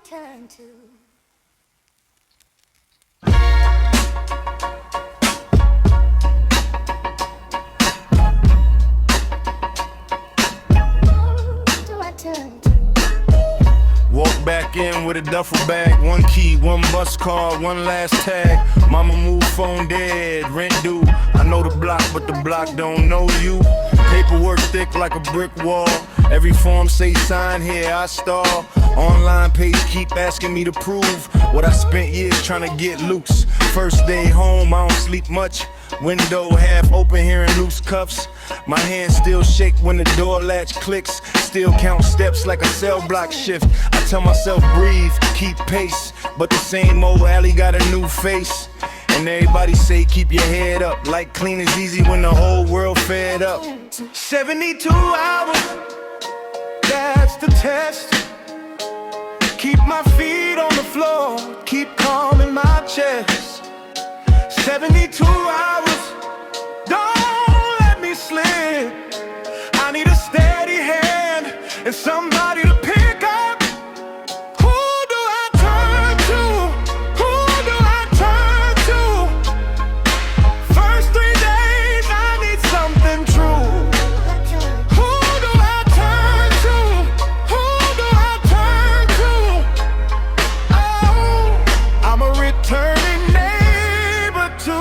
turn to? Who do I turn to? Walk back in with a duffel bag, one key, one bus card, one last tag. Mama moved, phone dead, rent due. I know the block, but the block don't know you. Paperwork thick like a brick wall. Every form say sign here, I stall. Online page keep asking me to prove what I spent years trying to get loose. First day home, I don't sleep much. Window half open, hearing loose cuffs. My hands still shake when the door latch clicks. Still count steps like a cell block shift. I tell myself breathe, keep pace, but the same old alley got a new face. And everybody say keep your head up, like clean is easy when the whole world fed up. 72 hours, that's the test. Keep my feet on the floor, keep calm in my chest. 72 hours, don't let me slip. I need a steady hand and somebody to pick up. Who do I turn to? Who do I turn to? First 3 days I need something true. Who do I turn to? Who do I turn to? Oh, I'm a returning neighbor too.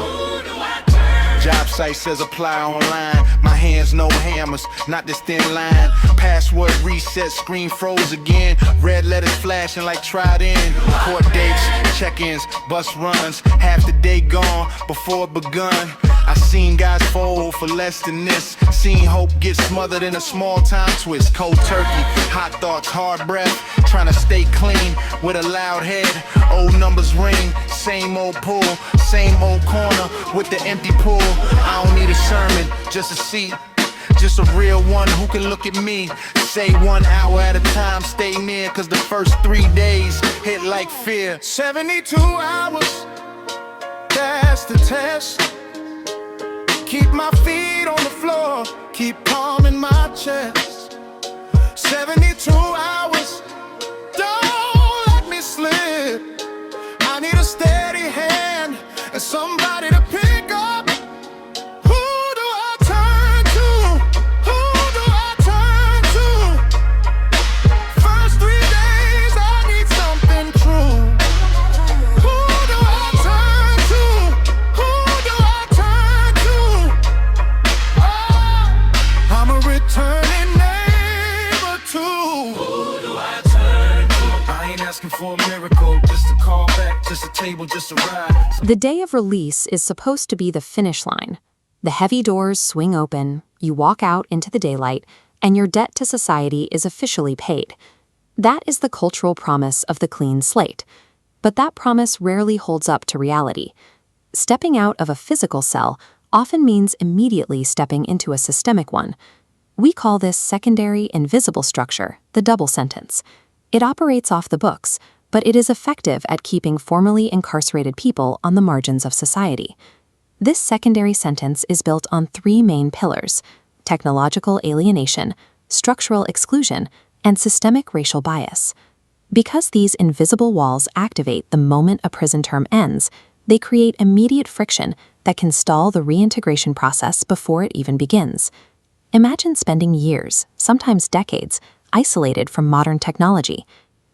Who do I turn to? Job site says apply online. My hands no hammers, not this thin line. Password reset, screen froze again. Red letters flashing like tried in. Court dates, check-ins, bus runs. Half the day gone before it begun. I seen guys fold for less than this. Seen hope get smothered in a small time twist. Cold turkey, hot thoughts, hard breath. Trying to stay clean with a loud head. Old numbers ring, same old pool. Same old corner with the empty pool. I don't need a sermon, just a seat. Just a real one who can look at me. Say 1 hour at a time, stay near. Cause the first 3 days hit like fear. 72 hours, that's the test. Keep my feet on the floor, keep calm in my chest. 72 hours, don't let me slip. I need a steady hand and somebody to pick up. Who do I turn to? Who do I turn to? First 3 days I need something true. Who do I turn to? Who do I turn to? Oh, I'm a returning neighbor too. Who do I turn to? I ain't asking for a miracle, just a call back, just a table, just a ride. The day of release is supposed to be the finish line. The heavy doors swing open, you walk out into the daylight, and your debt to society is officially paid. That is the cultural promise of the clean slate. But that promise rarely holds up to reality. Stepping out of a physical cell often means immediately stepping into a systemic one. We call this secondary invisible structure the double sentence. It operates off the books, but it is effective at keeping formerly incarcerated people on the margins of society. This secondary sentence is built on 3 main pillars: technological alienation, structural exclusion, and systemic racial bias. Because these invisible walls activate the moment a prison term ends, they create immediate friction that can stall the reintegration process before it even begins. Imagine spending years, sometimes decades, isolated from modern technology.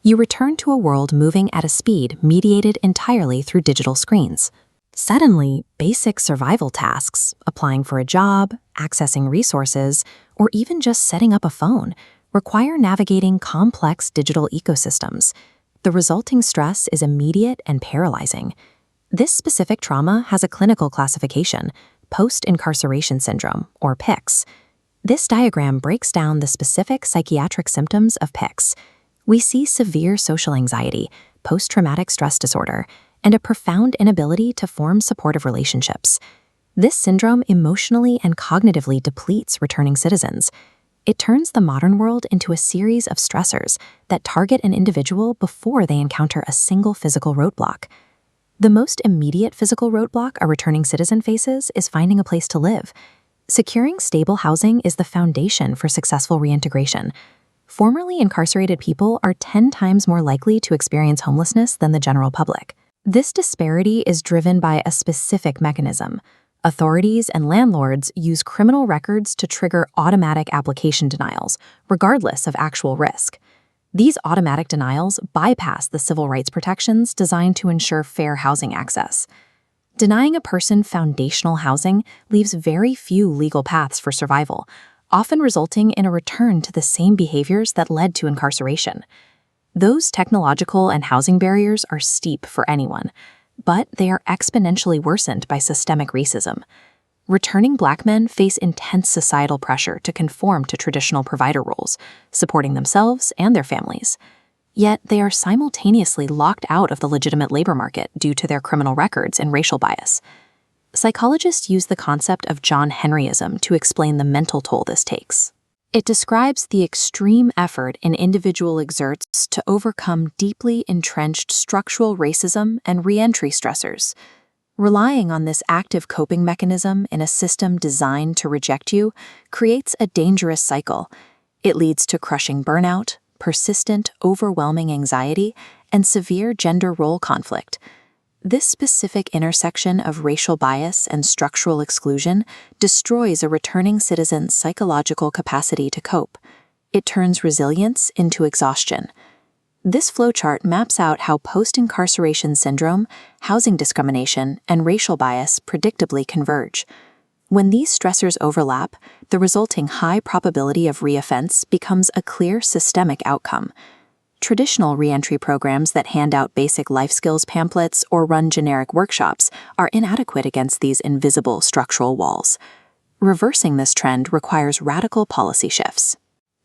You return to a world moving at a speed mediated entirely through digital screens. Suddenly, basic survival tasks, applying for a job, accessing resources, or even just setting up a phone, require navigating complex digital ecosystems. The resulting stress is immediate and paralyzing. This specific trauma has a clinical classification, post-incarceration syndrome, or PICS. This diagram breaks down the specific psychiatric symptoms of PICS. We see severe social anxiety, post-traumatic stress disorder, and a profound inability to form supportive relationships. This syndrome emotionally and cognitively depletes returning citizens. It turns the modern world into a series of stressors that target an individual before they encounter a single physical roadblock. The most immediate physical roadblock a returning citizen faces is finding a place to live. Securing stable housing is the foundation for successful reintegration. Formerly incarcerated people are 10 times more likely to experience homelessness than the general public. This disparity is driven by a specific mechanism. Authorities and landlords use criminal records to trigger automatic application denials, regardless of actual risk. These automatic denials bypass the civil rights protections designed to ensure fair housing access. Denying a person foundational housing leaves very few legal paths for survival, often resulting in a return to the same behaviors that led to incarceration. Those technological and housing barriers are steep for anyone, but they are exponentially worsened by systemic racism. Returning Black men face intense societal pressure to conform to traditional provider roles, supporting themselves and their families. Yet they are simultaneously locked out of the legitimate labor market due to their criminal records and racial bias. Psychologists use the concept of John Henryism to explain the mental toll this takes. It describes the extreme effort an individual exerts to overcome deeply entrenched structural racism and reentry stressors. Relying on this active coping mechanism in a system designed to reject you creates a dangerous cycle. It leads to crushing burnout, persistent, overwhelming anxiety, and severe gender role conflict. This specific intersection of racial bias and structural exclusion destroys a returning citizen's psychological capacity to cope. It turns resilience into exhaustion. This flowchart maps out how post-incarceration syndrome, housing discrimination, and racial bias predictably converge. When these stressors overlap, the resulting high probability of reoffense becomes a clear systemic outcome. Traditional reentry programs that hand out basic life skills pamphlets or run generic workshops are inadequate against these invisible structural walls. Reversing this trend requires radical policy shifts.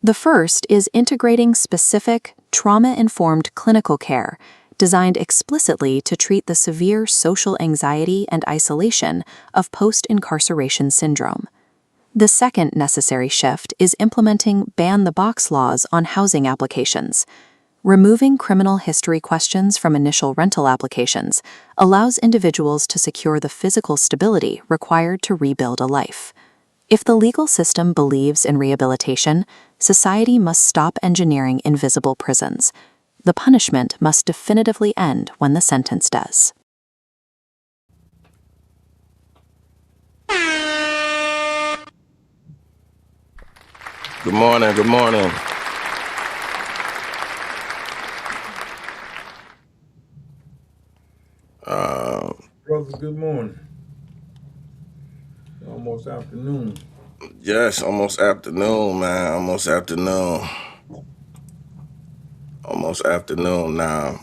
The first is integrating specific, trauma-informed clinical care designed explicitly to treat the severe social anxiety and isolation of post-incarceration syndrome. The second necessary shift is implementing ban-the-box laws on housing applications. Removing criminal history questions from initial rental applications allows individuals to secure the physical stability required to rebuild a life. If the legal system believes in rehabilitation, society must stop engineering invisible prisons. The punishment must definitively end when the sentence does. Good morning, good morning. Brother, good morning. Almost afternoon. Yes, almost afternoon, man. Almost afternoon. Almost afternoon now.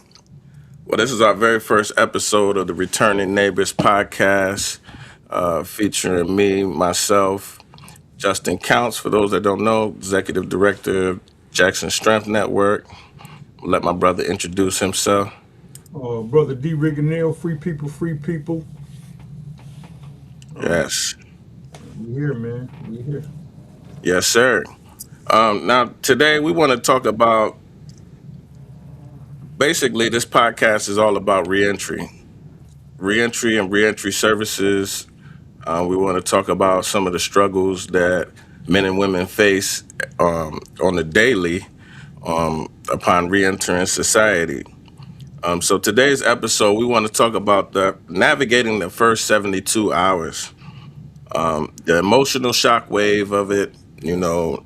Well, this is our very first episode of the Returning Neighbors podcast, featuring me, myself, Justin Counts, for those that don't know, Executive Director of Jackson Strength Network. I'll let my brother introduce himself. Brother D. Rigonell, free people, free people. Yes. We here, man. We here. Yes, sir. Now, today we want to talk about, basically, this podcast is all about reentry. Reentry and reentry services. We want to talk about some of the struggles that men and women face on the daily upon reentering society. So today's episode, we want to talk about the navigating the first 72 hours, the emotional shockwave of it, the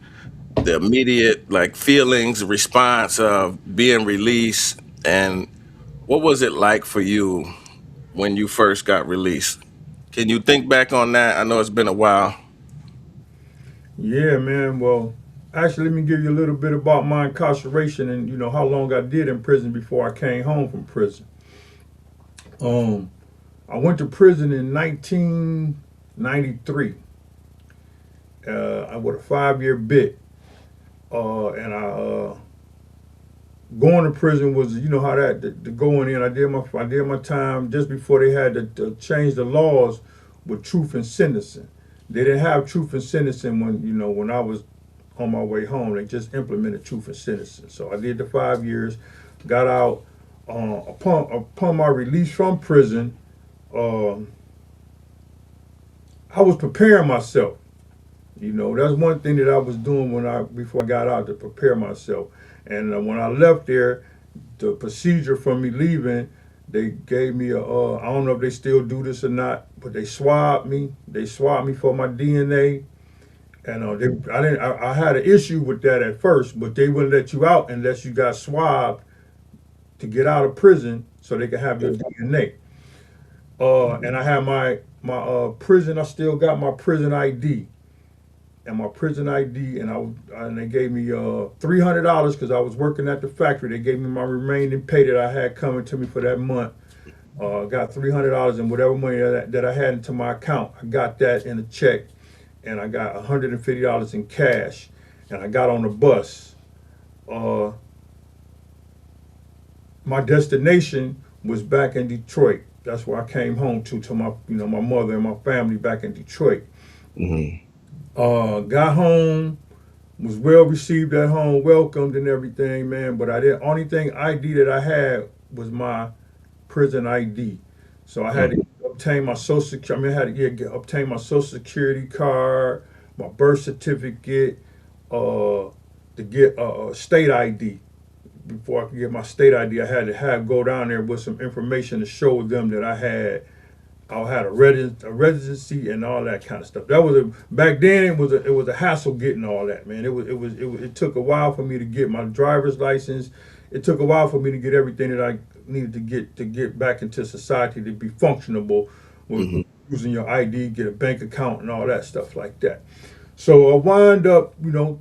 immediate feelings, response of being released, and what was it like for you when you first got released? Can you think back on that? I know it's been a while. Yeah, man. Well, actually, let me give you a little bit about my incarceration and how long I did in prison before I came home from prison. I went to prison in 1993. I with a 5-year bit, and I going to prison was how that the going in. I did my time just before they had to change the laws with truth and sentencing. They didn't have truth and sentencing when I was on my way home. They just implemented truth and sentencing. So I did the 5 years, got out. Upon my release from prison, I was preparing myself. You know, that's one thing that I was doing before I got out to prepare myself. And when I left there, the procedure for me leaving, they gave me I don't know if they still do this or not, but they swabbed me. They swabbed me for my DNA. And I had an issue with that at first, but they wouldn't let you out unless you got swabbed to get out of prison so they could have your DNA. And I had my prison. I still got my prison ID and my prison ID, and they gave me $300 because I was working at the factory. They gave me my remaining pay that I had coming to me for that month. Got $300 and whatever money that I had into my account. I got that in a check, and I got $150 in cash, and I got on the bus. My destination was back in Detroit. That's where I came home to my mother and my family back in Detroit. Mm-hmm. Got home, was well received at home, welcomed and everything, man. But only thing ID that I had was my prison ID. So I had to obtain my social security. I mean, I had to obtain my social security card, my birth certificate, to get a state ID. Before I could get my state ID, I had to go down there with some information to show them that I had a residency and all that kind of stuff. Back then it was a hassle getting all that, man. It took a while for me to get my driver's license. It took a while for me to get everything that I needed to get back into society to be functionable with using your ID, get a bank account and all that stuff like that. So I wind up,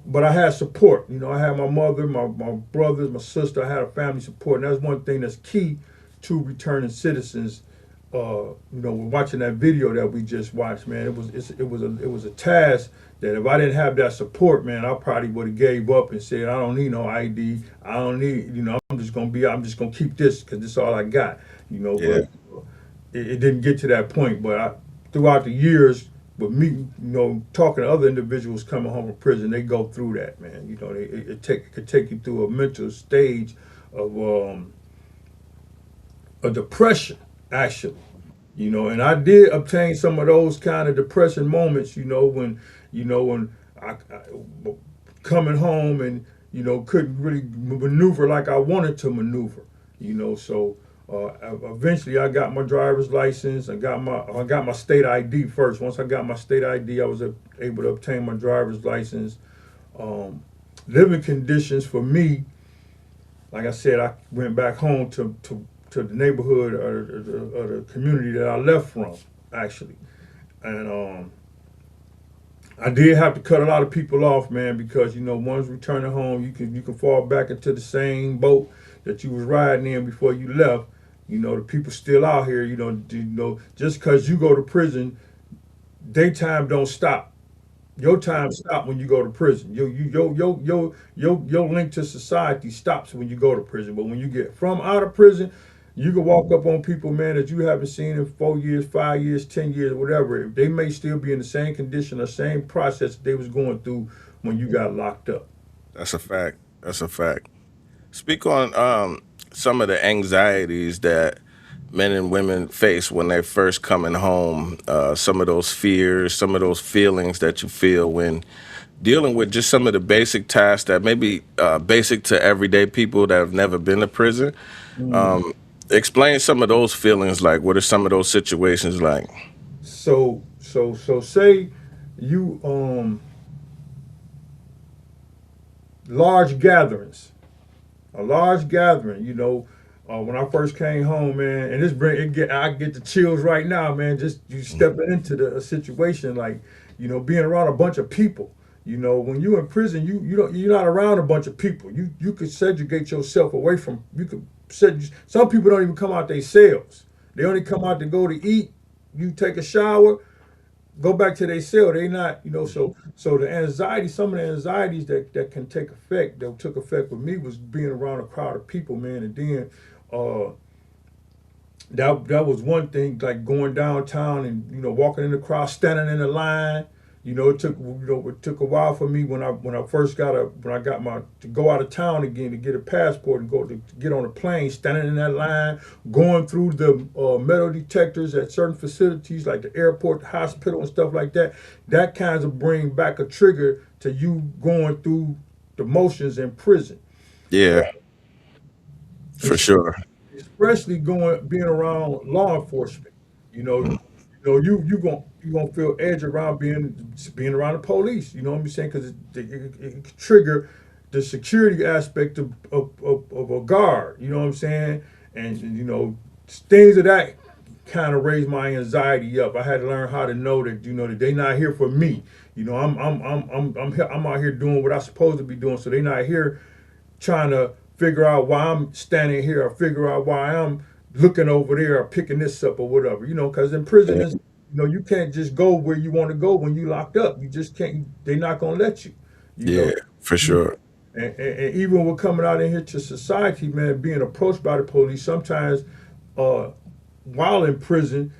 but I had support. I had my mother, my brothers, my sister. I had a family support, and that's one thing that's key to returning citizens. We're watching that video that we just watched, man. It was a task that if I didn't have that support, man, I probably would have gave up and said, I don't need no ID. I don't need, I'm just gonna keep this because this is all I got. Yeah. But it didn't get to that point. But throughout the years, with me, talking to other individuals coming home from prison, they go through that, man. It could take you through a mental stage of a depression, actually. And I did obtain some of those kind of depression moments, when I coming home and, couldn't really maneuver like I wanted to maneuver, so eventually I got my driver's license. I got my state ID first. Once I got my state ID, I was able to obtain my driver's license. Living conditions for me, like I said, I went back home to the neighborhood or the community that I left from, actually. And I did have to cut a lot of people off, man, because once returning home, you can fall back into the same boat that you was riding in before you left. The people still out here. Just because you go to prison, daytime don't stop. Your time stops when you go to prison. Your link to society stops when you go to prison. But when you get from out of prison, you can walk up on people, man, that you haven't seen in 4 years, 5 years, 10 years, whatever. They may still be in the same condition or same process that they was going through when you got locked up. That's a fact. That's a fact. Speak on some of the anxieties that men and women face when they're first coming home. Some of those fears, some of those feelings that you feel when dealing with just some of the basic tasks that may be basic to everyday people that have never been to prison. Explain some of those feelings. Like, what are some of those situations like? So say you large gatherings. A large gathering, when I first came home, man, and I get the chills right now, man. Just you stepping into a situation like, being around a bunch of people. When you're in prison, you're not around a bunch of people. You could segregate yourself away from. Some people don't even come out their cells. They only come out to go to eat. You take a shower, go back to their cell. They not, so the anxiety, some of the anxieties that can take effect, that took effect with me, was being around a crowd of people, man. And then that was one thing, like going downtown and walking in the crowd, standing in the line, It took a while for me when I first when I got my to go out of town again to get a passport and go to get on a plane, standing in that line, going through the metal detectors at certain facilities like the airport, the hospital, and stuff like that. That kind of bring back a trigger to you going through the motions in prison. Yeah, for It's sure. especially being around law enforcement. You know, you gonna feel edge around being around the police. You know what I'm saying? Because it can trigger the security aspect of a guard. You know what I'm saying? And things of that kind of raised my anxiety up. I had to learn how to know that that they not here for me. I'm out here doing what I'm supposed to be doing, so they not here trying to figure out why I'm standing here or figure out why I'm looking over there or picking this up or whatever. Because in prison, you can't just go where you want to go when you locked up. You just can't. They're not gonna let you. You know. Yeah, for sure. And even with coming out in here to society, man, being approached by the police, sometimes uh, while in prison,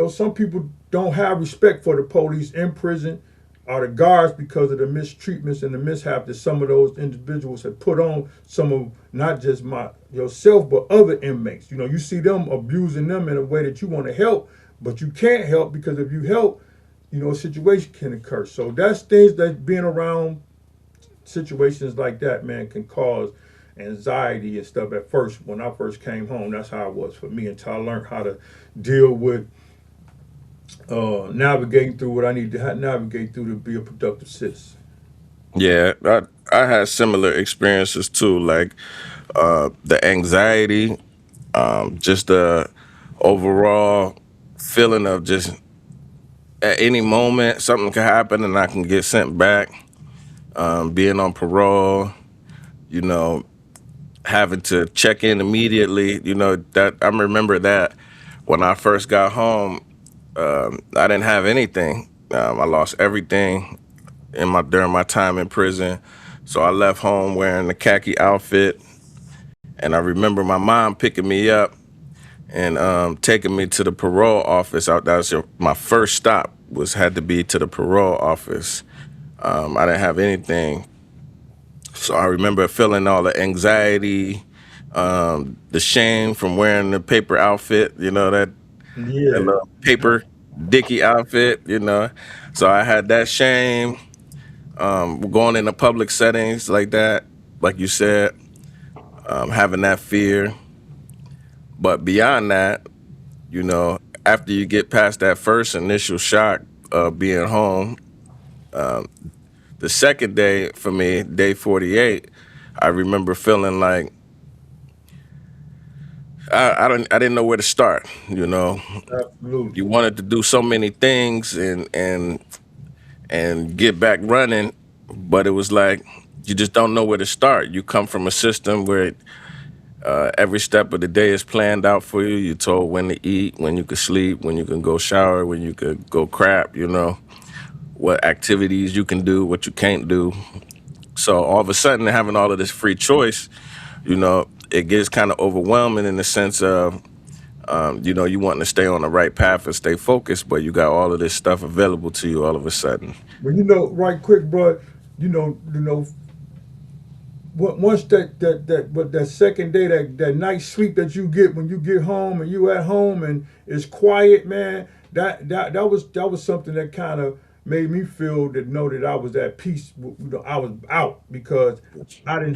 some people don't have respect for the police in prison or the guards because of the mistreatments and the mishap that some of those individuals have put on some of not just yourself but other inmates. You see them abusing them in a way that you want to help, but you can't help because if you help, a situation can occur. So that's things that being around situations like that, man, can cause anxiety and stuff. At first, when I first came home, that's how it was for me until I learned how to deal with navigating through what I need to navigate through to be a productive citizen. Yeah, I had similar experiences too, like the anxiety, just the overall feeling of just at any moment something could happen and I can get sent back. Being on parole, you know, having to check in immediately, that I remember that when I first got home, I didn't have anything. I lost everything during my time in prison. So I left home wearing the khaki outfit, and I remember my mom picking me up and taking me to the parole office. That was my first stop had to be to the parole office. I didn't have anything, so I remember feeling all the anxiety, the shame from wearing the paper outfit. That Yeah. little paper dicky outfit. So I had that shame. Going into public settings like that, like you said, having that fear. But beyond that, after you get past that first initial shock of being home, the second day for me, day 48, I remember feeling like I didn't know where to start. Absolutely. You wanted to do so many things and get back running, but it was like you just don't know where to start. You come from a system where every step of the day is planned out for you. You're told when to eat, when you can sleep, when you can go shower, when you could go crap, what activities you can do, what you can't do. So all of a sudden, having all of this free choice, it gets kind of overwhelming in the sense of, you wanting to stay on the right path and stay focused, but you got all of this stuff available to you all of a sudden. But right quick, bro, once that second day, that night sleep that you get when you get home and you at home and it's quiet, man, that was something that kind of made me feel that know that I was at peace. I was out because I didn't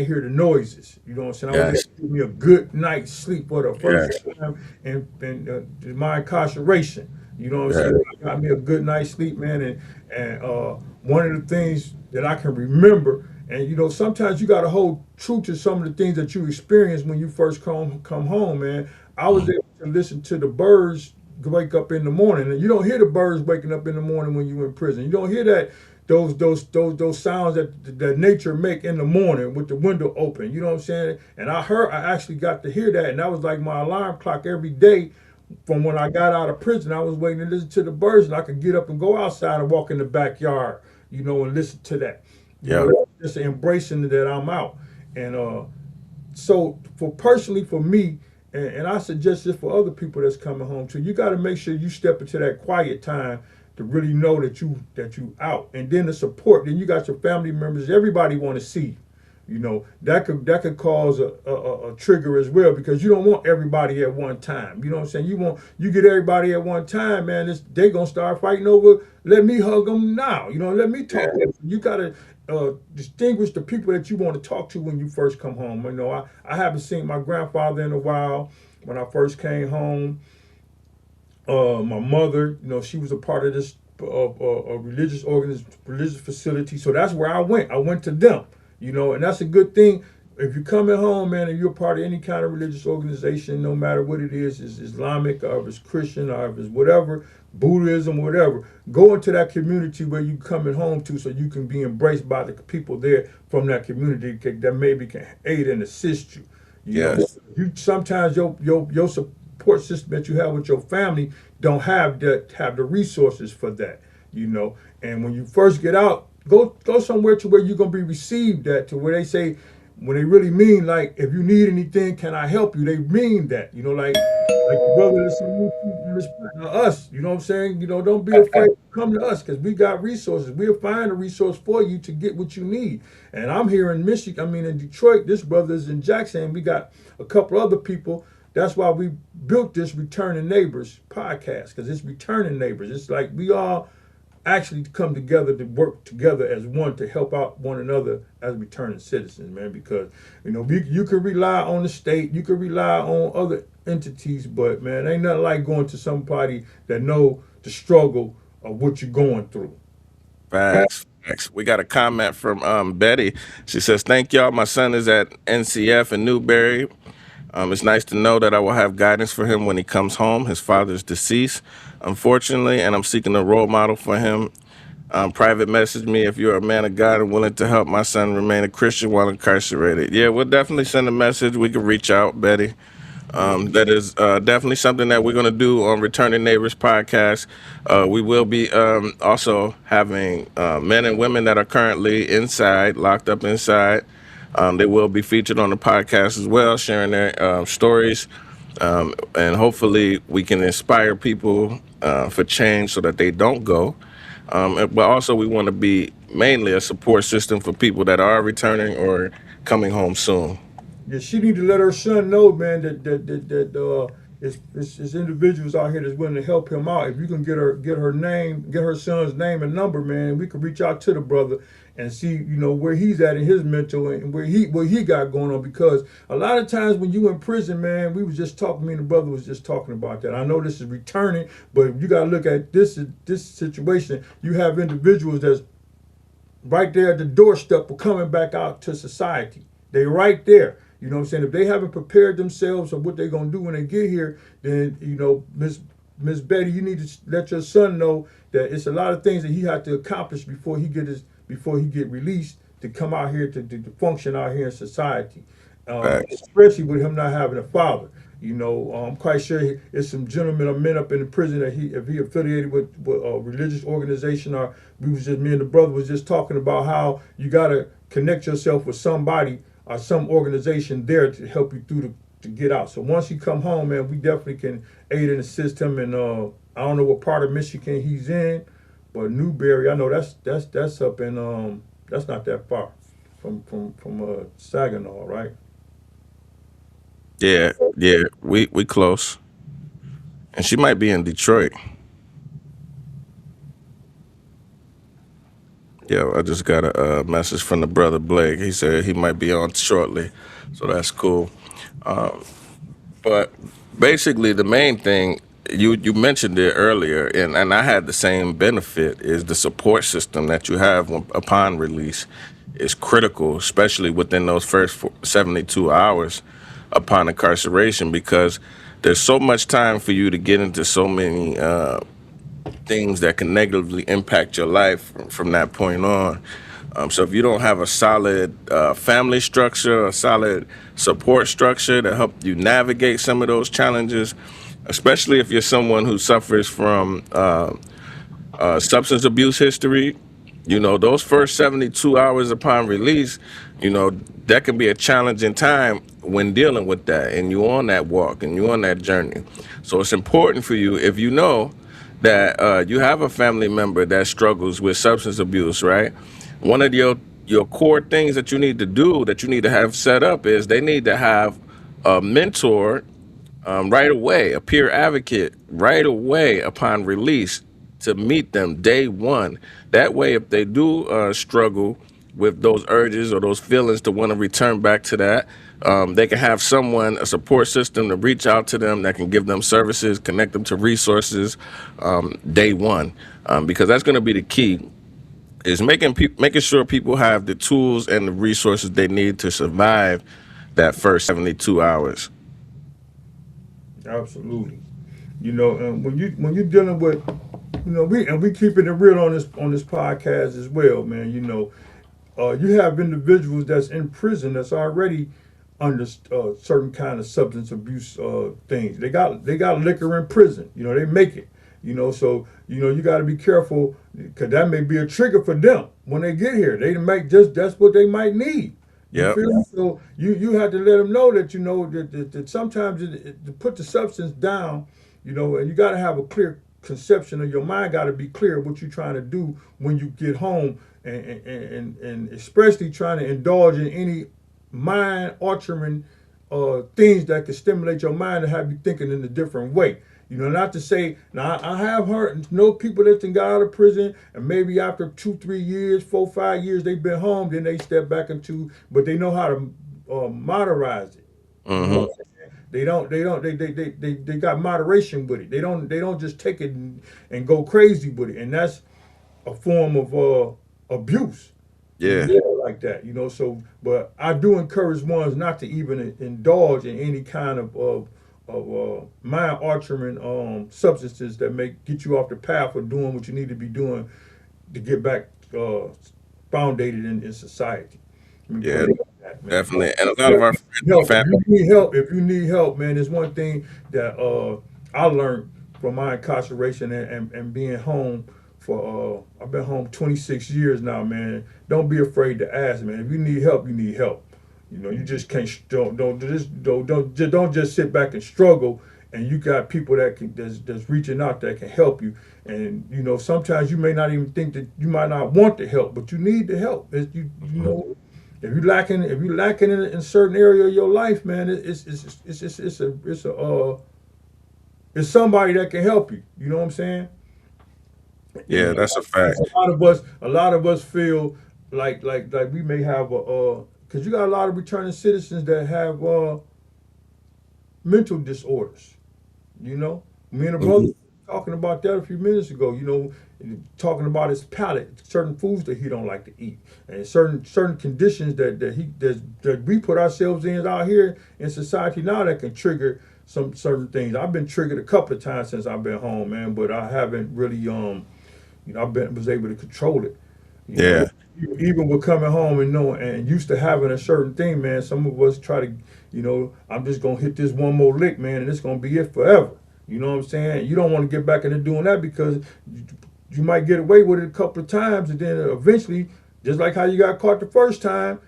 hear the noises. You know what I'm saying? I was able Yes, to give me a good night's sleep for the first yes, time in my incarceration. You know what I'm yeah, saying? I got me a good night's sleep, man, and one of the things that I can remember. And sometimes you got to hold true to some of the things that you experience when you first come home, man. I was able to listen to the birds wake up in the morning, and you don't hear the birds waking up in the morning when you're in prison. You don't hear those sounds that nature make in the morning with the window open. You know what I'm saying? And I actually got to hear that, and that was like my alarm clock every day. From when I got out of prison, I was waiting to listen to the birds, and I could get up and go outside and walk in the backyard, and listen to that. yeah, Just embracing that I'm out. And so personally for me, and I suggest this for other people that's coming home too, you got to make sure you step into that quiet time to really know that you out. And then the support. Then you got your family members. Everybody want to see you. You know, that could cause a trigger as well, because you don't want everybody at one time. You know what I'm saying? You get everybody at one time, man. They gonna start fighting over. Let me hug them now. You know, let me talk. You gotta distinguish the people that you want to talk to when you first come home. You know, I haven't seen my grandfather in a while. When I first came home, my mother, you know, she was a part of this religious facility. So that's where I went. I went to them, you know, and that's a good thing. If you're coming home, man, and you're part of any kind of religious organization, no matter what it is Islamic, or if it's Christian, or if it's whatever, Buddhism, whatever, go into that community where you coming home to, so you can be embraced by the people there from that community that maybe can aid and assist you. You know, Yes. you sometimes your support system that you have with your family don't have the resources for that. You know, and when you first get out, go somewhere to where you're gonna be received at, to where they say, when they really mean, like, if you need anything, can I help you? They mean that. You know, like the brother that's in respect to us. You know what I'm saying? You know, don't be afraid to come to us, because we got resources. We'll find a resource for you to get what you need. And I'm here in Michigan. I mean, in Detroit. This brother's in Jackson. And we got a couple other people. That's why we built this Returning Neighbors podcast, because it's returning neighbors. It's like we all actually come together to work together as one to help out one another as returning citizens, man. Because you know, you can rely on the state, you can rely on other entities, but man, ain't nothing like going to somebody that know the struggle of what you're going through. Facts. Facts. We got a comment from Betty. She says, "Thank y'all. My son is at NCF in Newberry. It's nice to know that I will have guidance for him when he comes home. His father is deceased, unfortunately, and I'm seeking a role model for him. Private message me if you're a man of God and willing to help my son remain a Christian while incarcerated." Yeah, we'll definitely send a message. We can reach out, Betty. That is definitely something that we're going to do on Returning Neighbors podcast. We will be also having men and women that are currently inside, locked up inside. They will be featured on the podcast as well, sharing their stories. And hopefully we can inspire people for change so that they don't go. But also we want to be mainly a support system for people that are returning or coming home soon. Yeah, she need to let her son know, man, that it's individuals out here that's willing to help him out. If you can get her son's name and number, man, we can reach out to the brother and see, you know, where he's at in his mental and what he got going on. Because a lot of times when you in prison, man, we was just talking. Me and the brother was just talking about that. I know this is returning, but you got to look at this situation. You have individuals that's right there at the doorstep of coming back out to society. They right there. You know what I'm saying? If they haven't prepared themselves on what they're gonna do when they get here, then you know, Miss Betty, you need to let your son know that it's a lot of things that he had to accomplish before he get released to come out here to function out here in society. Facts. Especially with him not having a father. You know, I'm quite sure it's some gentlemen or men up in the prison that if he affiliated with a religious organization, or me and the brother was just talking about how you gotta connect yourself with somebody or some organization there to help you through to get out. So once you come home, man, we definitely can aid and assist him. And I don't know what part of Michigan he's in, but Newberry, I know that's up in that's not that far from Saginaw, right? Yeah, yeah, we close, and she might be in Detroit. Yeah, I just got a message from the brother Blake. He said he might be on shortly, so that's cool. But basically, the main thing you mentioned it earlier, and I had the same benefit, is the support system that you have upon release is critical, especially within those first 72 hours upon incarceration, because there's so much time for you to get into so many things that can negatively impact your life from that point on. So if you don't have a solid family structure, a solid support structure to help you navigate some of those challenges, especially if you're someone who suffers from substance abuse history, you know, those first 72 hours upon release, you know, that can be a challenging time when dealing with that, and you're on that walk and you're on that journey. So it's important for you, if you know that you have a family member that struggles with substance abuse, right? One of your core things that you need to do, that you need to have set up, is they need to have a mentor right away, a peer advocate right away upon release to meet them day one. That way, if they do struggle with those urges or those feelings to want to return back to that, they can have someone, a support system to reach out to them that can give them services, connect them to resources day one. Because that's going to be the key, is making sure people have the tools and the resources they need to survive that first 72 hours. Absolutely. And when you're dealing with, we keeping it real on this podcast as well, man. You have individuals that's in prison that's already under certain kind of substance abuse things. They got liquor in prison. They make it. So you got to be careful because that may be a trigger for them when they get here. They might just that's what they might need. You Yep. feel me? So you have to let them know that that sometimes to put the substance down, and you got to have a clear conception of your mind. Got to be clear what you're trying to do when you get home, and especially trying to indulge in any mind altering things that can stimulate your mind and have you thinking in a different way. Not to say, now I have heard no people that got out of prison and maybe after 2, 3 years, 4, 5 years, they've been home, then they step back into, but they know how to moderize it. You know Hmm. what I'm saying? They got moderation with it. They don't just take it and go crazy with it. And that's a form of abuse when you Yeah. do it like that. So, but I do encourage ones not to even indulge in any kind of mind altering substances that may get you off the path of doing what you need to be doing to get back foundated in society. Let me put Yeah. it like that, man. Definitely. And a lot of our friends and Help. If family. you need help, man, there's one thing that I learned from my incarceration and being home for I've been home 26 years now, man. Don't be afraid to ask, man. If you need help, you need help. You just can't don't just sit back and struggle. And you got people that's reaching out that can help you. And sometimes you may not even think that you might not want the help, but you need the help. If you lacking in a certain area of your life, man, it's somebody that can help you. You know what I'm saying? Yeah, And that's a fact. a lot of us feel like we may have because you got a lot of returning citizens that have mental disorders. You know, me and a brother Hmm. talking about that a few minutes ago. Talking about his palate, certain foods that he don't like to eat, and certain conditions that we put ourselves in out here in society now that can trigger some certain things. I've been triggered a couple of times since I've been home, man, but I haven't really was able to control it. You know, Yeah. even with coming home and knowing and used to having a certain thing, man. Some of us try to, I'm just gonna hit this one more lick, man, and it's gonna be it forever. You know what I'm saying? You don't want to get back into doing that because you might get away with it a couple of times, and then eventually, just like how you got caught the first time,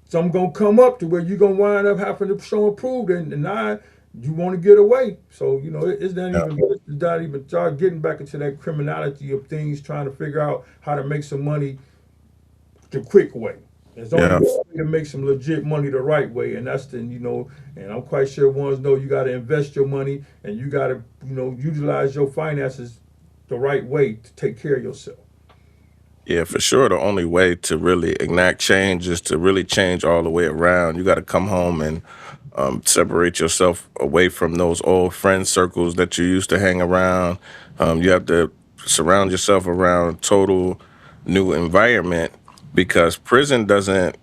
something gonna come up to where you're gonna wind up having to show and prove, and now you want to get away. So it's not Yeah. even it's not even start getting back into that criminality of things, trying to figure out how to make some money the quick way. There's only Yeah. one way to make some legit money the right way, and that's and I'm quite sure ones know you got to invest your money and you got to utilize your finances the right way to take care of yourself. Yeah, for sure. The only way to really enact change is to really change all the way around. You got to come home and separate yourself away from those old friend circles that you used to hang around. You have to surround yourself around total new environment, because prison doesn't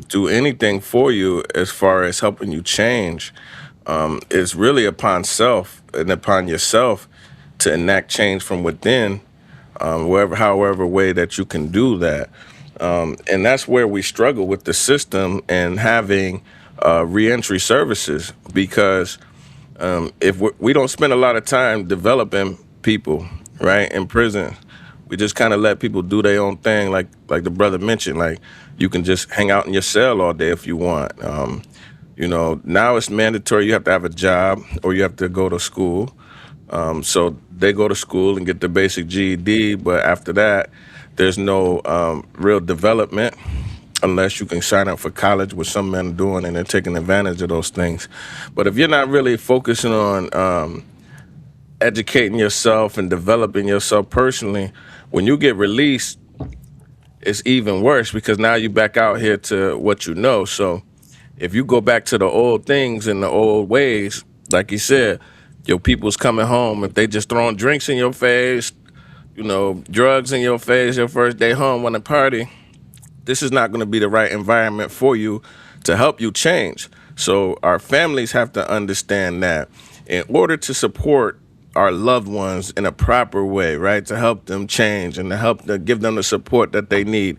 do anything for you as far as helping you change. It's really upon self and upon yourself to enact change from within, however way that you can do that. And that's where we struggle with the system and having reentry services, because if we don't spend a lot of time developing people, right, in prison, we just kind of let people do their own thing, like the brother mentioned. Like, you can just hang out in your cell all day if you want. Now it's mandatory. You have to have a job or you have to go to school. So they go to school and get the basic GED, but after that, there's no real development unless you can sign up for college, which some men are doing, and they're taking advantage of those things. But if you're not really focusing on educating yourself and developing yourself personally, when you get released, it's even worse because now you back out here to what you know. So if you go back to the old things and the old ways, like you said, your people's coming home. If they just throwing drinks in your face, drugs in your face, your first day home on a party, this is not going to be the right environment for you to help you change. So our families have to understand that in order to support our loved ones in a proper way, right, to help them change and to help to give them the support that they need.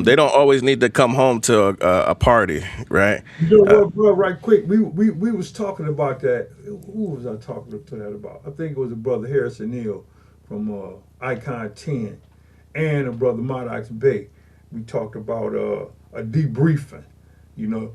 They don't always need to come home to a party, right? You know what, bro? Right quick, we was talking about that. Who was I talking to that about? I think it was a brother Harrison Neal from Icon 10 and a brother Maddox Bay. We talked about a debriefing. You know,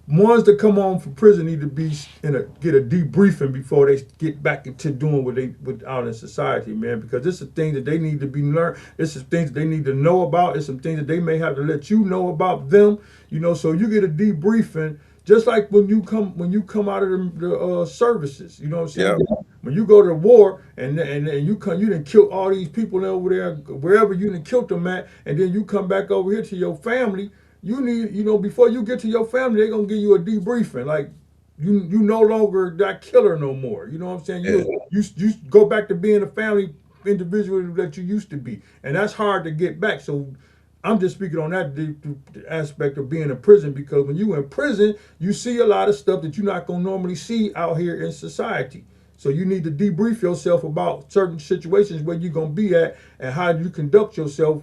ones that come home from prison need to be get a debriefing before they get back into doing what they out in society, man. Because it's a thing that they need to be learned. It's some things that they need to know about. It's some things that they may have to let you know about them. You know, so you get a debriefing. Just like when you come out of the services, you know what I'm saying? Yeah, When you go to war and you didn't kill all these people over there wherever you didn't kill them at, and then you come back over here to your family. You need, before you get to your family, they're gonna give you a debriefing. Like you no longer that killer no more. You know what I'm saying? yeah, You go back to being a family individual that you used to be, and that's hard to get back. So I'm just speaking on that the aspect of being in prison, because when you in prison, you see a lot of stuff that you're not gonna normally see out here in society. So you need to debrief yourself about certain situations where you're gonna be at and how you conduct yourself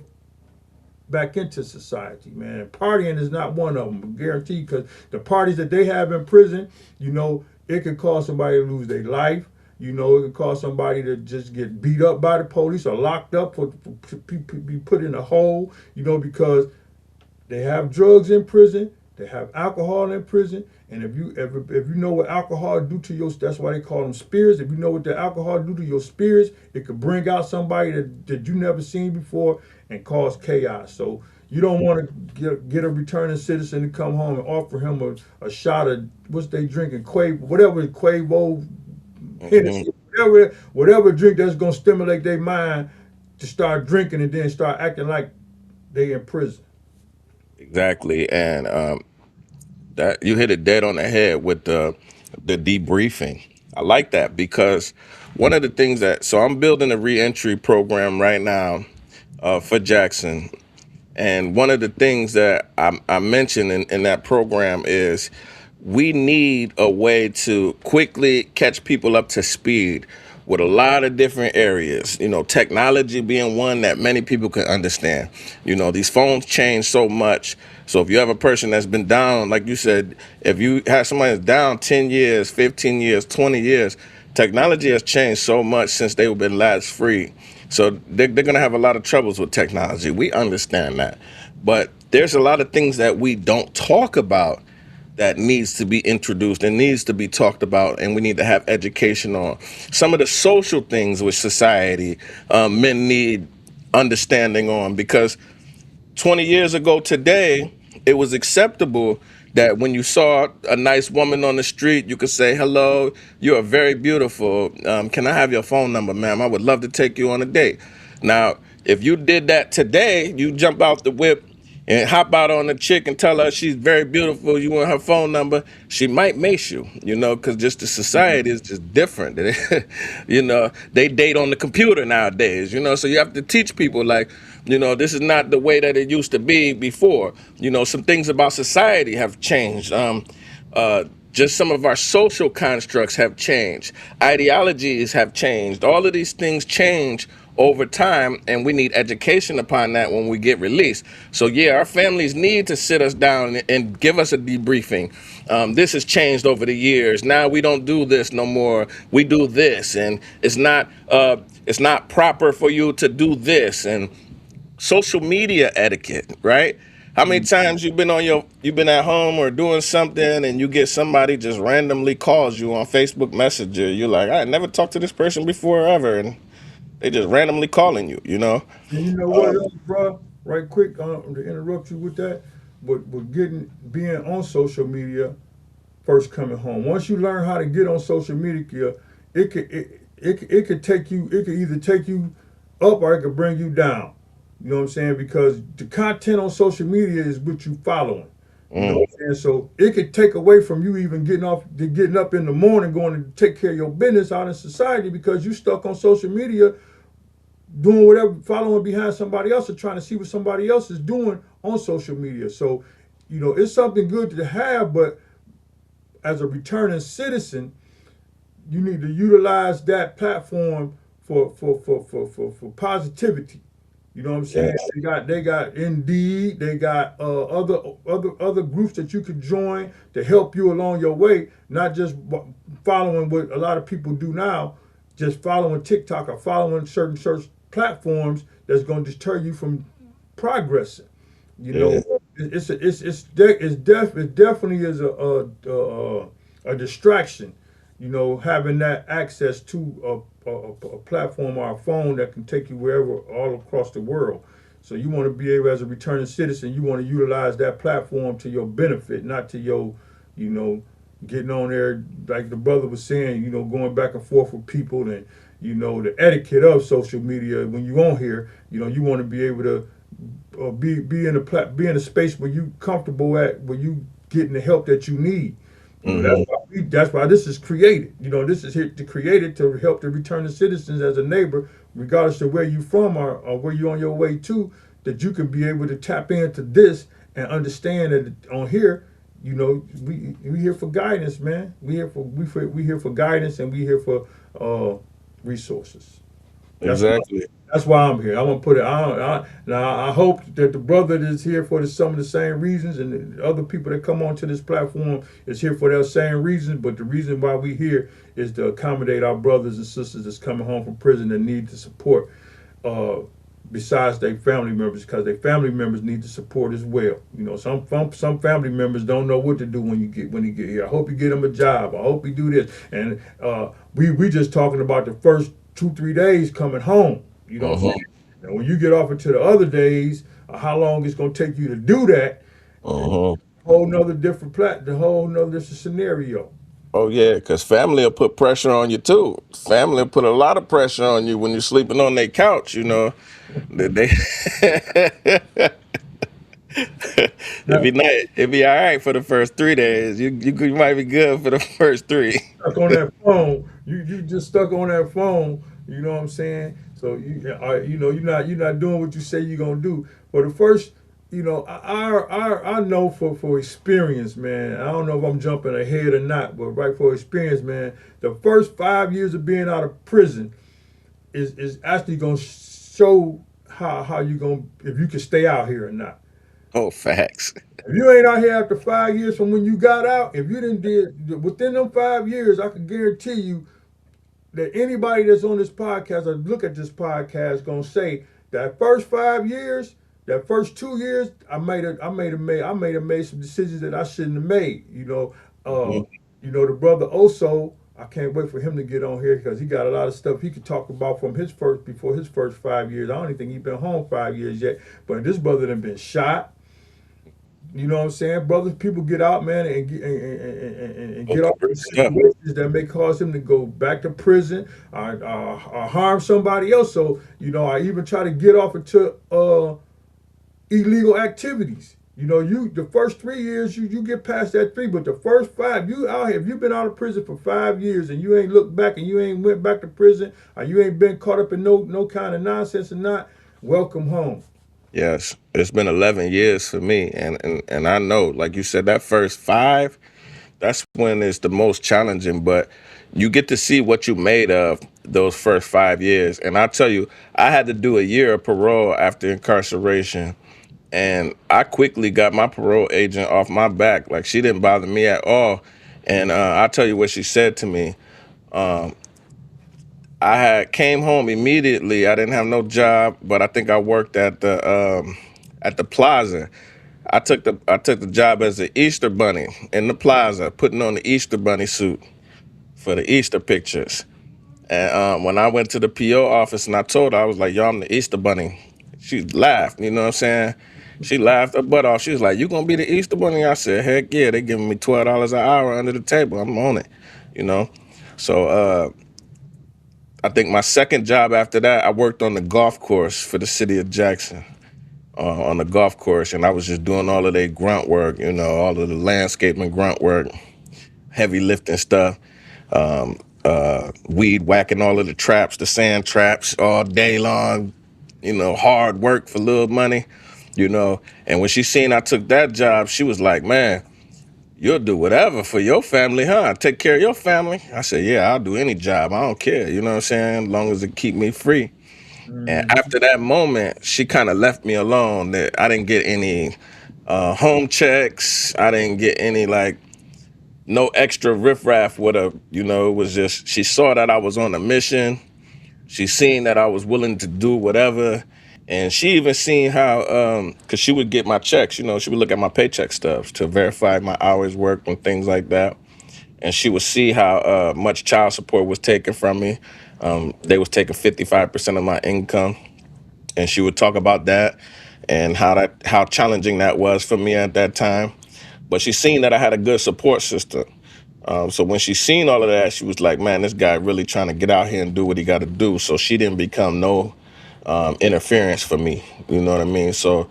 back into society, man. Partying is not one of them, guaranteed, because the parties that they have in prison, it could cause somebody to lose their life. It could cause somebody to just get beat up by the police or locked up for be put in a hole, because they have drugs in prison. They have alcohol in prison. And if you know what alcohol do to your, that's why they call them spirits. If you know what the alcohol do to your spirits, it could bring out somebody that you never seen before and cause chaos. So you don't want to get a returning citizen to come home and offer him a shot of what's they drinking, Quavo, hmm Hennessy, whatever drink that's gonna stimulate their mind to start drinking and then start acting like they in prison. exactly. And that you hit it dead on the head with the debriefing. I like that because one of the things that so I'm building a reentry program right now for Jackson. And one of the things that I mentioned in that program is we need a way to quickly catch people up to speed with a lot of different areas. Technology being one that many people can understand. These phones change so much. So if you have a person that's been down, like you said, if you have somebody that's down 10 years, 15 years, 20 years, technology has changed so much since they've been lapse free. So they're going to have a lot of troubles with technology. We understand that. But there's a lot of things that we don't talk about that needs to be introduced and needs to be talked about, and we need to have education on some of the social things with society. Men need understanding on, because 20 years ago today, it was acceptable that when you saw a nice woman on the street, you could say, "Hello, you are very beautiful. Can I have your phone number, ma'am? I would love to take you on a date." Now, if you did that today, you jump out the whip and hop out on the chick and tell her she's very beautiful, you want her phone number, she might mace you, because just the society is just different. They date on the computer nowadays, so you have to teach people, like, this is not the way that it used to be before. Some things about society have changed. Just some of our social constructs have changed. Ideologies have changed. All of these things change over time, and we need education upon that when we get released. So yeah, our families need to sit us down and give us a debriefing. This has changed over the years. Now we don't do this no more. We do this, and it's not proper for you to do this. And social media etiquette, right? How many times you been at home or doing something and you get somebody just randomly calls you on Facebook Messenger? You're like, I never talked to this person before ever, and they just randomly calling you. You know? And you know what else, bro? Right quick, to interrupt you with that, but getting being on social media first coming home. Once you learn how to get on social media, it could take you. It could either take you up or it could bring you down. You know what I'm saying? Because the content on social media is what you following. You know Mm, what I'm saying? So it could take away from you even getting up in the morning, going to take care of your business out in society because you stuck on social media doing whatever, following behind somebody else or trying to see what somebody else is doing on social media. So, it's something good to have, but as a returning citizen, you need to utilize that platform for positivity. You know what I'm saying? yes. They got Indeed, they got other groups that you could join to help you along your way, not just following what a lot of people do now, just following TikTok or following certain search platforms that's going to deter you from progressing. You Yeah. know, it definitely is a distraction. Having that access to a platform or a phone that can take you wherever all across the world. So you want to be able, as a returning citizen, you want to utilize that platform to your benefit, not to your, you know, getting on there like the brother was saying, going back and forth with people and the etiquette of social media. When you on here, you want to be able to be in a space where you comfortable at, where you getting the help that you need. Hmm. That's why this is created. This is here to create it to help the returning citizens as a neighbor, regardless of where you from or where you're on your way to, that you can be able to tap into this and understand that on here, we here for guidance, man. We here for guidance, and we here for resources. That's Exactly. that's why I'm here. I want to put it. Now I hope that the brother that is here for some of the same reasons, and the other people that come onto this platform is here for those same reasons. But the reason why we here is to accommodate our brothers and sisters that's coming home from prison that need the support. Uh, Besides their family members, because their family members need the support as well. Some family members don't know what to do when you get here. I hope you get them a job. I hope you do this. And we just talking about the first 2-3 days coming home. You know what I'm Hmm. saying? And when you get off into the other days, how long it's gonna take you to do that, Hmm. whole nother different the whole nother different scenario. Oh yeah, because family will put pressure on you too. Family will put a lot of pressure on you when you're sleeping on their couch. They it'd be all right for the first 3 days. You might be good for the first three. Stuck on that phone. You just stuck on that phone. You know what I'm saying? So you're not doing what you say you're gonna do. For the first, I know for experience, man. I don't know if I'm jumping ahead or not, but right, for experience, man. The first 5 years of being out of prison is actually gonna show how you gonna, if you can stay out here or not. Oh, facts. If you ain't out here after 5 years from when you got out, if you didn't did within them 5 years, I can guarantee you that anybody that's on this podcast or look at this podcast gonna say that first 5 years, that first 2 years, I may have made some decisions that I shouldn't have made. Mhm. The brother Oso, I can't wait for him to get on here because he got a lot of stuff he could talk about from before his first 5 years. I don't even think he's been home 5 years yet, but this brother done been shot. You know what I'm saying? Brothers, people get out, man, and get off in Yeah. situations that may cause him to go back to prison or harm somebody else. So, I even try to get off into illegal activities. The first 3 years, you get past that three, but the first five, you out here, if you've been out of prison for 5 years and you ain't looked back and you ain't went back to prison or you ain't been caught up in no kind of nonsense or not, welcome home. Yes, it's been 11 years for me, and I know, like you said, that first five, that's when it's the most challenging. But you get to see what you made of those first 5 years. And I tell you, I had to do a year of parole after incarceration, and I quickly got my parole agent off my back. Like she didn't bother me at all. And I'll tell you what she said to me. I had came home immediately. I didn't have no job, but I think I worked at the plaza. I took the job as an Easter bunny in the plaza, putting on the Easter bunny suit for the Easter pictures. And when I went to the PO office and I told her, I was like, "Yo, I'm the Easter bunny." She laughed. You know what I'm saying? She laughed her butt off. She was like, "You gonna be the Easter bunny?" I said, "Heck yeah!" They giving me $12 an hour under the table. I'm on it. You know. So I think my second job after that, I worked on the golf course for the city of Jackson. On the golf course, and I was just doing all of their grunt work, all of the landscaping grunt work, heavy lifting stuff, weed whacking all of the traps, the sand traps, all day long, hard work for little money. And when she seen I took that job, she was like, "Man, you'll do whatever for your family, huh? Take care of your family." I said, "Yeah, I'll do any job. I don't care. You know what I'm saying? As long as it keep me free." And Mm-hmm. after that moment, she kind of left me alone. That I didn't get any home checks. I didn't get any like no extra riffraff with her. It was just she saw that I was on a mission. She seen that I was willing to do whatever, and she even seen how cause she would get my checks. She would look at my paycheck stubs to verify my hours worked and things like that. And she would see how much child support was taken from me. They was taking 55% of my income, and she would talk about that and how challenging that was for me at that time. But she seen that I had a good support system. So when she seen all of that, she was like, "Man, this guy really trying to get out here and do what he got to do." So she didn't become no interference for me. You know what I mean? So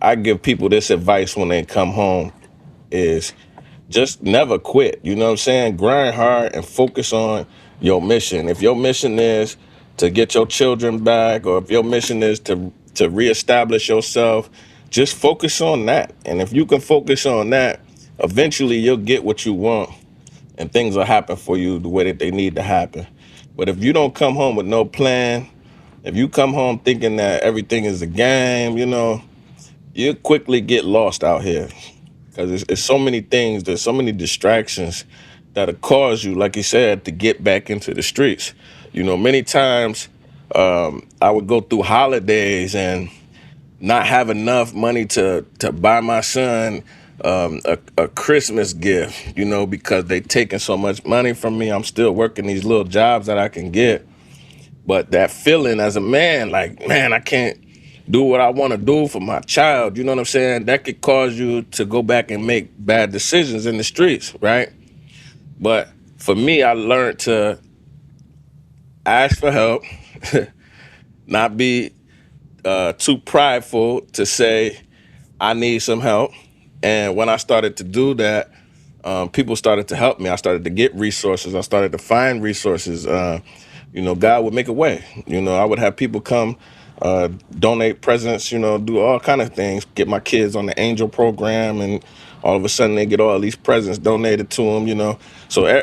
I give people this advice when they come home is just never quit. You know what I'm saying? Grind hard and focus on your mission. If your mission is to get your children back, or if your mission is to reestablish yourself, just focus on that. And if you can focus on that, eventually you'll get what you want, and things will happen for you the way that they need to happen. But if you don't come home with no plan, if you come home thinking that everything is a game, you quickly get lost out here, because it's so many things, there's so many distractions that'll cause you, like you said, to get back into the streets. Many times I would go through holidays and not have enough money to buy my son a Christmas gift, because they taking so much money from me. I'm still working these little jobs that I can get. But that feeling as a man, like, man, I can't do what I want to do for my child. You know what I'm saying? That could cause you to go back and make bad decisions in the streets, right? But for me, I learned to ask for help, not be too prideful to say, I need some help. And when I started to do that, people started to help me. I started to get resources. I started to find resources. God would make a way. I would have people come, donate presents, do all kind of things, get my kids on the angel program, and all of a sudden they get all these presents donated to them. So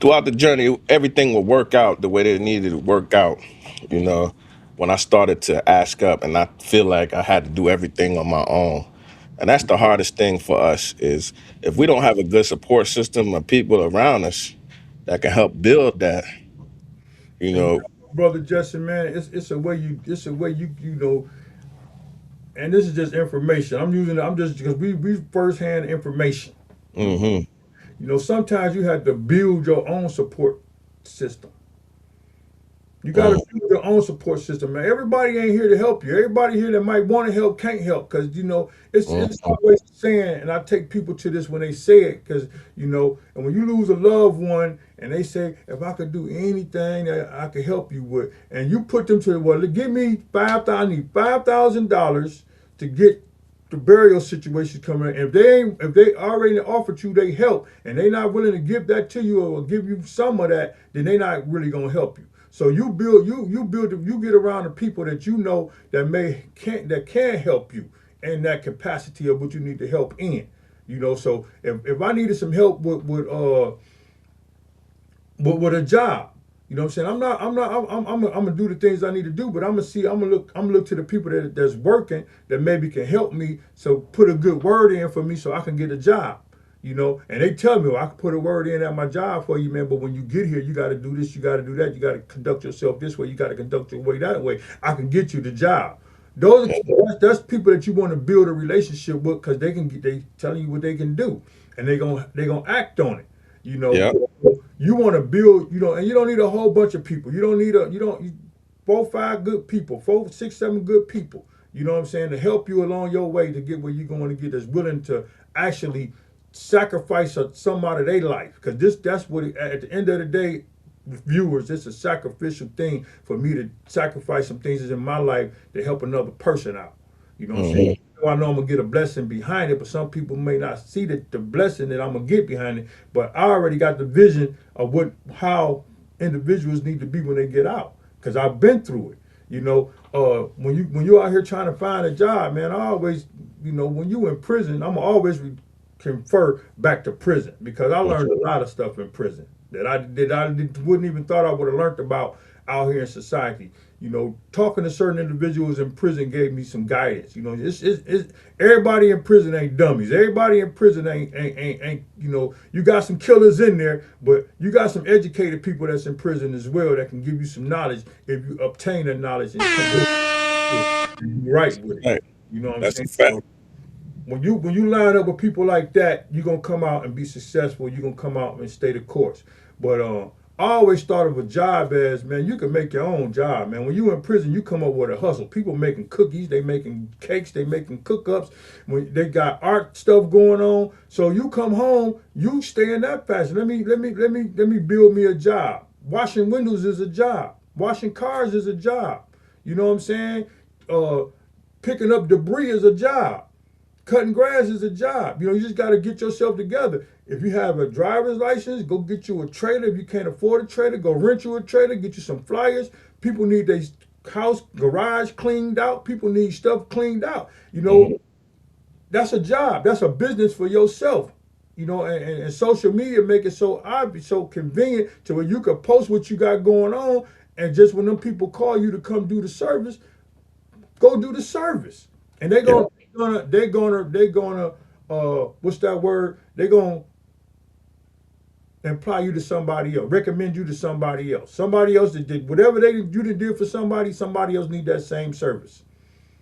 throughout the journey, everything would work out the way that it needed to work out, you know, when I started to ask up and not feel like I had to do everything on my own. And that's the hardest thing for us is if we don't have a good support system of people around us that can help build that, you And know. brother Justin, man, it's a way and this is just information. I'm just because we firsthand information. Hmm. Sometimes you have to build your own support system. You got to Hmm. build your own support system, man. Everybody ain't here to help you. Everybody here that might want to help can't help because it's Hmm. always saying, and I take people to this when they say it because and when you lose a loved one and they say, if I could do anything that I could help you with, and you put them to well, give me I need $5,000 to get the burial situation coming in. If they already offered you they help and they not willing to give that to you or give you some of that, then they not really gonna help you. So you get around the people that that can help you in that capacity of what you need to help in. So if I needed some help with a job. You know what I'm saying? I'm gonna do the things I need to do, but I'm gonna look to the people that's working that maybe can help me. So put a good word in for me so I can get a job. And they tell me, well, I can put a word in at my job for you, man. But when you get here, you got to do this, you got to do that, you got to conduct yourself this way, you got to conduct your way that way. I can get you the job. Those are, that's people that you want to build a relationship with because they telling you what they can do, and they gonna act on it. You know, Yeah. you want to build. And you don't need a whole bunch of people. You don't need a you don't you, 4, 5 good people, 4, 6, 7 good people. You know what I'm saying, to help you along your way to get where you're going to get. That's willing to actually sacrifice some out of their life because that's what at the end of the day, viewers, it's a sacrificial thing for me to sacrifice some things in my life to help another person out. You know what I'm saying? I know I'm gonna get a blessing behind it, but some people may not see the blessing that I'm gonna get behind it. But I already got the vision of how individuals need to be when they get out, because I've been through it. When you out here trying to find a job, man, I always, when you in prison, I'm always confer back to prison because I learned a lot of stuff in prison that I wouldn't even thought I would have learned about out here in society. Talking to certain individuals in prison gave me some guidance. It's everybody in prison ain't dummies. Everybody in prison ain't. You got some killers in there, but you got some educated people that's in prison as well that can give you some knowledge if you obtain that knowledge and you right with it. Right. You know what I'm That's a saying? fact. When you line up with people like that, you're gonna come out and be successful. You're gonna come out and stay the course. But I always thought of a job as, man, you can make your own job, man. When you in prison, you come up with a hustle. People making cookies, they making cakes, they making cook-ups. When they got art stuff going on, so you come home, you stay in that fashion. Let me build me a job. Washing windows is a job. Washing cars is a job. You know what I'm saying? Picking up debris is a job. Cutting grass is a job. You just got to get yourself together. If you have a driver's license, go get you a trailer. If you can't afford a trailer, go rent you a trailer, get you some flyers. People need their house, garage cleaned out. People need stuff cleaned out. That's a job. That's a business for yourself. And social media make it so obvious, so convenient to where you can post what you got going on, and just when them people call you to come do the service, go do the service. And they're gonna what's that word? They're gonna imply you to somebody else, recommend you to somebody else. Somebody else that did whatever you did for somebody else need that same service.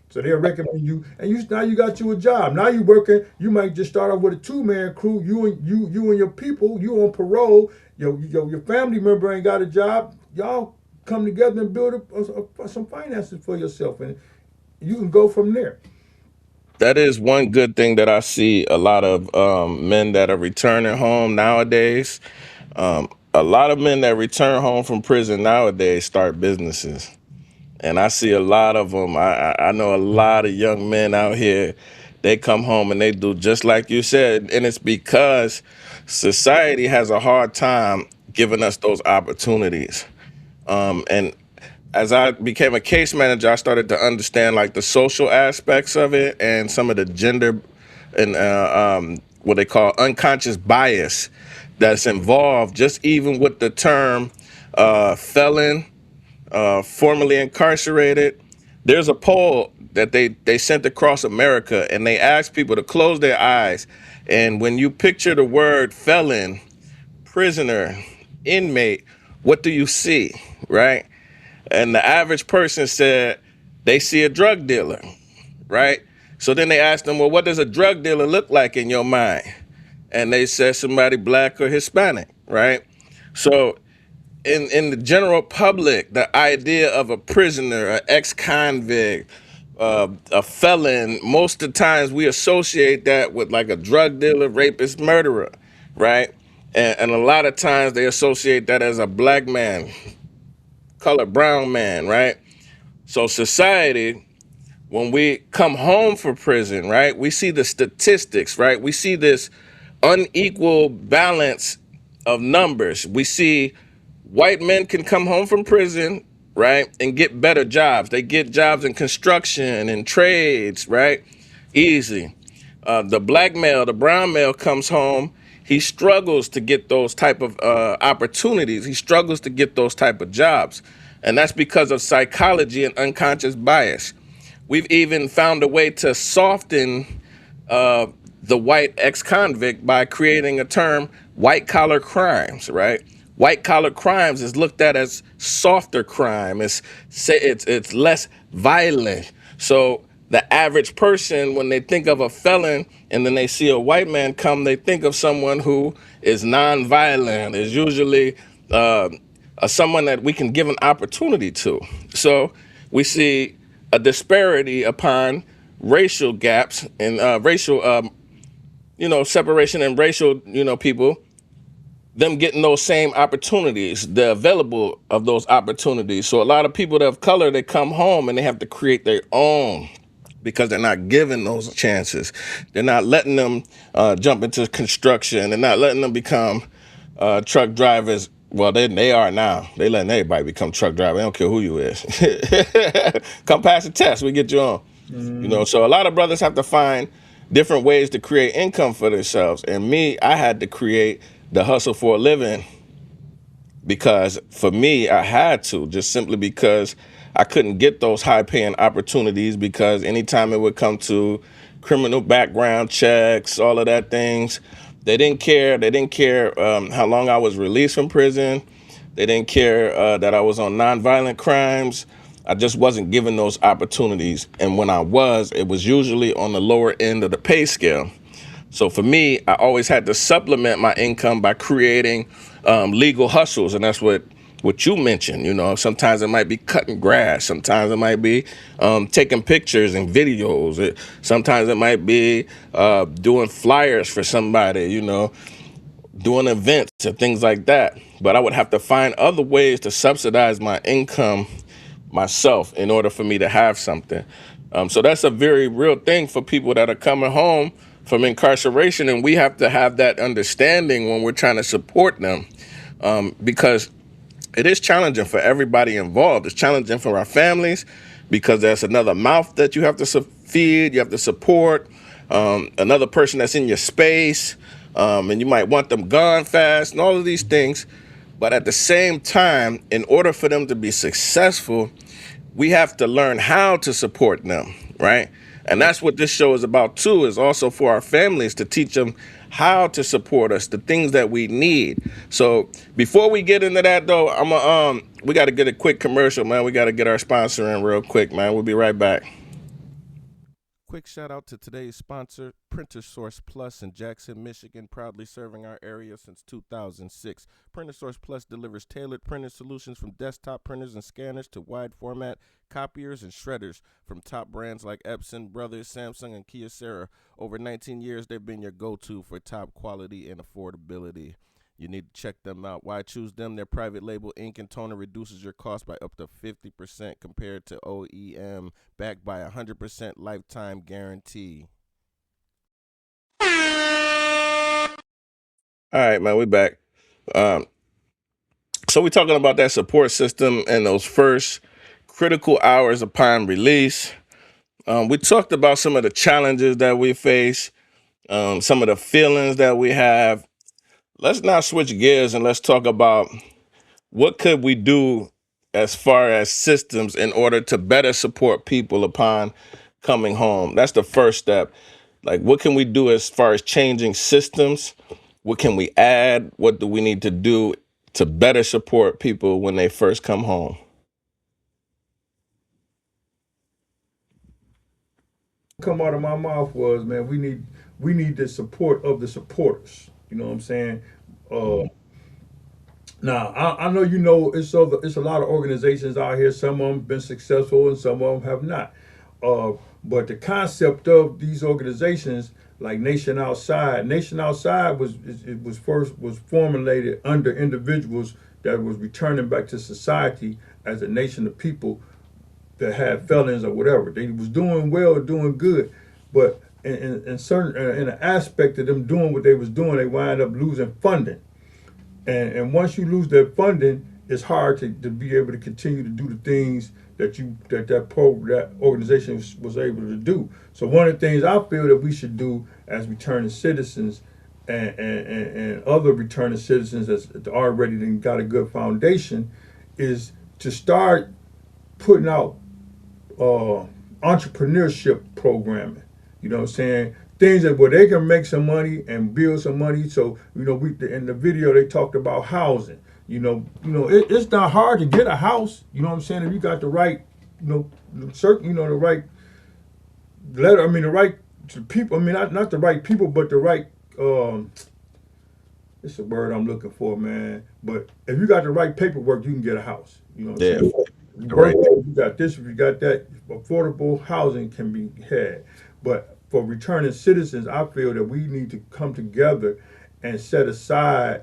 So they'll recommend you, and now you got you a job. Now you working. You might just start off with a 2-man crew. You and your people. You on parole. Your family member ain't got a job. Y'all come together and build some finances for yourself, and you can go from there. That is one good thing that I see a lot of men that are returning home nowadays. A lot of men that return home from prison nowadays start businesses. And I see a lot of them. I know a lot of young men out here. They come home and they do just like you said. And it's because society has a hard time giving us those opportunities. And as I became a case manager, I started to understand like the social aspects of it and some of the gender and what they call unconscious bias that's involved just even with the term felon, formerly incarcerated. There's a poll that they sent across America, and they asked people to close their eyes. And when you picture the word felon, prisoner, inmate, what do you see, right? And the average person said they see a drug dealer, right? So then they asked them, well, what does a drug dealer look like in your mind? And they said somebody black or Hispanic, right? So in the general public, the idea of a prisoner, an ex-convict, a felon, most of the times we associate that with like a drug dealer, rapist, murderer, right? And a lot of times they associate that as a black man, colored brown man, right? So society, when we come home from prison, right, we see the statistics, right? We see this unequal balance of numbers. We see white men can come home from prison, right, and get better jobs. They get jobs in construction and trades, right? Easy. The black male, the brown male comes home. He struggles to get those type of opportunities. He struggles to get those type of jobs. And that's because of psychology and unconscious bias. We've even found a way to soften the white ex-convict by creating a term, white collar crimes, right? White collar crimes is looked at as softer crime. It's less violent. So the average person, when they think of a felon and then they see a white man come, they think of someone who is nonviolent, is usually someone that we can give an opportunity to. So we see a disparity upon racial gaps and racial, separation and racial, people, them getting those same opportunities, the available of those opportunities. So a lot of people of color, they come home and they have to create their own because they're not given those chances. They're not letting them jump into construction. They're not letting them become truck drivers. Well, they are now. They letting everybody become truck driver. They don't care who you is. Come pass the test, we get you on. So a lot of brothers have to find different ways to create income for themselves. And me, I had to create the hustle for a living because for me, I had to, just simply because I couldn't get those high paying opportunities, because anytime it would come to criminal background checks, all of that things, they didn't care. They didn't care how long I was released from prison. They didn't care that I was on nonviolent crimes. I just wasn't given those opportunities. And when I was, it was usually on the lower end of the pay scale. So for me, I always had to supplement my income by creating legal hustles. And that's what you mentioned. Sometimes it might be cutting grass. Sometimes it might be taking pictures and videos. Sometimes it might be doing flyers for somebody, doing events and things like that. But I would have to find other ways to subsidize my income myself in order for me to have something. So that's a very real thing for people that are coming home from incarceration. And we have to have that understanding when we're trying to support them, because it is challenging for everybody involved. It's challenging for our families because there's another mouth that you have to feed, you have to support, another person that's in your space, and you might want them gone fast and all of these things. But at the same time, in order for them to be successful, we have to learn how to support them, right? And that's what this show is about too, is also for our families to teach them how to support us, the things that we need. So before we get into that though, we got to get a quick commercial, man. We got to get our sponsor in real quick, man. We'll be right back. Quick shout out to today's sponsor, Printer Source Plus in Jackson, Michigan, proudly serving our area since 2006. Printer Source Plus delivers tailored printing solutions from desktop printers and scanners to wide format copiers and shredders from top brands like Epson, Brothers, Samsung, and Kyocera. Over 19 years, they've been your go-to for top quality and affordability. You need to check them out. Why choose them? Their private label ink and toner reduces your cost by up to 50% compared to OEM, backed by a 100% lifetime guarantee. All right, man, we back. So we're talking about that support system and those first critical hours upon release. We talked about some of the challenges that we face, some of the feelings that we have. Let's now switch gears and let's talk about what could we do as far as systems in order to better support people upon coming home. That's the first step. Like, what can we do as far as changing systems? What can we add? What do we need to do to better support people when they first come home? Come out of my mouth was, man, we need the support of the supporters. You know what I'm saying? Now I know it's a lot of organizations out here. Some of them been successful and some of them have not. But the concept of these organizations like Nation Outside was formulated under individuals that was returning back to society as a nation of people that had felons or whatever. They was doing well, doing good, but in certain in an aspect of them doing what they was doing, they wind up losing funding. And once you lose that funding, it's hard to be able to continue to do the things that organization was able to do. So one of the things I feel that we should do as returning citizens and other returning citizens that's already got a good foundation is to start putting out entrepreneurship programming. You know what I'm saying? Things that where they can make some money and build some money. So we in the video they talked about housing. It's not hard to get a house. You know what I'm saying? If you got the right, the right let I mean the right to people. I mean not the right people, but the right. It's a word I'm looking for, man. But if you got the right paperwork, you can get a house. You know what I'm Yeah, saying? If you the work, right. if you got this, if you got that, affordable housing can be had. But for returning citizens, I feel that we need to come together and set aside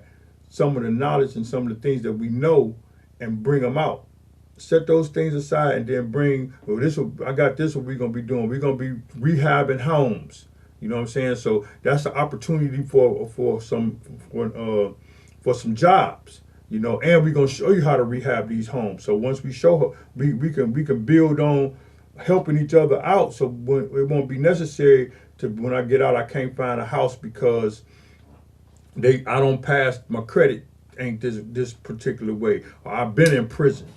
some of the knowledge and some of the things that we know and bring them out. Set those things aside and then bring, well, I got this, what we're going to be doing. We're going to be rehabbing homes. You know what I'm saying? So that's an opportunity for some jobs. You know, and we're gonna show you how to rehab these homes. So once we show we can build on helping each other out. So when, it won't be necessary to when I get out, I can't find a house because I don't pass my credit ain't this particular way. Or I've been in prison.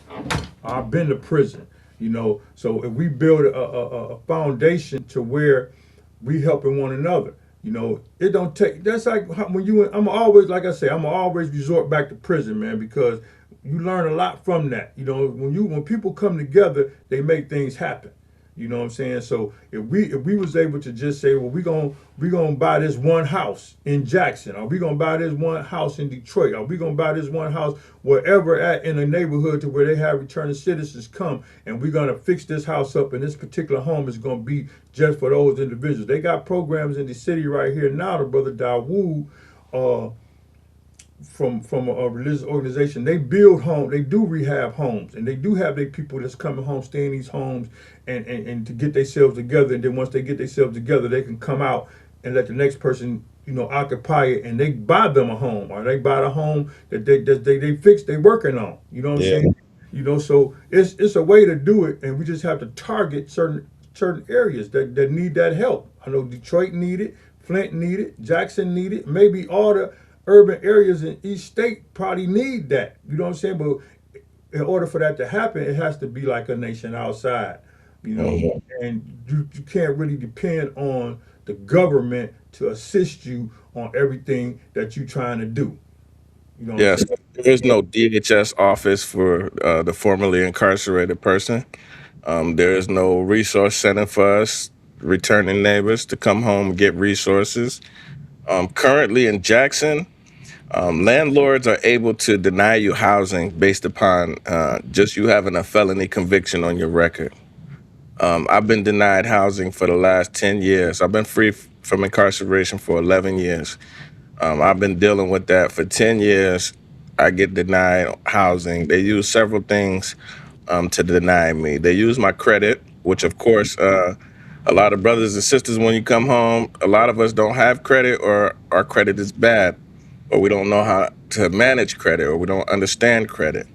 I've been to prison. You know, so if we build a foundation to where we helping one another. You know, it don't take. That's like when you. I'm always like I say. I'm always resort back to prison, man, because you learn a lot from that. You know, when people come together, they make things happen. You know what I'm saying? So if we was able to just say, well, we gonna buy this one house in Jackson, or we gonna buy this one house in Detroit, or we gonna buy this one house wherever at in a neighborhood to where they have returning citizens come, and we're gonna fix this house up, and this particular home is gonna be just for those individuals. They got programs in the city right here now. The brother Dawood, uh, from a religious organization. They build homes, they do rehab homes, and they do have their people that's coming home, stay in these homes, and to get themselves together. And then once they get themselves together, they can come out and let the next person, you know, occupy it, and they buy them a home, or they buy the home that they fix, they working on. You know what I'm Yeah, saying? You know, so it's a way to do it, and we just have to target certain areas that need that help. I know Detroit need it, Flint need it, Jackson need it, maybe all the urban areas in each state probably need that. You know what I'm saying? But in order for that to happen, it has to be like a nation outside, you know, mhm. and you can't really depend on the government to assist you on everything that you're trying to do. You know what I'm Yes. saying? There is no DHS office for the formerly incarcerated person. There is no resource center for us returning neighbors to come home and get resources. Currently in Jackson, landlords are able to deny you housing based upon just you having a felony conviction on your record. I've been denied housing for the last 10 years. I've been free from incarceration for 11 years. I've been dealing with that for 10 years. I get denied housing. They use several things to deny me. They use my credit, which, of course, a lot of brothers and sisters, when you come home, a lot of us don't have credit or our credit is bad, or we don't know how to manage credit, or we don't understand credit.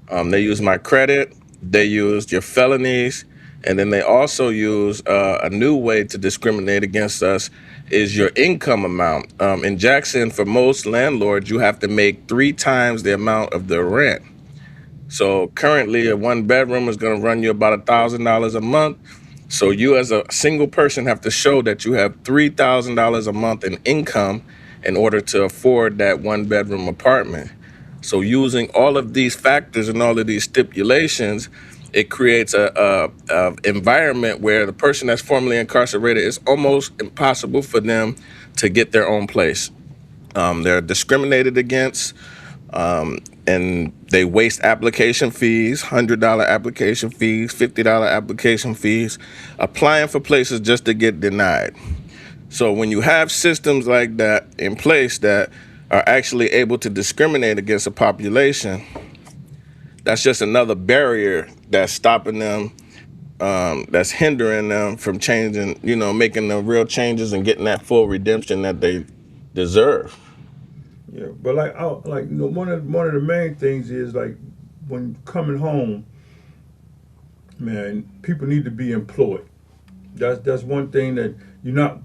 They use my credit, they used your felonies, and then they also use a new way to discriminate against us is your income amount. In Jackson, for most landlords, you have to make 3 times the amount of the rent. So currently, a one bedroom is going to run you about $1,000 a month. So you, as a single person, have to show that you have $3,000 a month in income in order to afford that one bedroom apartment. So using all of these factors and all of these stipulations, it creates a environment where the person that's formerly incarcerated, is almost impossible for them to get their own place. They're discriminated against, and they waste application fees, $100 application fees, $50 application fees, applying for places just to get denied. So when you have systems like that in place that are actually able to discriminate against a population, that's just another barrier that's stopping them, that's hindering them from changing, making the real changes and getting that full redemption that they deserve. Yeah, but one of the main things is like when coming home, man, people need to be employed. That's one thing that you're not.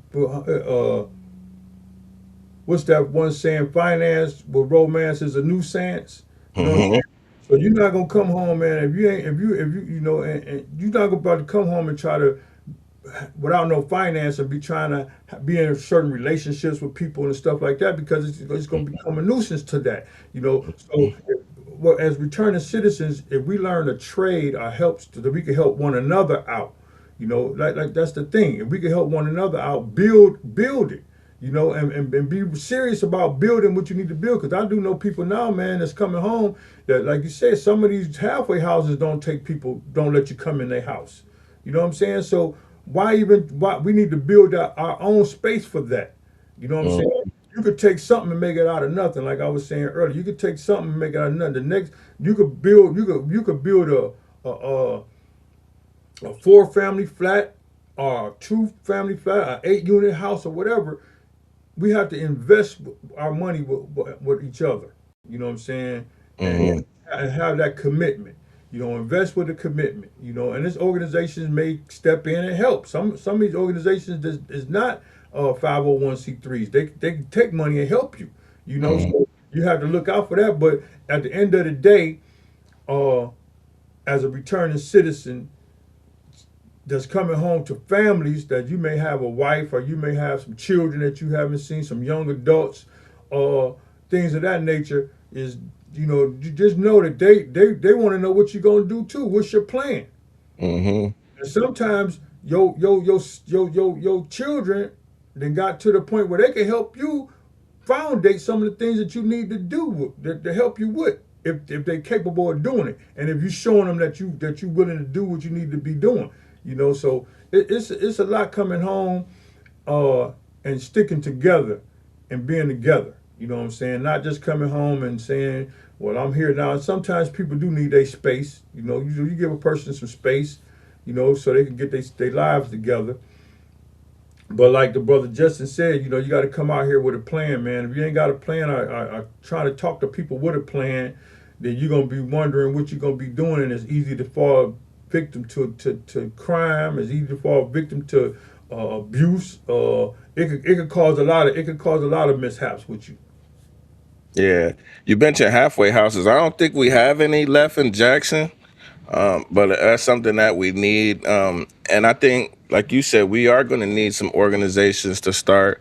What's that one saying? Finance with romance is a nuisance. You know what I'm Hmm. saying? So you're not gonna come home, man. If you ain't, if you, you know, and you're not about to come home and try to, without no finance, and be trying to be in certain relationships with people and stuff like that, because it's going to become a nuisance to that. You know, so well, as returning citizens, if we learn a trade or helps, that we can help one another out. Like that's the thing. If we can help one another out, build it. And be serious about building what you need to build. Because I do know people now, man, that's coming home that, like you said, some of these halfway houses don't let you come in their house. You know what I'm saying? So why we need to build our own space for that. You know what I'm saying? You could take something and make it out of nothing, like I was saying earlier. You could take something and make it out of nothing. The next, you could build a 4-family flat or a 2-family flat, an 8-unit house or whatever. We have to invest our money with each other. You know what I'm saying? Hmm. And have that commitment. Invest with a commitment. And this organizations may step in and help. Some of these organizations is not 501c3s. They can take money and help you. So you have to look out for that. But at the end of the day, uh, as a returning citizen, that's coming home to families that you may have a wife or you may have some children that you haven't seen, some young adults, things of that nature, is you just know that they want to know what you're gonna do too. What's your plan? Hmm. And sometimes your children then got to the point where they can help you foundate some of the things that you need to do to help you with, if they're capable of doing it, and if you're showing them that you willing to do what you need to be doing. So it's a lot coming home, uh, and sticking together and being together. You know what I'm saying? Not just coming home and saying, "Well, I'm here now." And sometimes people do need a space. You give a person some space, so they can get their lives together. But like the brother Justin said, you got to come out here with a plan, man. If you ain't got a plan, I try to talk to people with a plan. Then you're gonna be wondering what you're gonna be doing, and it's easy to fall victim to crime. It's easy to fall victim to abuse. It could cause a lot of mishaps with you. Yeah, you mentioned halfway houses. I don't think we have any left in Jackson. But that's something that we need. And I think, like you said, we are going to need some organizations to start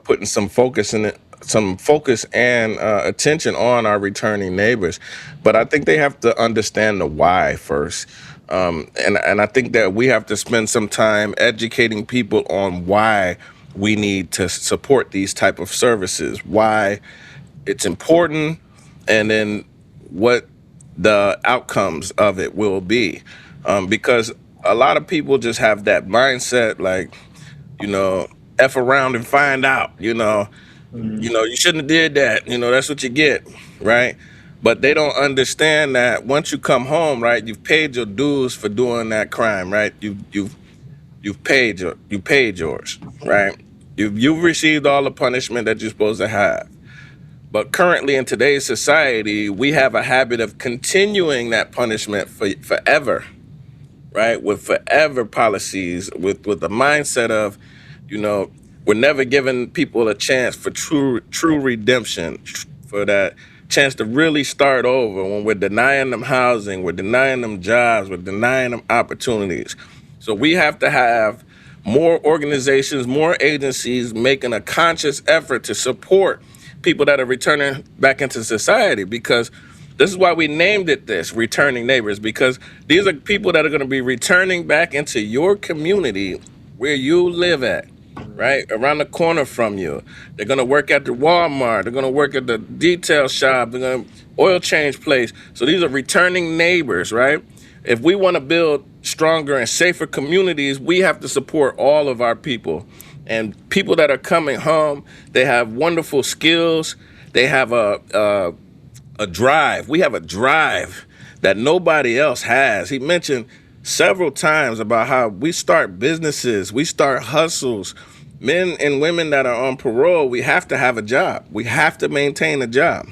putting some focus in it, some focus and attention on our returning neighbors. But I think they have to understand the why first. And I think that we have to spend some time educating people on why we need to support these type of services, why it's important, and then what the outcomes of it will be. Because a lot of people just have that mindset, like, you know, F around and find out, you shouldn't have did that, that's what you get, right? But they don't understand that once you come home, right, you've paid your dues for doing that crime, right? You paid yours, right? You've received all the punishment that you're supposed to have. But currently in today's society, we have a habit of continuing that punishment forever, right? With forever policies, with the mindset of, you know, we're never giving people a chance for true redemption, for that chance to really start over. When we're denying them housing, we're denying them jobs, we're denying them opportunities. So we have to have more organizations, more agencies making a conscious effort to support people that are returning back into society, because this is why we named it this, returning neighbors, because these are people that are going to be returning back into your community where you live at, right? Around the corner from you. They're going to work at the Walmart. They're going to work at the detail shop. They're going to oil change place. So these are returning neighbors, right? If we want to build stronger and safer communities, we have to support all of our people. And people that are coming home, they have wonderful skills. They have a drive. We have a drive that nobody else has. He mentioned several times about how we start businesses, we start hustles. Men and women that are on parole, we have to have a job. We have to maintain a job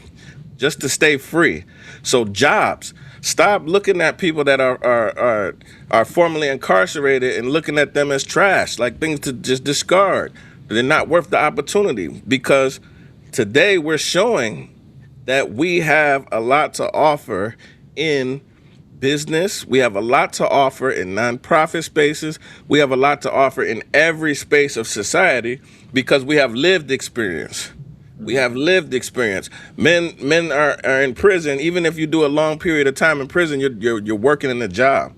just to stay free. So jobs. Stop looking at people that are formerly incarcerated and looking at them as trash, like things to just discard. They're not worth the opportunity, because today we're showing that we have a lot to offer in business. We have a lot to offer in nonprofit spaces. We have a lot to offer in every space of society, because we have lived experience. We have lived experience. Men are in prison. Even if you do a long period of time in prison, you're working in a job.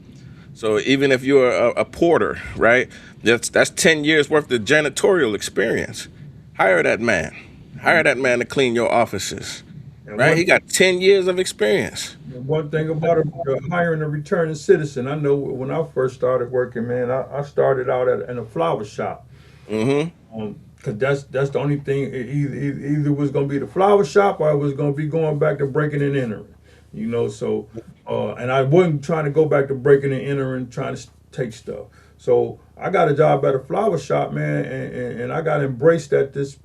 So even if you're a porter, right? That's 10 years worth of janitorial experience. Hire that man. Hire that man to clean your offices. And Right? one He got 10 years of experience. and one thing about hiring a returning citizen, I know when I first started working, man, I started out in a flower shop. Mm-hmm. Cause that's the only thing. Either was gonna be the flower shop or it was gonna be going back to breaking and entering. So and I wasn't trying to go back to breaking and entering, trying to take stuff. So I got a job at a flower shop, man, and I got embraced at this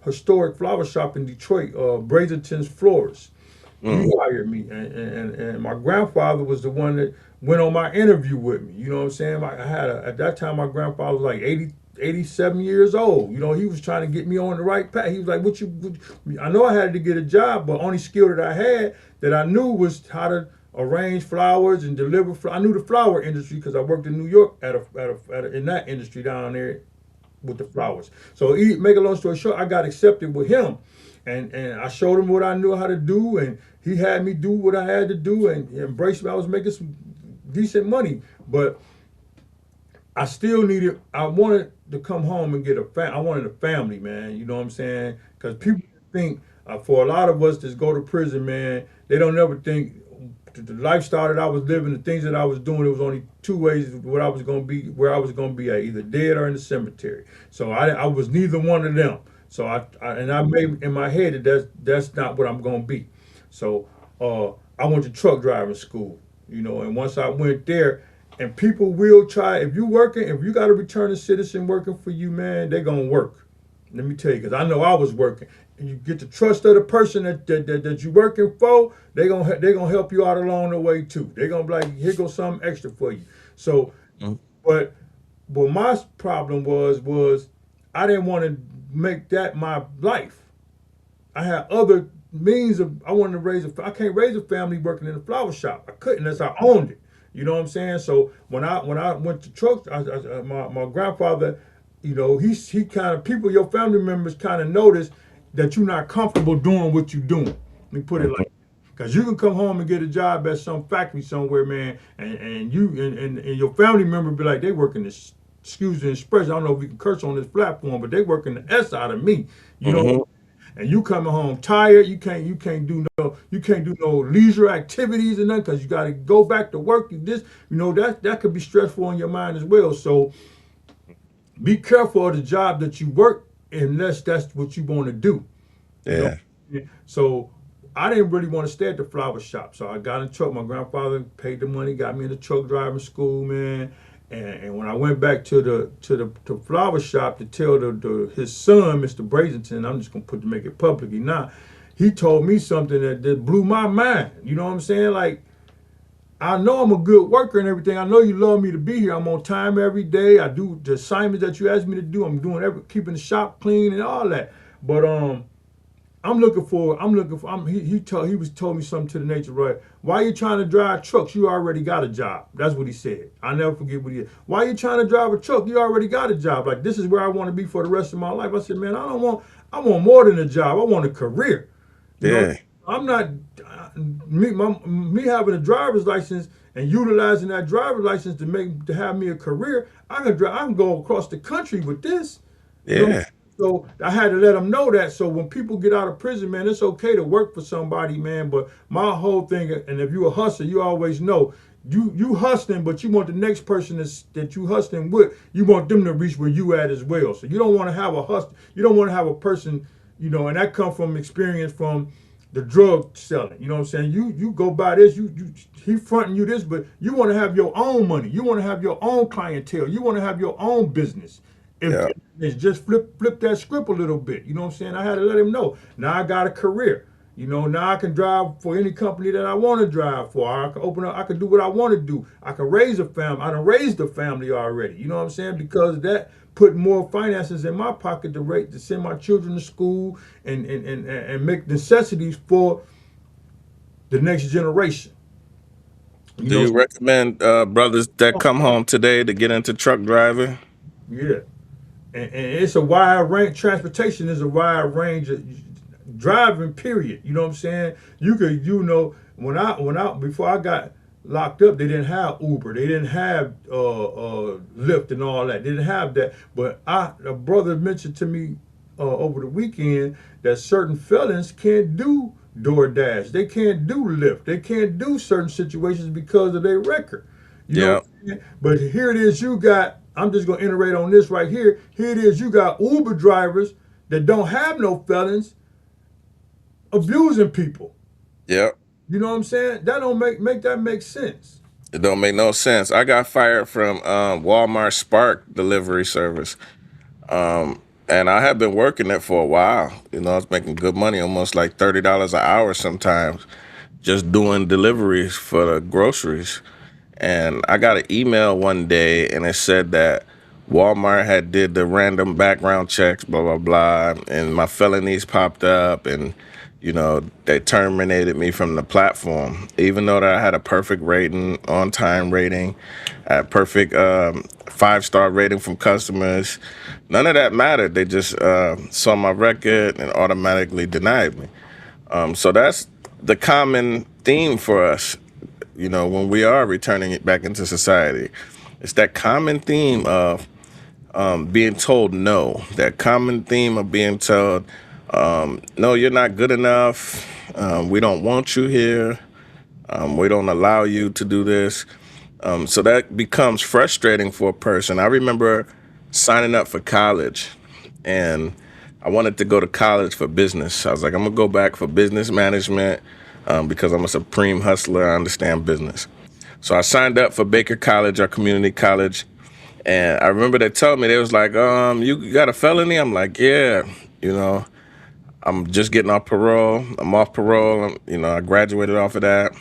historic flower shop in Detroit, Brazelton's Florist. He hired me, and my grandfather was the one that went on my interview with me. You know what I'm saying? I had at that time my grandfather was like 87 years old. He was trying to get me on the right path. He was like, I know I had to get a job, but only skill that I had that I knew was how to arrange flowers and deliver. I knew the flower industry because I worked in New York in that industry down there with the flowers. So make a long story short, I got accepted with him, and I showed him what I knew how to do, and he had me do what I had to do, and he embraced me. I was making some decent money, but I still needed. I wanted to come home and get I wanted a family, man. You know what I'm saying? Because people think for a lot of us that go to prison, man, they don't ever think the lifestyle that I was living, the things that I was doing. It was only two ways where I was going to be at, either dead or in the cemetery. So I was neither one of them. So I made in my head that that's not what I'm going to be. So I went to truck driving school, and once I went there, and people will try, if you got a returning citizen working for you, man, they're going to work. Let me tell you, because I know I was working. And you get the trust of the person that you're working for, they're gonna help you out along the way too. They're gonna be like, here goes something extra for you. So, but my problem was I didn't want to make that my life. I had other means of. I wanted to I can't raise a family working in a flower shop. I couldn't unless I owned it. You know what I'm saying? So when I went to trucks, my grandfather, he kind of your family members kind of notice that you're not comfortable doing what you're doing. Let me put it like, because you can come home and get a job at some factory somewhere, man, and your family member be like, they working this. Excuse the expression. I don't know if we can curse on this platform, but they working the S out of me. You know, and you coming home tired. You can't do no leisure activities and nothing because you got to go back to work. That could be stressful on your mind as well. So be careful of the job that you work unless that's what you want to do. Yeah. So I didn't really want to stay at the flower shop. So I got in the truck. My grandfather paid the money, got me in the truck driving school, man. And when I went back to the flower shop to tell his son, Mr. Brazelton, I'm just gonna make it publicly now, he told me something that blew my mind. You know what I'm saying? Like, I know I'm a good worker and everything. I know you love me to be here. I'm on time every day. I do the assignments that you asked me to do. I'm doing keeping the shop clean and all that. But he told me something to the nature, right? Why you trying to drive trucks? You already got a job. That's what he said. I never forget what he said. Why you trying to drive a truck? You already got a job. Like, this is where I want to be for the rest of my life. I said, man, I want more than a job. I want a career. Yeah. I'm not me having a driver's license and utilizing that driver's license to have me a career. I can go across the country with this. Yeah. So I had to let them know that. So when people get out of prison, man, it's okay to work for somebody, man. But my whole thing, and if you're a hustler, you always know you hustling, but you want the next person that you hustling with, you want them to reach where you at as well. So you don't want to have a hustle. You don't want to have a person, and that come from experience from the drug selling. You know what I'm saying? You go buy this, he fronting you this, but you want to have your own money. You want to have your own clientele. You want to have your own business. Yeah. It's just flip that script a little bit. You know what I'm saying? I had to let him know. Now I got a career. Now I can drive for any company that I want to drive for. I can open up. I can do what I want to do. I can raise a family. I done raised a family already. You know what I'm saying? Because that put more finances in my pocket to send my children to school and make necessities for the next generation. Do you recommend brothers that come home today to get into truck driving? Yeah. And it's a wide range. Transportation is a wide range of driving. Period. You know what I'm saying? You could, when I before I got locked up, they didn't have Uber, they didn't have Lyft and all that. They didn't have that. But a brother mentioned to me over the weekend that certain felons can't do DoorDash, they can't do Lyft, they can't do certain situations because of their record. You know Yeah. what I'm saying? But here it is, you got. I'm just gonna iterate on this right here. Here it is, you got Uber drivers that don't have no felons abusing people. Yeah. You know what I'm saying? That don't make that make sense. It don't make no sense. I got fired from Walmart Spark delivery service. And I have been working it for a while. You know, I was making good money, almost like $30 an hour sometimes, just doing deliveries for the groceries. And I got an email one day, and it said that Walmart had did the random background checks, blah blah blah, and my felonies popped up, and they terminated me from the platform, even though that I had a perfect rating, on time rating, a perfect 5-star rating from customers. None of that mattered. They just saw my record and automatically denied me. So that's the common theme for us, when we are returning it back into society. It's that common theme of being told no, that common theme of being told, no, you're not good enough. We don't want you here. We don't allow you to do this. So that becomes frustrating for a person. I remember signing up for college, and I wanted to go to college for business. I was like, I'm gonna go back for business management because I'm a supreme hustler. I understand business. So I signed up for Baker College, our community college, and I remember they told me, they was like, you got a felony? I'm like, yeah, I'm just getting off parole. I'm off parole. I graduated off of that.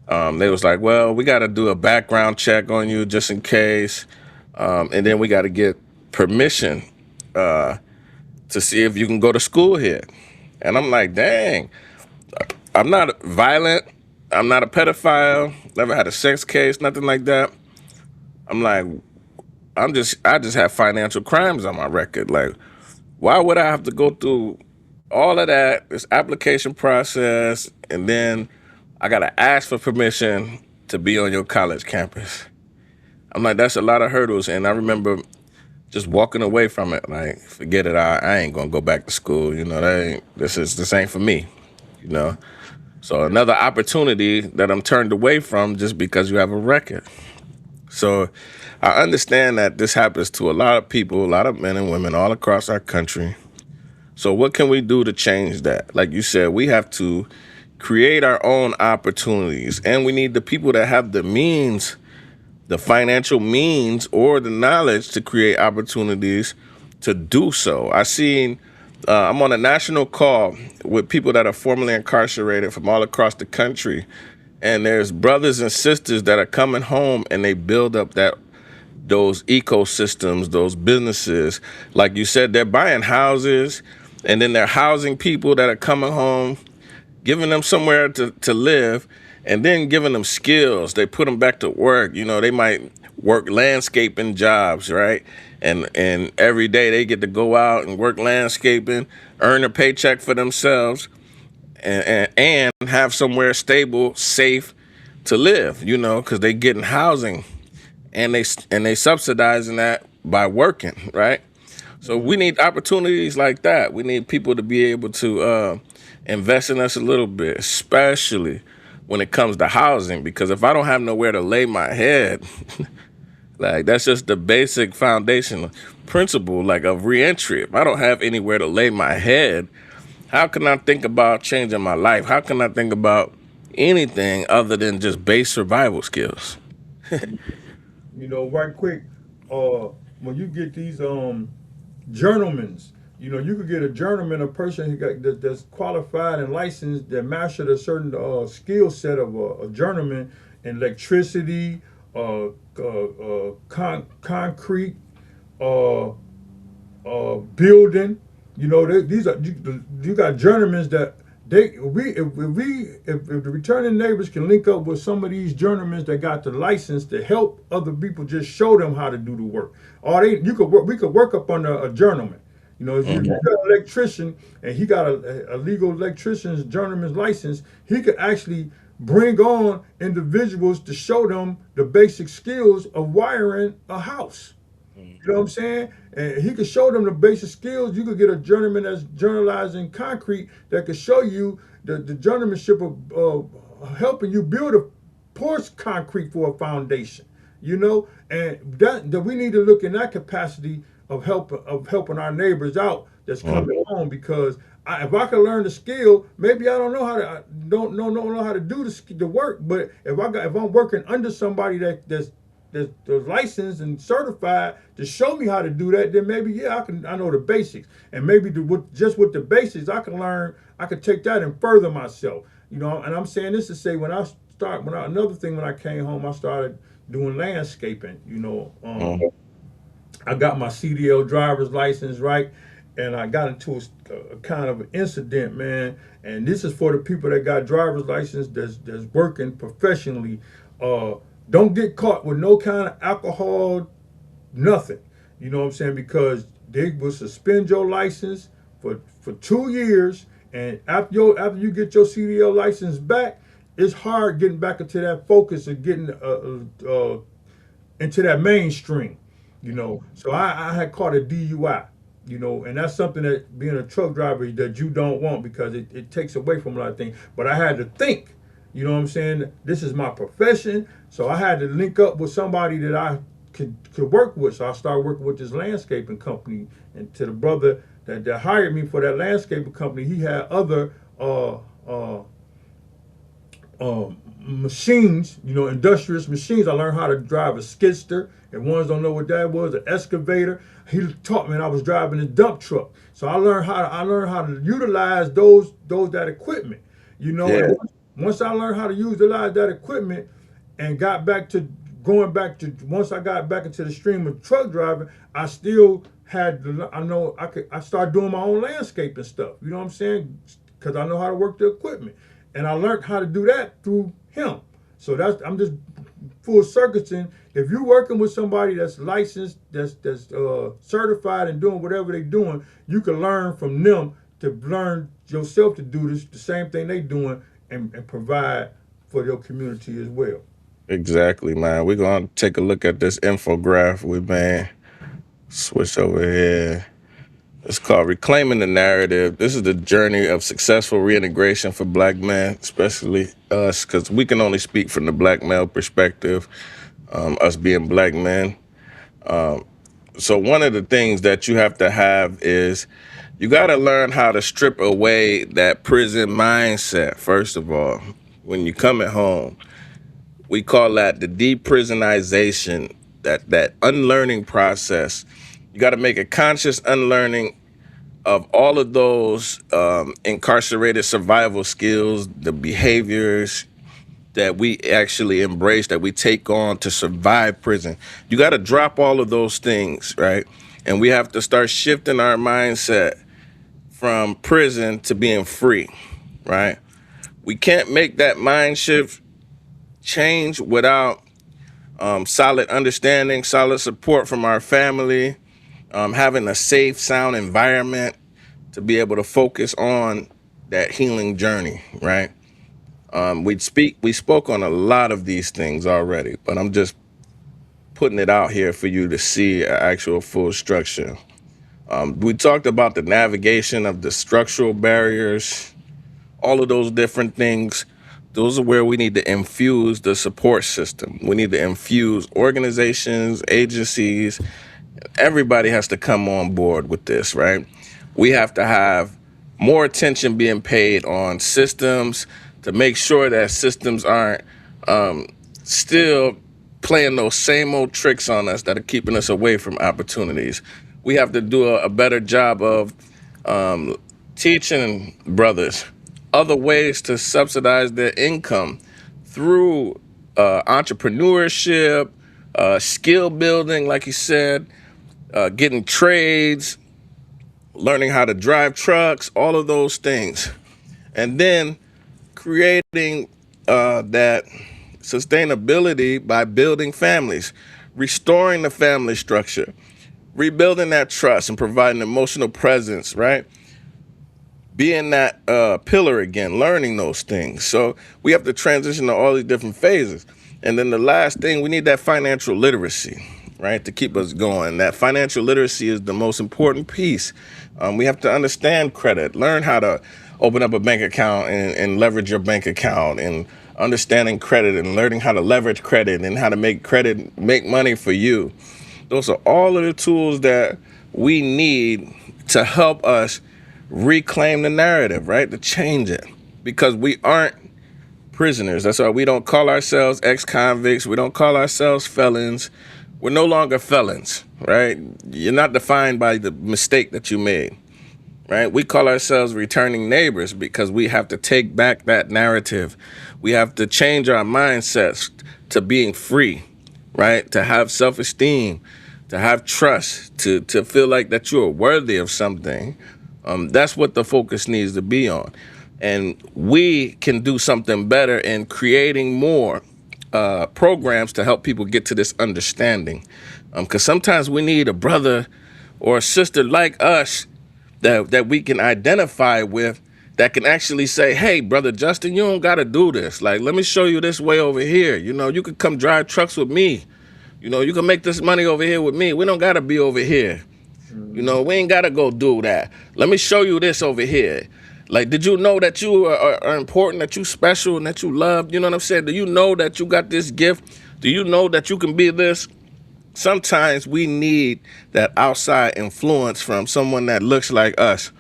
They was like, well, we got to do a background check on you just in case. And then we got to get permission to see if you can go to school here. And I'm like, dang, I'm not violent. I'm not a pedophile. Never had a sex case, nothing like that. I'm like, I just have financial crimes on my record. Like, why would I have to go through all of that, this application process, and then I gotta ask for permission to be on your college campus? I'm like, that's a lot of hurdles. And I remember just walking away from it, like, forget it, I ain't gonna go back to school. This ain't for me, you know. So another opportunity that I'm turned away from just because you have a record. So I understand that this happens to a lot of people, a lot of men and women all across our country. So what can we do to change that? Like you said, we have to create our own opportunities, and we need the people that have the means, the financial means or the knowledge to create opportunities to do so. I'm on a national call with people that are formerly incarcerated from all across the country, and there's brothers and sisters that are coming home, and they build up those ecosystems, those businesses. Like you said, they're buying houses, and then they're housing people that are coming home, giving them somewhere to live, and then giving them skills. They put them back to work. They might work landscaping jobs, right? And every day they get to go out and work landscaping, earn a paycheck for themselves, and have somewhere stable, safe to live, because they getting housing, and they subsidizing that by working, right? So we need opportunities like that. We need people to be able to invest in us a little bit, especially when it comes to housing. Because if I don't have nowhere to lay my head, like, that's just the basic foundational principle, like, of reentry. If I don't have anywhere to lay my head, how can I think about changing my life? How can I think about anything other than just base survival skills? Right quick, when you get these journalmans, you could get a journalman, a person that's qualified and licensed, that mastered a certain skill set of a journalman in electricity, concrete, building. These are, you got journeymen that if the returning neighbors can link up with some of these journeymen that got the license to help other people, just show them how to do the work. Or we could work up under a journeyman. If you got an electrician and he got a legal electrician's journeyman's license, he could actually bring on individuals to show them the basic skills of wiring a house. You know what I'm saying? And he could show them the basic skills. You could get a journeyman that's journalizing concrete that could show you the journeymanship of helping you build a porous concrete for a foundation. You know, and that we need to look in that capacity of helping our neighbors out that's coming home, because if I can learn the skill, maybe I don't know how to I don't know how to do the work, but if I'm working under somebody that's licensed and certified to show me how to do that, then maybe I know the basics, and maybe just with the basics I can learn. I could take that and further myself. You know, and I'm saying this to say another thing, when I came home, I started doing landscaping. You know, I got my CDL driver's license, right, and I got into a kind of an incident, man. And this is for the people that got driver's license that's working professionally. Don't get caught with no kind of alcohol, nothing. You know what I'm saying? Because they will suspend your license for 2 years, and after you get your CDL license back, it's hard getting back into that focus of getting into that mainstream. You know, so I had caught a DUI. You know, and that's something that being a truck driver that you don't want, because it takes away from a lot of things. But I had to think. You know what I'm saying? This is my profession, so I had to link up with somebody that I could work with. So I started working with this landscaping company, and to the brother that hired me for that landscaping company, he had other machines, you know, industrious machines. I learned how to drive a skidster. If ones don't know what that was, an excavator. He taught me, and I was driving a dump truck. So I learned how to utilize that equipment. You know, Yeah. and once I learned how to utilize that equipment and got back to once I got back into the stream of truck driving, I still had I started doing my own landscaping stuff. You know what I'm saying? Because I know how to work the equipment, and I learned how to do that through him. So I'm just full circuiting. If you're working with somebody that's licensed, that's certified and doing whatever they're doing, you can learn from them to learn yourself to do the same thing they doing, and provide for your community as well. Exactly, man. We're gonna take a look at this infographic we made. Switch over here. It's called Reclaiming the Narrative. This is the journey of successful reintegration for black men, especially us, because we can only speak from the black male perspective, us being black men. So one of the things that you have to have is you got to learn how to strip away that prison mindset, first of all. When you come at home, we call that the deprisonization, that unlearning process. You got to make a conscious unlearning of all of those incarcerated survival skills, the behaviors that we actually embrace, that we take on to survive prison. You got to drop all of those things, right? And we have to start shifting our mindset from prison to being free, right? We can't make that mind shift change without solid understanding, solid support from our family, having a safe, sound environment to be able to focus on that healing journey, right? We spoke on a lot of these things already, but I'm just putting it out here for you to see an actual full structure. We talked about the navigation of the structural barriers, all of those different things. Those are where we need to infuse the support system. We need to infuse organizations, agencies. Everybody has to come on board with this, right? We have to have more attention being paid on systems to make sure that systems aren't still playing those same old tricks on us that are keeping us away from opportunities. We have to do a better job of teaching brothers other ways to subsidize their income through entrepreneurship, skill building, like you said, getting trades, learning how to drive trucks, all of those things. And then creating that sustainability by building families, restoring the family structure, rebuilding that trust and providing emotional presence, right? being that pillar again, learning those things. So we have to transition to all these different phases. And then the last thing, we need that financial literacy, right, to keep us going. That financial literacy is the most important piece. We have to understand credit, learn how to open up a bank account and leverage your bank account, and understanding credit and learning how to leverage credit and how to make credit make money for you. Those are all of the tools that we need to help us reclaim the narrative, right? To change it. Because we aren't prisoners. That's why we don't call ourselves ex-convicts. We don't call ourselves felons. We're no longer felons, right? You're not defined by the mistake that you made, right? We call ourselves returning neighbors because we have to take back that narrative. We have to change our mindsets to being free, right? To have self-esteem, to have trust, to feel like that you are worthy of something. That's what the focus needs to be on. And we can do something better in creating more programs to help people get to this understanding. Because sometimes we need a brother or a sister like us that we can identify with, that can actually say, hey, brother Justin, you don't got to do this. Like, let me show you this way over here. You know, you could come drive trucks with me. You know, you can make this money over here with me. We don't got to be over here. You know, we ain't got to go do that. Let me show you this over here. Like, did you know that you are important, that you special, and that you loved? You know what I'm saying? Do you know that you got this gift? Do you know that you can be this? Sometimes we need that outside influence from someone that looks like us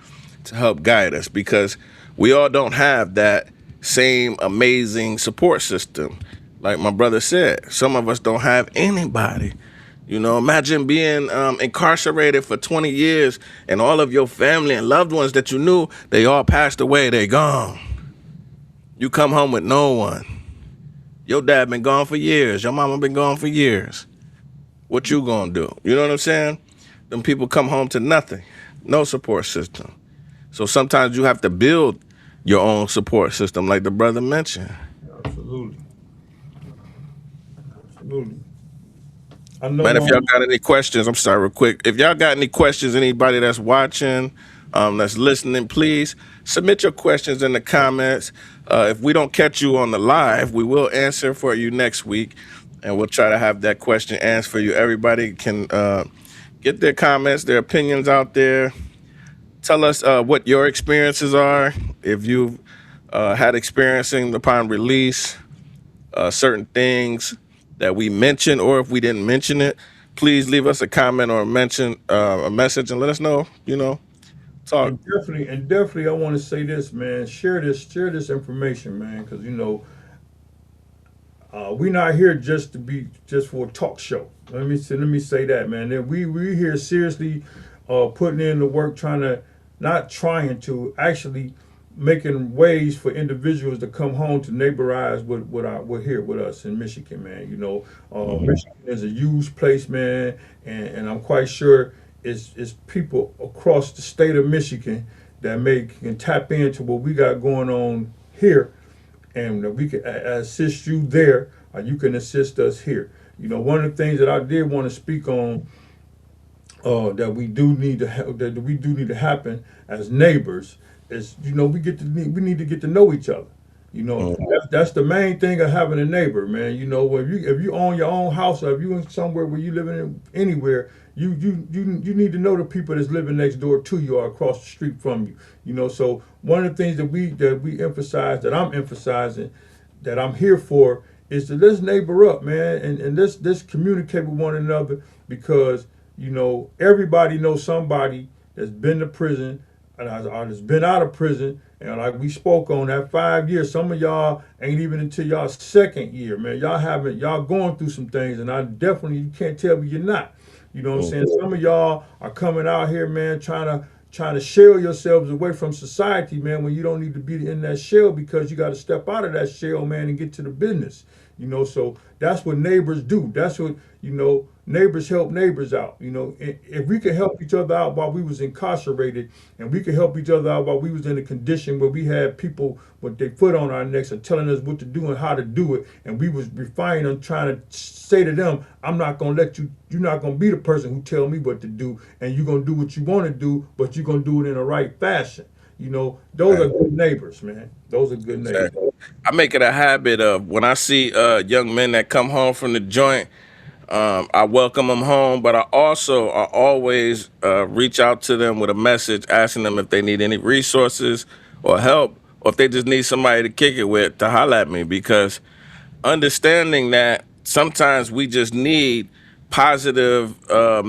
to help guide us, because we all don't have that same amazing support system. Like my brother said, some of us don't have anybody. You know, imagine being incarcerated for 20 years and all of your family and loved ones that you knew, they all passed away, they gone. You come home with no one. Your dad been gone for years, your mama been gone for years. What you gonna do? You know what I'm saying? Them people come home to nothing, no support system. So sometimes you have to build your own support system, like the brother mentioned. Absolutely. Absolutely. I know. Man, if y'all got any questions, I'm sorry, real quick. If y'all got any questions, anybody that's watching, that's listening, please submit your questions in the comments. If we don't catch you on the live, we will answer for you next week, and we'll try to have that question answered for you. Everybody can get their comments, their opinions out there. Tell us what your experiences are. If you've had experiencing upon release certain things that we mentioned, or if we didn't mention it, please leave us a comment or mention a message and let us know. You know, talk. And definitely, I want to say this, man. Share this information, man, because we're not here just to be just for a talk show. Let me say that, man. That we here seriously, putting in the work, not trying to actually making ways for individuals to come home to neighborize with here with us in Michigan, man. Michigan is a huge place, man, and I'm quite sure it's people across the state of Michigan that can tap into what we got going on here, and that we can assist you there, or you can assist us here. One of the things that I did want to speak on, that we do need to happen as neighbors, is we need to get to know each other. That's the main thing of having a neighbor, man. If you own your own house, or if you in somewhere where you living in anywhere, you need to know the people that's living next door to you or across the street from you. So one of the things that we emphasize, that I'm emphasizing, that I'm here for, is to let's neighbor up, man, and let's communicate with one another, because everybody knows somebody that's been to prison, and that's been out of prison. And like we spoke on that 5 years, some of y'all ain't even into y'all second year, man. Y'all going through some things, and you can't tell me you're not. You know what I'm saying? Some of y'all are coming out here, man, trying to shell yourselves away from society, man, when you don't need to be in that shell, because you got to step out of that shell, man, and get to the business. So that's what neighbors do. That's what, neighbors help neighbors out. If we could help each other out while we was incarcerated, and we could help each other out while we was in a condition where we had people with their foot on our necks and telling us what to do and how to do it, and we was refining and trying to say to them, I'm not going to let you're not going to be the person who tell me what to do, and you're going to do what you want to do, but you're going to do it in the right fashion. Those are good neighbors, man. Those are good neighbors. Exactly. I make it a habit of when I see young men that come home from the joint, I welcome them home, but I always reach out to them with a message asking them if they need any resources or help, or if they just need somebody to kick it with to holler at me, because understanding that sometimes we just need positive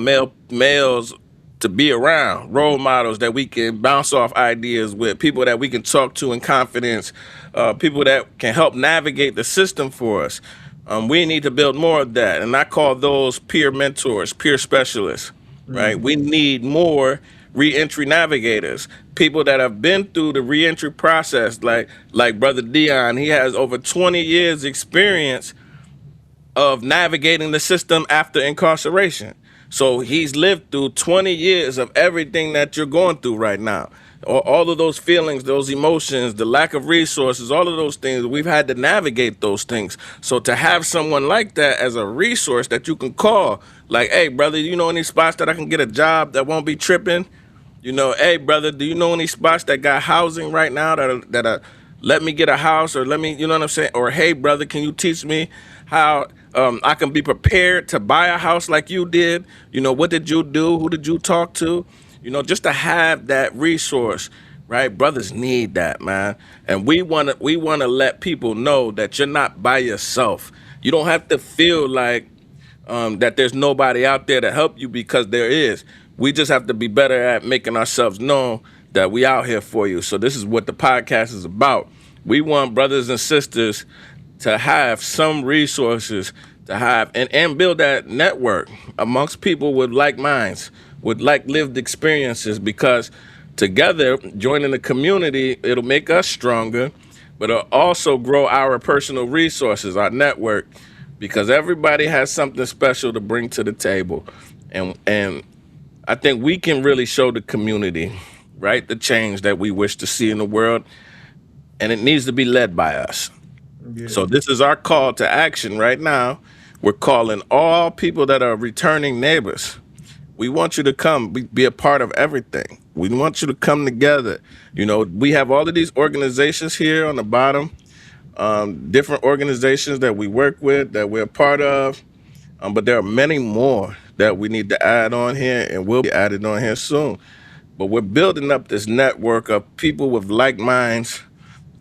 males to be around, role models that we can bounce off ideas with, people that we can talk to in confidence, people that can help navigate the system for us. We need to build more of that, and I call those peer mentors, peer specialists. Right? We need more reentry navigators, people that have been through the reentry process, like Brother Dion. He has over 20 years experience of navigating the system after incarceration. So he's lived through 20 years of everything that you're going through right now. All of those feelings, those emotions, the lack of resources, all of those things, we've had to navigate those things. So to have someone like that as a resource that you can call, like, hey, brother, you know any spots that I can get a job that won't be tripping? Hey, brother, do you know any spots that got housing right now that let me get a house, or let me, you know what I'm saying? Or, hey, brother, can you teach me how I can be prepared to buy a house like you did? What did you do? Who did you talk to? Just to have that resource, right? Brothers need that, man. And we wanna let people know that you're not by yourself. You don't have to feel like that there's nobody out there to help you, because there is. We just have to be better at making ourselves known that we out here for you. So this is what the podcast is about. We want brothers and sisters to have some resources, to have and build that network amongst people with like minds, with like lived experiences, because together, joining the community, it'll make us stronger, but it'll also grow our personal resources, our network, because everybody has something special to bring to the table. And I think we can really show the community, right, the change that we wish to see in the world, and it needs to be led by us. Yeah. So this is our call to action right now. We're calling all people that are returning neighbors. We want you to come be a part of everything. We want you to come together. We have all of these organizations here on the bottom, different organizations that we work with, that we're a part of. But there are many more that we need to add on here, and will be added on here soon. But we're building up this network of people with like minds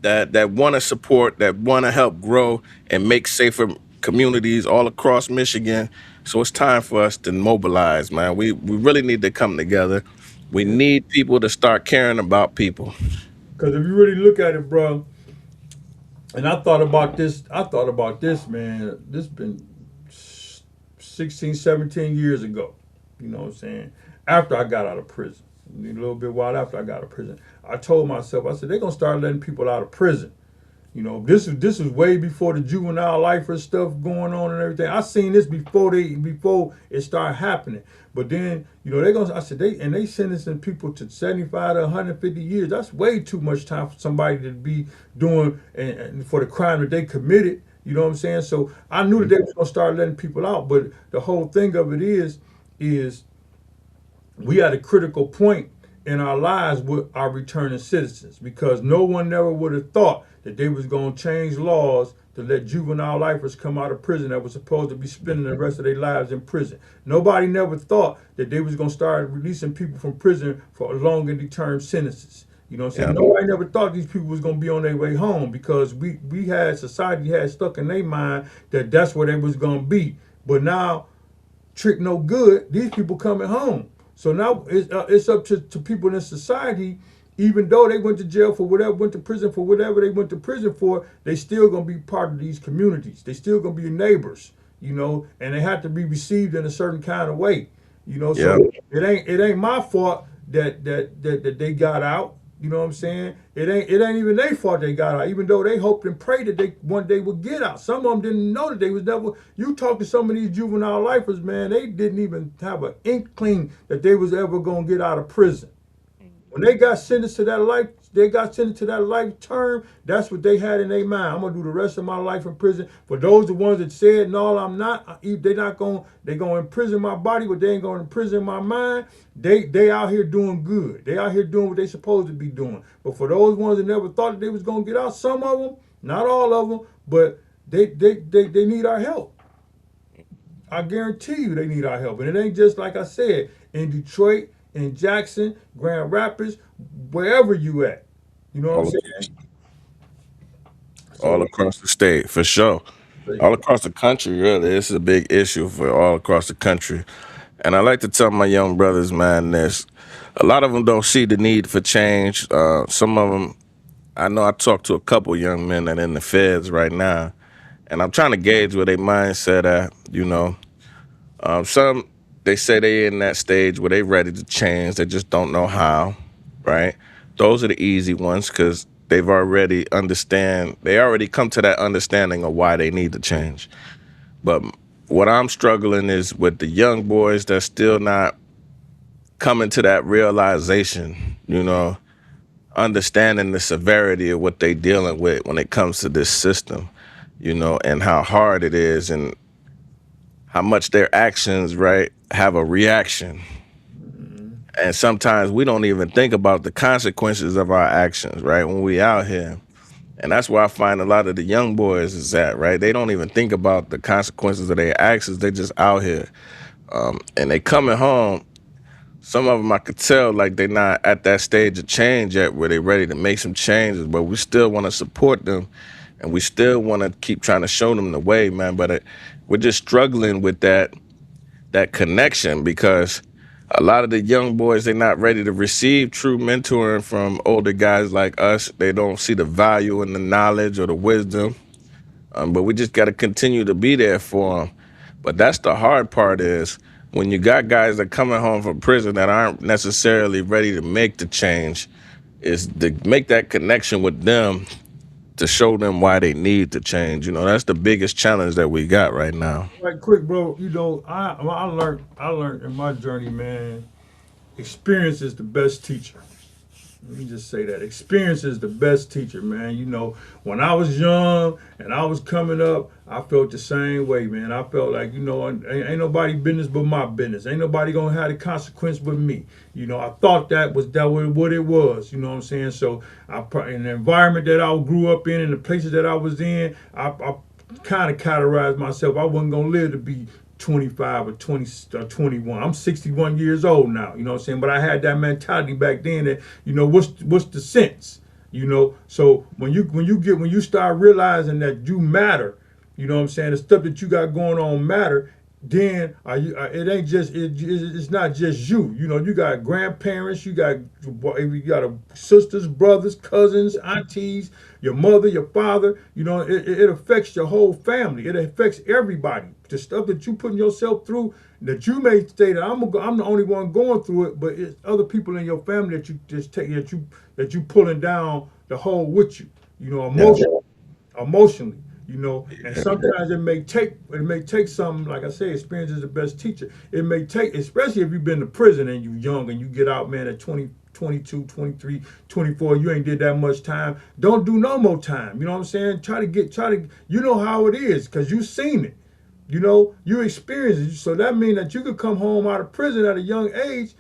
that want to support, that want to help grow and make safer communities all across Michigan. So it's time for us to mobilize, man. We really need to come together. We need people to start caring about people. Because if you really look at it, bro, and I thought about this, man. This been 16, 17 years ago. You know what I'm saying? After I got out of prison, a little bit while after I got out of prison, I told myself, I said, they're gonna start letting people out of prison. This is way before the juvenile lifer stuff going on and everything. I seen this before it started happening. But then, they're gonna. I said they sentencing people to 75 to 150 years. That's way too much time for somebody to be doing and for the crime that they committed. You know what I'm saying? So I knew that they was gonna start letting people out. But the whole thing of it is we at a critical point in our lives with our returning citizens, because no one never would have thought that they was going to change laws to let juvenile lifers come out of prison that was supposed to be spending the rest of their lives in prison. Nobody never thought that they was going to start releasing people from prison for longer term sentences. You know what I'm saying? Yeah. Nobody never thought these people was going to be on their way home, because society had stuck in their mind that that's where they was going to be. But now, trick no good, these people coming home. So now it's up to people in society, even though they went to jail for whatever, went to prison for whatever they went to prison for, they still gonna be part of these communities. They still gonna be your neighbors, and they have to be received in a certain kind of way, Yeah. So it ain't my fault that they got out. You know what I'm saying? It ain't even their fault they got out, even though they hoped and prayed that they one day would get out. Some of them didn't know that they was never. You talk to some of these juvenile lifers, man, they didn't even have an inkling that they was ever gonna get out of prison. When they got sentenced to that life they got sentenced to that life term, that's what they had in their mind. I'm gonna do the rest of my life in prison. For those the ones that said no, I'm not. They gonna imprison my body, but they ain't gonna imprison my mind. They out here doing good. They out here doing what they supposed to be doing. But for those ones that never thought that they was gonna get out, some of them, not all of them, but they need our help. I guarantee you they need our help. And it ain't just like I said, in Detroit, in Jackson, Grand Rapids, wherever you at. You know what I'm all, saying? all So, across the state, for sure. All across the country, really. It's a big issue for all across the country. And I like to tell my young brothers, man, this. A lot of them don't see the need for change. Some of them, I know I talked to a couple young men that are in the feds right now, and I'm trying to gauge where their mindset at. Some, they say they in that stage where they ready to change. They just don't know how, right? Those are the easy ones because they already come to that understanding of why they need to change. But what I'm struggling is with the young boys that's still not coming to that realization, understanding the severity of what they dealing with when it comes to this system, and how hard it is and how much their actions, right, have a reaction. And sometimes we don't even think about the consequences of our actions, right, when we out here. And that's where I find a lot of the young boys is at, right? They don't even think about the consequences of their actions. They just out here. And they coming home. Some of them I could tell like they're not at that stage of change yet where they're ready to make some changes, but we still want to support them and we still want to keep trying to show them the way, man. But we're just struggling with that connection because a lot of the young boys, they're not ready to receive true mentoring from older guys like us. They don't see the value in the knowledge or the wisdom, but we just got to continue to be there for them. But that's the hard part is when you got guys that coming home from prison that aren't necessarily ready to make the change, is to make that connection with them to show them why they need to change. That's the biggest challenge that we got right now. right quick, bro, I learned in my journey, man, experience is the best teacher. Let me just say that experience is the best teacher, man. When I was young and I was coming up, I felt the same way, man. I felt like, ain't nobody business but my business. Ain't nobody gonna have the consequence but me. I thought that was what it was. You know what I'm saying? So in the environment that I grew up in and the places that I was in, I kind of categorized myself. I wasn't gonna live to be 25 or 20 or 21. I'm 61 years old now, you know what I'm saying? But I had that mentality back then that, what's the sense? So when you start realizing that you matter, you know what I'm saying, the stuff that you got going on matter, then it's not just you. You got grandparents, you got sisters, brothers, cousins, aunties, your mother, your father. It affects your whole family. It affects everybody. The stuff that you putting yourself through, that you may say that I'm the only one going through it, but it's other people in your family that you just take that you pulling down the whole with you. Emotionally. And sometimes it may take something, like I say, experience is the best teacher. It may take, especially if you've been to prison and you're young and you get out, man, at 20, 22, 23, 24, you ain't did that much time. Don't do no more time. You know what I'm saying? You know how it is because you've seen it. You experience it. So that means that you could come home out of prison at a young age,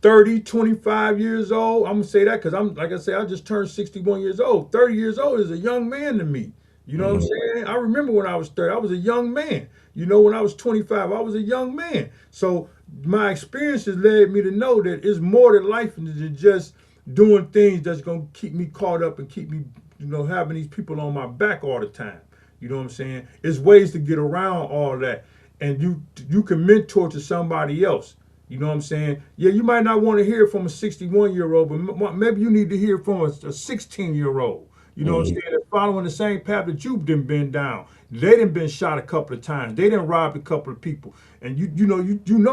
30, 25 years old. I'm going to say that because like I say, I just turned 61 years old. 30 years old is a young man to me. You know what I'm saying? I remember when I was 30, I was a young man. When I was 25, I was a young man. So my experiences led me to know that it's more to life than just doing things that's going to keep me caught up and keep me, having these people on my back all the time. You know what I'm saying? It's ways to get around all that. And you can mentor to somebody else. You know what I'm saying? Yeah, you might not want to hear from a 61-year-old, but maybe you need to hear from a 16-year-old. You know what I'm saying? They're following the same path that you've been down. They done been shot a couple of times. They done robbed a couple of people. And you know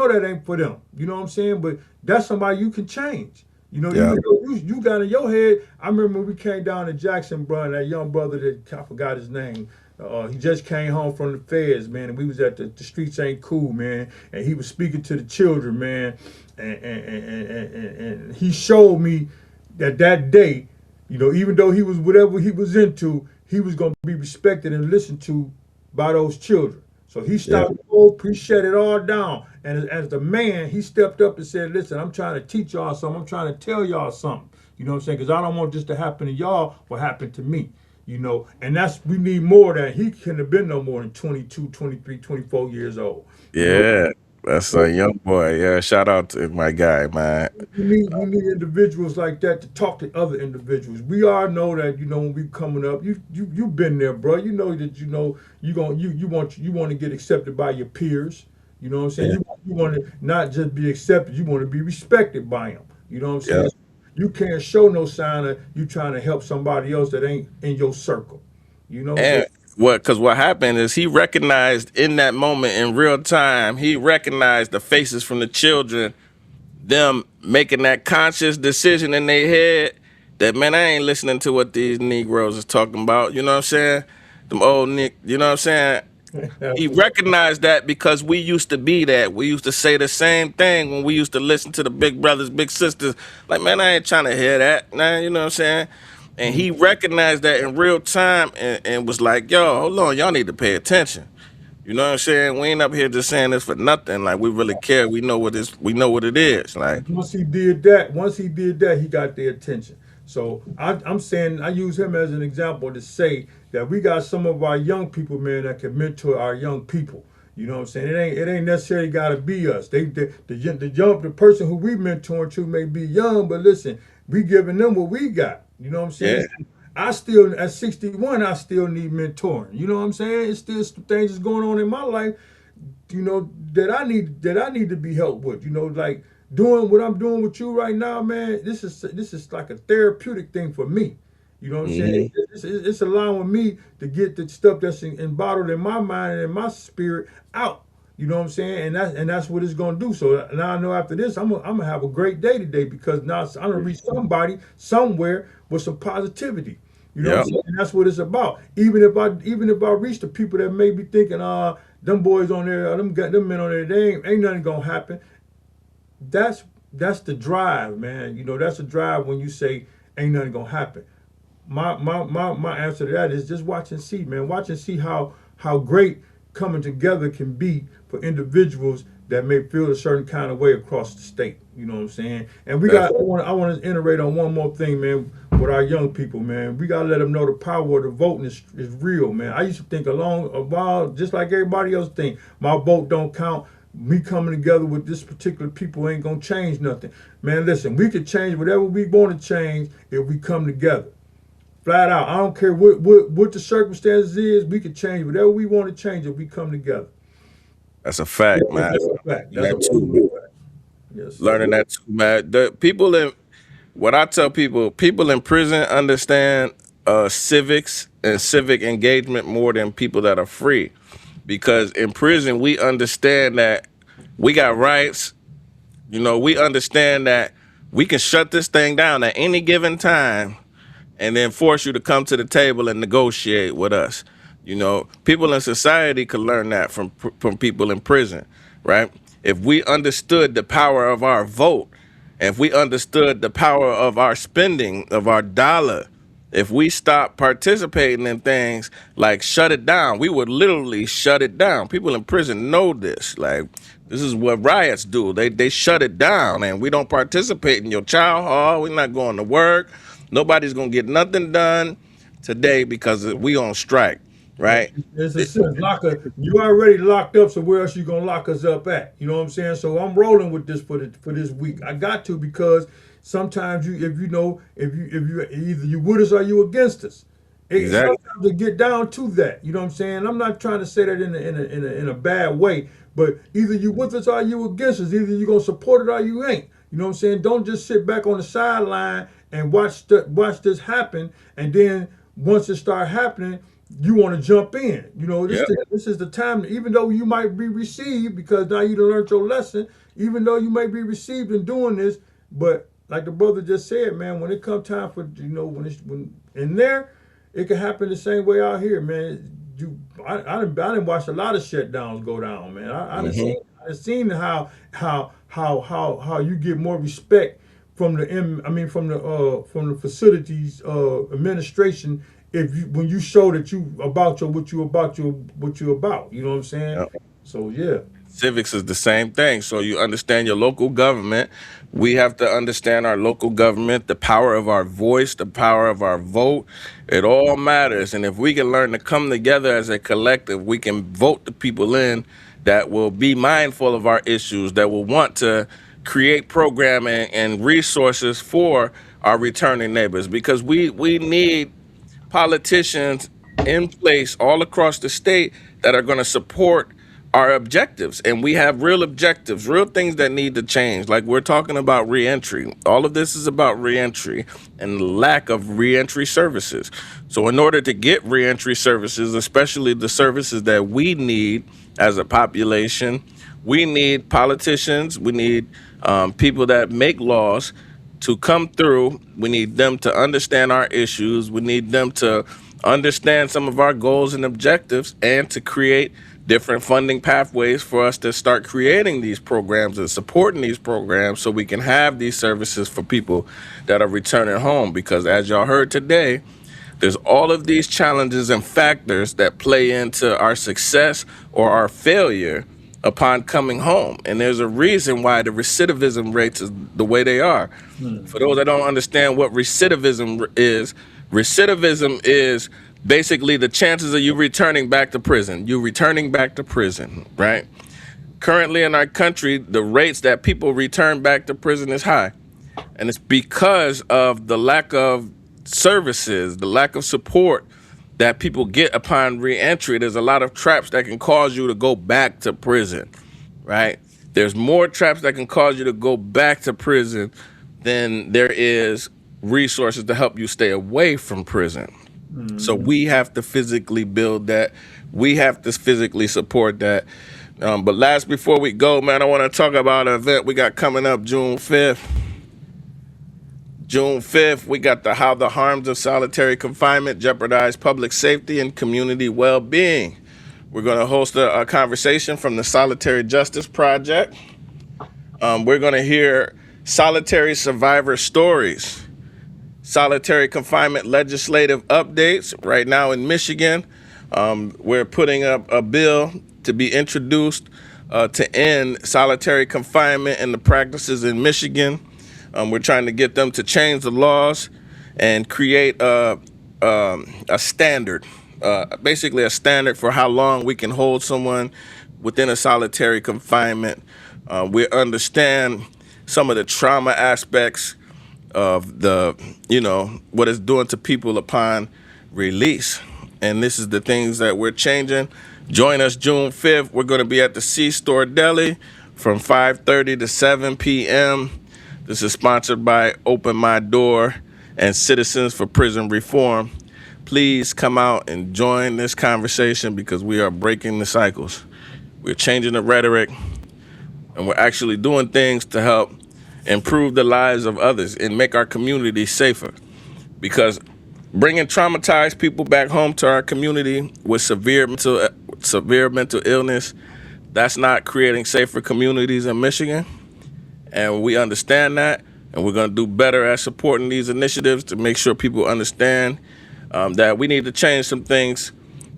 that ain't for them. You know what I'm saying? But that's somebody you can change. Yeah. You got in your head. I remember when we came down to Jackson, bro, and that young brother that I forgot his name. He just came home from the feds, man, and we was at the streets ain't cool, man, and he was speaking to the children, man, and he showed me that day, even though he was whatever he was into, he was going to be respected and listened to by those children. So he Yeah. stopped the whole, he shut it all down. And as the man, he stepped up and said, listen, I'm trying to teach y'all something. I'm trying to tell y'all something. You know what I'm saying? Because I don't want this to happen to y'all what happened to me. And we need more of that. He couldn't have been no more than 22, 23, 24 years old. You know, Yeah. That's a young boy. Yeah. Shout out to my guy, man. we need individuals like that to talk to other individuals. We all know that when we coming up, you've been there, bro. You know that you want to get accepted by your peers. You know what I'm saying? Yeah. You want to not just be accepted, you want to be respected by them. You know what I'm Yeah. saying? You can't show no sign of you trying to help somebody else that ain't in your circle. So And what happened is he recognized in that moment in real time, he recognized the faces from the children, them making that conscious decision in their head that, man, I ain't listening to what these Negroes is talking about. You know what I'm saying? Them old Nick, you know what I'm saying? He recognized that because we used to be that. We used to say the same thing when we used to listen to the big brothers, big sisters. Like, man, I ain't trying to hear that. Man, you know what I'm saying? And he recognized that in real time and was like, yo, hold on, y'all need to pay attention. You know what I'm saying? We ain't up here just saying this for nothing. Like, we really care. We know what it is. Like, once he did that, he got their attention. So I'm saying I use him as an example to say that we got some of our young people, man, that can mentor our young people. You know what I'm saying? It ain't necessarily got to be us. The person who we mentoring to may be young, but listen, we giving them what we got. You know what I'm saying? yeah, I still at 61, I still need mentoring. You know what I'm saying? It's still some things that's going on in my life that I need to be helped with. Like doing what I'm doing with you right now, man. This is like a therapeutic thing for me. You know what I'm saying? hmm It's allowing me to get the stuff that's embottled in my mind and in my spirit out. You know what I'm saying? And that's what it's gonna do. So now I know after this, I'm gonna have a great day today because now I'm gonna reach somebody somewhere with some positivity. You know what I'm yeah, saying? And that's what it's about. Even if I reach the people that may be thinking, them boys on there, them men on there, they ain't nothing gonna happen. That's the drive, man. That's the drive when you say ain't nothing gonna happen. My answer to that is just watch and see, man. Watch and see how great coming together can be for individuals that may feel a certain kind of way across the state. You know what I'm saying? And we got. definitely. I want to iterate on one more thing, man. With our young people, man, we gotta let them know the power of the voting is real, man. I used to think a while, just like everybody else think, my vote don't count. Me coming together with this particular people ain't gonna change nothing, man. Listen, we can change whatever we want to change if we come together. Flat out. I don't care what the circumstances is. We can change whatever we want to change if we come together. That's a fact, man. That's a fact. That's a That too, man. fact. Yes, sir. Learning that too, man. The people in what I tell people in prison understand civics and civic engagement more than people that are free. Because in prison, we understand that we got rights. We understand that we can shut this thing down at any given time and then force you to come to the table and negotiate with us. People in society could learn that from people in prison, right? If we understood the power of our vote, if we understood the power of our spending, of our dollar, if we stopped participating in things like shut it down, we would literally shut it down. People in prison know this. Like, this is what riots do. They shut it down, and we don't participate in your child hall. We're not going to work. Nobody's gonna get nothing done today because we on strike, right? It's a sense. You already locked up, so where else you gonna lock us up at? You know what I'm saying? So I'm rolling with this for this week. I got to because sometimes if you either you with us or you against us. Exactly. Sometimes it get down to that. You know what I'm saying? I'm not trying to say that in a bad way, but either you with us or you against us. Either you gonna support it or you ain't. You know what I'm saying? Don't just sit back on the sideline and watch this happen, and then once it start happening, you want to jump in. Yeah. This is the time. Even though you might be received because now you done learned your lesson. Even though you may be received in doing this, but like the brother just said, man, when it come time for when in there, it can happen the same way out here, man. I didn't watch a lot of shutdowns go down, man. I done hmm seen how you get more respect from the facilities administration, if you when you show that you about your what you about, you know what I'm saying? So yeah. Civics is the same thing. So you understand your local government. We have to understand our local government, the power of our voice, the power of our vote. It all matters. And if we can learn to come together as a collective, we can vote the people in that will be mindful of our issues, that will want to create programming and resources for our returning neighbors, because we need politicians in place all across the state that are going to support our objectives. And we have real objectives, real things that need to change. Like we're talking about reentry. All of this is about reentry and the lack of reentry services. So in order to get reentry services, especially the services that we need as a population, we need politicians, we need people that make laws to come through. We need them to understand our issues. We need them to understand some of our goals and objectives, and to create different funding pathways for us to start creating these programs and supporting these programs so we can have these services for people that are returning home. Because as y'all heard today, there's all of these challenges and factors that play into our success or our failure upon coming home. And there's a reason why the recidivism rates is the way they are. For those that don't understand what recidivism is basically the chances of you returning back to prison. You returning back to prison, right? Currently in our country, the rates that people return back to prison is high. And it's because of the lack of services, the lack of support that people get upon reentry. There's a lot of traps that can cause you to go back to prison, right? There's more traps that can cause you to go back to prison than there is resources to help you stay away from prison. So we have to physically build that. We have to physically support that. But last, before we go, man, I want to talk about an event we got coming up June 5th. June 5th, we got how the harms of solitary confinement jeopardize public safety and community well-being. We're going to host a conversation from the Solitary Justice Project. We're going to hear solitary survivor stories, solitary confinement legislative updates. Right now in Michigan, we're putting up a bill to be introduced to end solitary confinement and the practices in Michigan. We're trying to get them to change the laws and create a standard, basically a standard for how long we can hold someone within a solitary confinement. We understand some of the trauma aspects of what it's doing to people upon release. And this is the things that we're changing. Join us June 5th. We're going to be at the C-Store Deli from 5:30 to 7 p.m. This is sponsored by Open My Door and Citizens for Prison Reform. Please come out and join this conversation, because we are breaking the cycles. We're changing the rhetoric, and we're actually doing things to help improve the lives of others and make our community safer. Because bringing traumatized people back home to our community with severe mental illness, that's not creating safer communities in Michigan. And we understand that, and we're going to do better at supporting these initiatives to make sure people understand that we need to change some things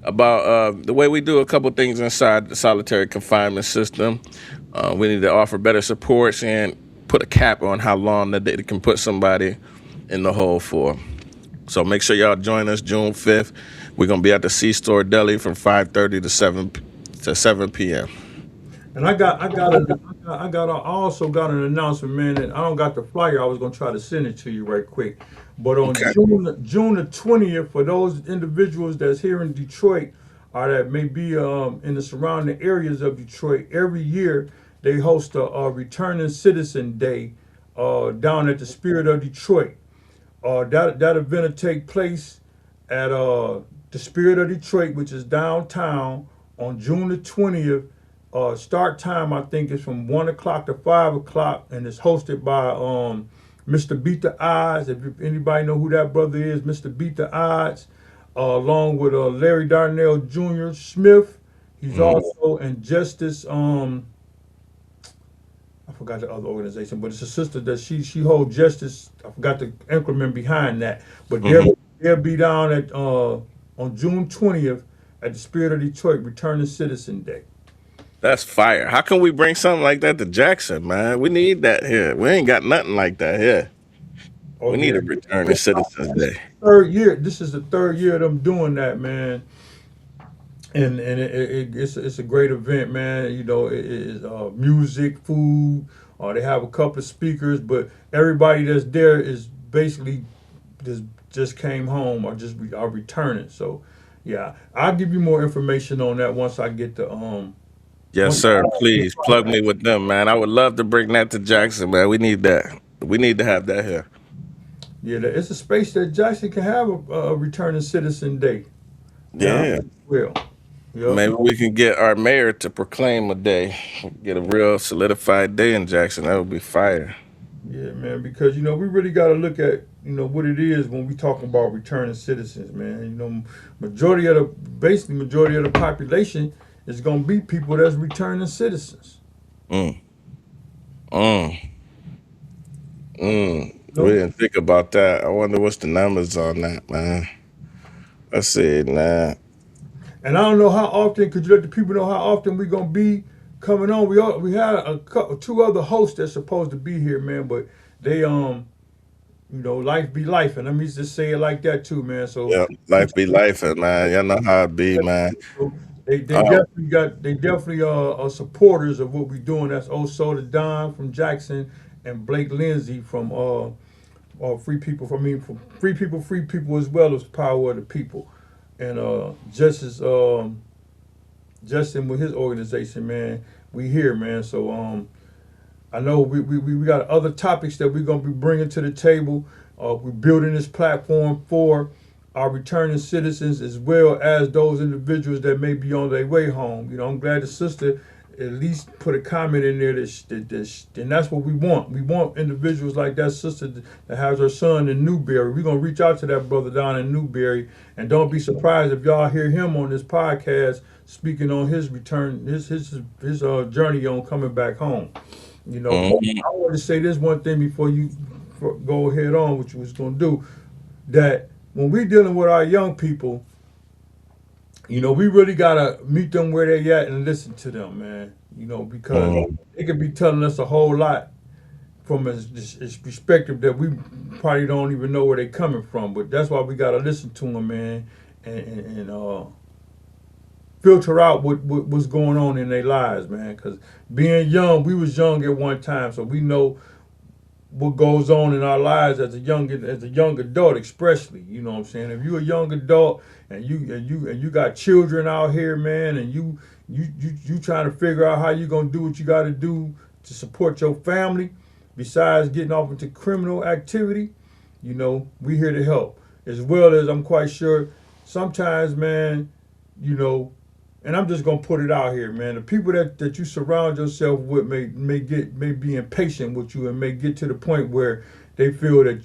about the way we do a couple things inside the solitary confinement system. We need to offer better supports and put a cap on how long that they can put somebody in the hole for. So make sure y'all join us June 5th. We're going to be at the C-Store Deli from 5:30 to 7 p.m. And I also got an announcement, man. And I don't got the flyer. I was gonna try to send it to you right quick. But on Okay. June the 20th, for those individuals that's here in Detroit or that may be in the surrounding areas of Detroit, every year they host a returning citizen day down at the Spirit of Detroit. That event will take place at the Spirit of Detroit, which is downtown, on June the 20th. Start time, I think, is from 1 o'clock to 5 o'clock, and it's hosted by Mr. Beat the Odds. If anybody know who that brother is, Mr. Beat the Odds, along with Larry Darnell Jr. Smith. He's also in Justice. I forgot the other organization, but it's a sister that she holds justice. I forgot the increment behind that, but Hmm. they'll be down at on June 20th at the Spirit of Detroit Returning Citizen Day. That's fire. How can we bring something like that to Jackson, man? We need that here. We ain't got nothing like that here. Oh We need yeah, a return to Citizens Day. third year. This is the third year of them doing that, man. And it's a great event, man. You know, it is music, food. They have a couple of speakers, but everybody that's there is basically just came home or just are returning. So, yeah, I'll give you more information on that once I get the Yes, once sir. Please plug me with them, man. I would love to bring that to Jackson, man. We need that. We need to have that here. yeah, it's a space that Jackson can have a returning citizen day. And I Yeah. will. Yep. Maybe we can get our mayor to proclaim a day, get a real solidified day in Jackson. That would be fire. Yeah, man, because we really got to look at what it is when we talk about returning citizens, man. Majority of the population is going to be people that's returning citizens. Mm, mm, mm. You We know, didn't think about that. I wonder what's the numbers on that, man. Let's see, nah. and I don't know how often. Could you let the people know how often we gonna be coming on? We had two other hosts that's supposed to be here, man, but they life be life, and let me just say it like that too, man. So Yep, life be life, man. Y'all know how it be, man. Um, they definitely are supporters of what we're doing. That's Soda Don from Jackson and Blake Lindsay from from free people as well as Power of the People, and Justin with his organization, man. We here, man. So I know we got other topics that we're gonna be bringing to the table. We're building this platform for our returning citizens as well as those individuals that may be on their way home. I'm glad the sister at least put a comment in there and that's what we want. We want individuals like that sister that has her son in Newberry. We're gonna reach out to that brother down in Newberry, and don't be surprised if y'all hear him on this podcast speaking on his return, his journey on coming back home. mhm. I want to say this one thing before you go ahead on what you was gonna do. That when we dealing with our young people, we really gotta meet them where they at and listen to them, man. Because Mm. they could be telling us a whole lot from a perspective that we probably don't even know where they coming from. But that's why we gotta listen to them, man, and filter out what's going on in their lives, man. Because being young, we was young at one time, so we know what goes on in our lives as a young adult, especially. You know what I'm saying? If you're a young adult and you got children out here, man, and you trying to figure out how you gonna do what you got to do to support your family, besides getting off into criminal activity, we here to help. As well as I'm quite sure sometimes, man, you know, and I'm just gonna put it out here, man. The people that you surround yourself with may be impatient with you and may get to the point where they feel that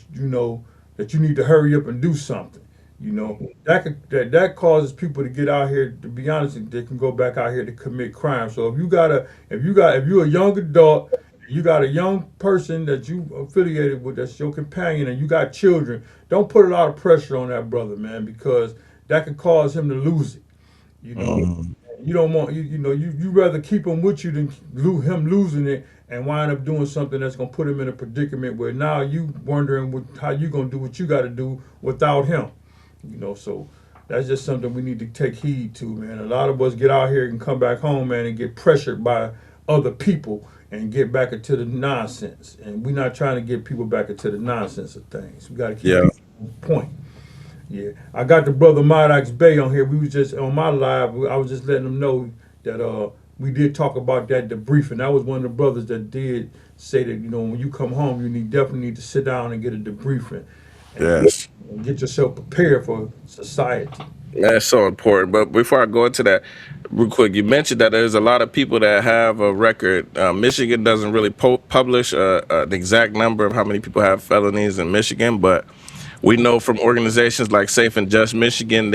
that you need to hurry up and do something. That causes people to get out here. To be honest, they can go back out here to commit crime. So if you're a young adult, you got a young person that you affiliated with that's your companion, and you got children, don't put a lot of pressure on that brother, man, because that could cause him to lose it. You know, Mm. you don't want you rather keep him with you than him losing it and wind up doing something that's gonna put him in a predicament where now you wondering how you gonna do what you got to do without him. So that's just something we need to take heed to, man. A lot of us get out here and come back home, man, and get pressured by other people and get back into the nonsense. And we're not trying to get people back into the nonsense of things. We got to keep Yeah. people on point. Yeah, I got the brother Maddox Bay on here. We was just on my live. I was just letting them know that we did talk about that debriefing. That was one of the brothers that did say that when you come home, you definitely need to sit down and get a debriefing Yes. and get yourself prepared for society. That's so important. But before I go into that, real quick, you mentioned that there's a lot of people that have a record. Michigan doesn't really publish an exact number of how many people have felonies in Michigan, but we know from organizations like Safe and Just Michigan,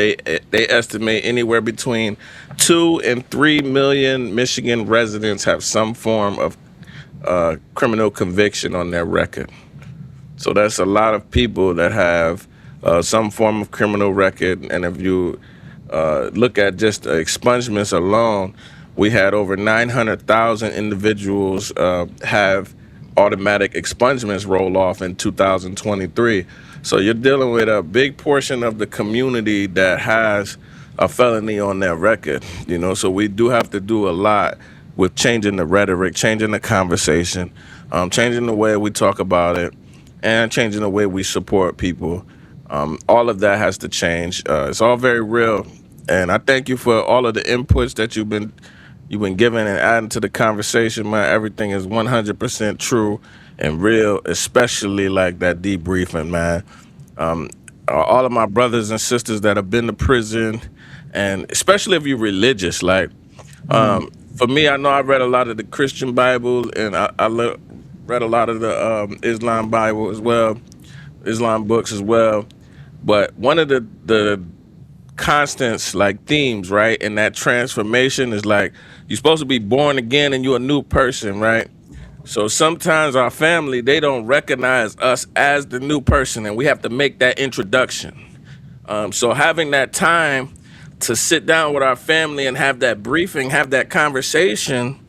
they estimate anywhere between 2 and 3 million Michigan residents have some form of criminal conviction on their record. So that's a lot of people that have some form of criminal record. And if you look at just the expungements alone, we had over 900,000 individuals have automatic expungements roll off in 2023. So you're dealing with a big portion of the community that has a felony on their record, you know. So we do have to do a lot with changing the rhetoric, changing the conversation, changing the way we talk about it, and changing the way we support people. All of that has to change. It's all very real, and I thank you for all of the inputs that you've been giving and adding to the conversation, man. Everything is 100% true and real, especially like that debriefing, man. All of my brothers and sisters that have been to prison, and especially if you're religious, like for me, I know I read a lot of the Christian Bible, and read a lot of the Islam Bible as well, Islam books as well. But one of the constants, like themes, right, in that transformation is like you're supposed to be born again and you're a new person, right? So sometimes our family, they don't recognize us as the new person, and we have to make that introduction. So having that time to sit down with our family and have that briefing, have that conversation,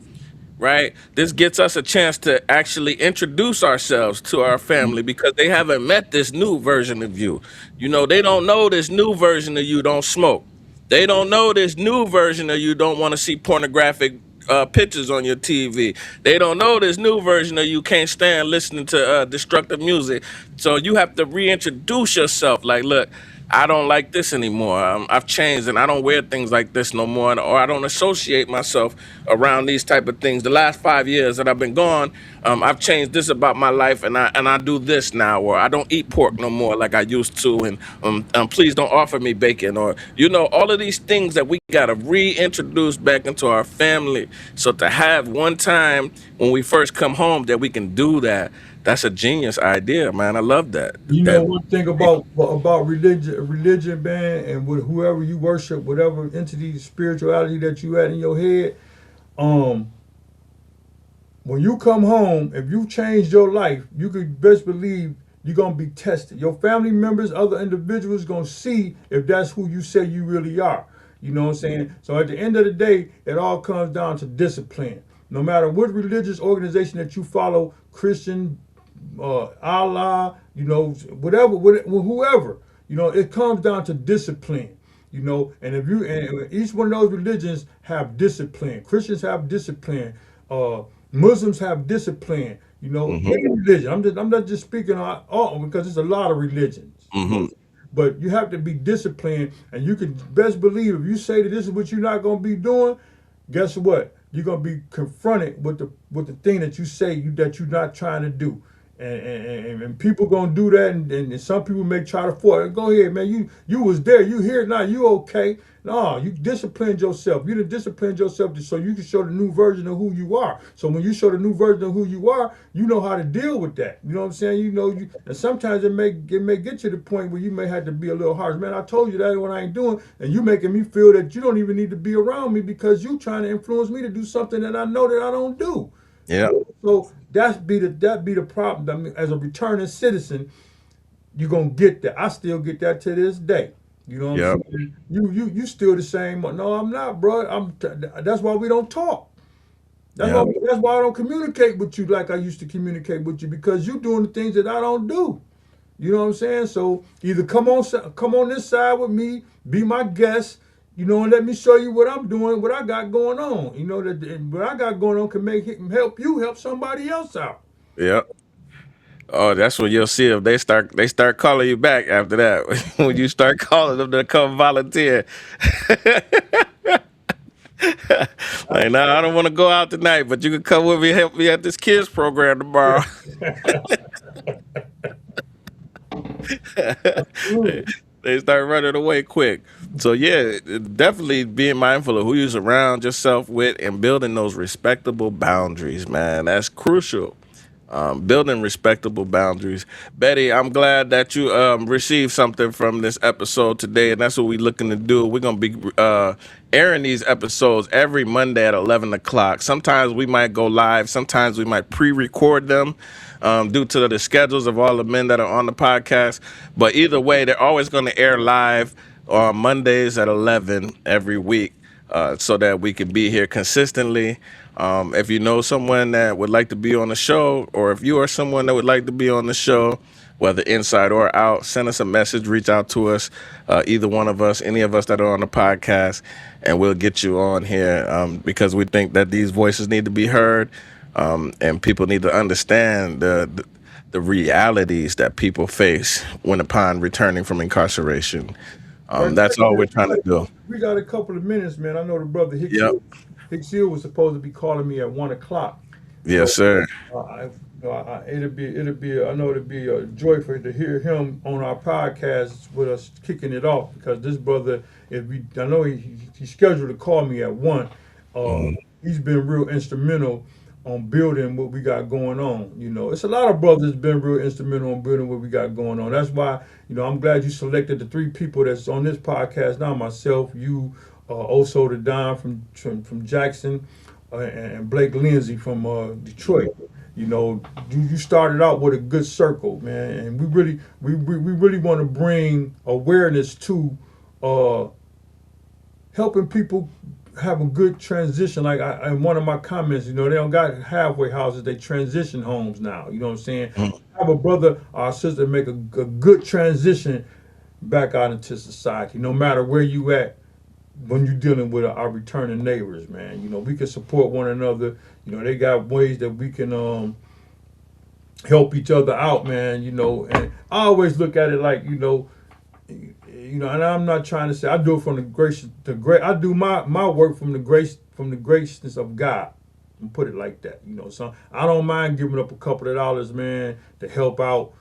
right? This gets us a chance to actually introduce ourselves to our family because they haven't met this new version of you. You know, they don't know this new version of you don't smoke. They don't know this new version of you don't want to see pornographic pictures on your TV. They don't know this new version of you can't stand listening to destructive music. So you have to reintroduce yourself. Like, look, I don't like this anymore. I've changed and I don't wear things like this no more, or I don't associate myself around these type of things. The last 5 years that I've been gone, I've changed this about my life, and I do this now, or I don't eat pork no more like I used to, and please don't offer me bacon, or all of these things that we gotta reintroduce back into our family. So to have one time when we first come home that we can do that, that's a genius idea, man. I love that. You know That one thing about religion, man, and with whoever you worship, whatever entity, spirituality that you had in your head, um, when you come home, if you changed your life, you could best believe you're gonna be tested. Your family members, other individuals, gonna see if that's who you say you really are. You know what I'm saying? So at the end of the day, it all comes down to discipline. No matter what religious organization that you follow, Christian, Allah, whoever, it comes down to discipline. And if you and each one of those religions have discipline. Christians have discipline. Uh, Muslims have discipline. Any religion. I'm not just speaking on all because there's a lot of religions. hmm But you have to be disciplined, and you can best believe if you say that this is what you're not going to be doing, guess what? You're going to be confronted with the thing that you say that you're not trying to do. And people gonna do that, and some people may try to force. Go ahead, man. You was there. You here now. You okay? No, you disciplined yourself. You done disciplined yourself so you can show the new version of who you are. So when you show the new version of who you are, you know how to deal with that. You know what I'm saying? And sometimes it may get to the point where you may have to be a little harsh. Man, I told you that what I ain't doing, and you making me feel that you don't even need to be around me because you trying to influence me to do something that I know that I don't do. Yeah. So that be the problem. I mean, as a returning citizen, you're gonna get that. I still get that to this day. You know what Yeah. I'm saying? You still the same. No, I'm not, bro. That's why we don't talk. Yeah. That's why I don't communicate with you like I used to communicate with you because you doing the things that I don't do. You know what I'm saying? So either come on this side with me, be my guest, and let me show you what I'm doing, what I got going on. That what I got going on can help you help somebody else out. Yeah. Oh, that's when you'll see if they start calling you back after that. When you start calling them to come volunteer. Like, nah, I don't want to go out tonight, but you can come with me and help me at this kids program tomorrow. Absolutely. They start running away quick. So yeah, definitely being mindful of who you surround yourself with and building those respectable boundaries, man. That's crucial. building respectable boundaries. Betty, I'm glad that you received something from this episode today, and that's what we're looking to do. We're going to be airing these episodes every Monday at 11 o'clock. Sometimes we might go live, sometimes we might pre-record them due to the schedules of all the men that are on the podcast. But either way, they're always going to air live on Mondays at 11 every week, so that we can be here consistently. If you know someone that would like to be on the show, or if you are someone that would like to be on the show, whether inside or out, send us a message, reach out to us, either one of us, any of us that are on the podcast, and we'll get you on here, because we think that these voices need to be heard, and people need to understand the realities that people face when upon returning from incarceration. Right, That's all we're trying to do. we got a couple of minutes, man. I know the brother Yep. Hicks Hill was supposed to be calling me at 1 o'clock. Yes, So sir. I know it'll be a joy for to hear him on our podcast with us kicking it off, because this brother, I know he's scheduled to call me at 1. Uh, he's been real instrumental on building what we got going on. It's a lot of brothers been real instrumental on building what we got going on. That's why, I'm glad you selected the 3 people that's on this podcast now. Myself, you, also the Don from Jackson, and Blake Lindsay from Detroit. You started out with a good circle, man, and we really want to bring awareness to helping people have a good transition. Like in one of my comments, they don't got halfway houses; they transition homes now. You know what I'm saying? Have a brother or sister make a good transition back out into society, no matter where you at. When you're dealing with our returning neighbors, man, we can support one another. They got ways that we can help each other out, man. And I always look at it like, and I'm not trying to say I do it from I do my work from the graciousness of God, and put it like that. So I don't mind giving up a couple of dollars, man, to help out,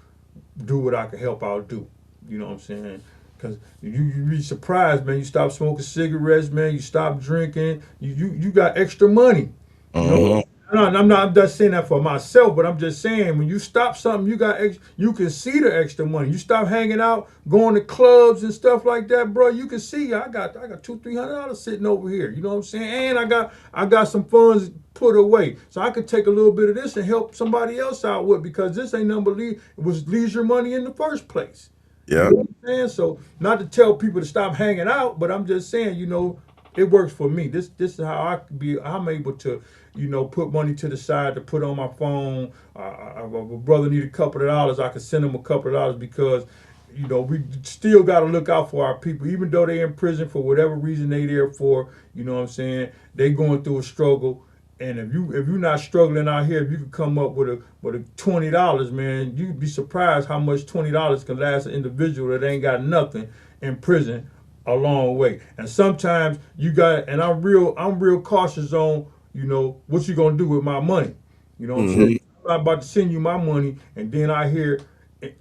do what I can help out do. You know what I'm saying? Because you be surprised, man. You stop smoking cigarettes, man. You stop drinking. You got extra money. You know? I'm not just saying that for myself, but I'm just saying when you stop something, you can see the extra money. You stop hanging out, going to clubs and stuff like that, bro. You can see I got $200-300 sitting over here. You know what I'm saying? And I got some funds put away, so I could take a little bit of this and help somebody else out with, because this ain't nothing but it was leisure money in the first place. Yeah. You know what I'm saying? So not to tell people to stop hanging out, but I'm just saying, it works for me. This is how I'm able to, put money to the side to put on my phone. A brother need a couple of dollars, I can send him a couple of dollars, because, we still got to look out for our people, even though they're in prison for whatever reason they there for. You know what I'm saying? They going through a struggle. And if you're not struggling out here, if you could come up with a $20, man, you'd be surprised how much $20 can last an individual that ain't got nothing in prison a long way. And sometimes and I'm real cautious on, what you gonna do with my money. You know what I'm saying? I'm not about to send you my money, and then I hear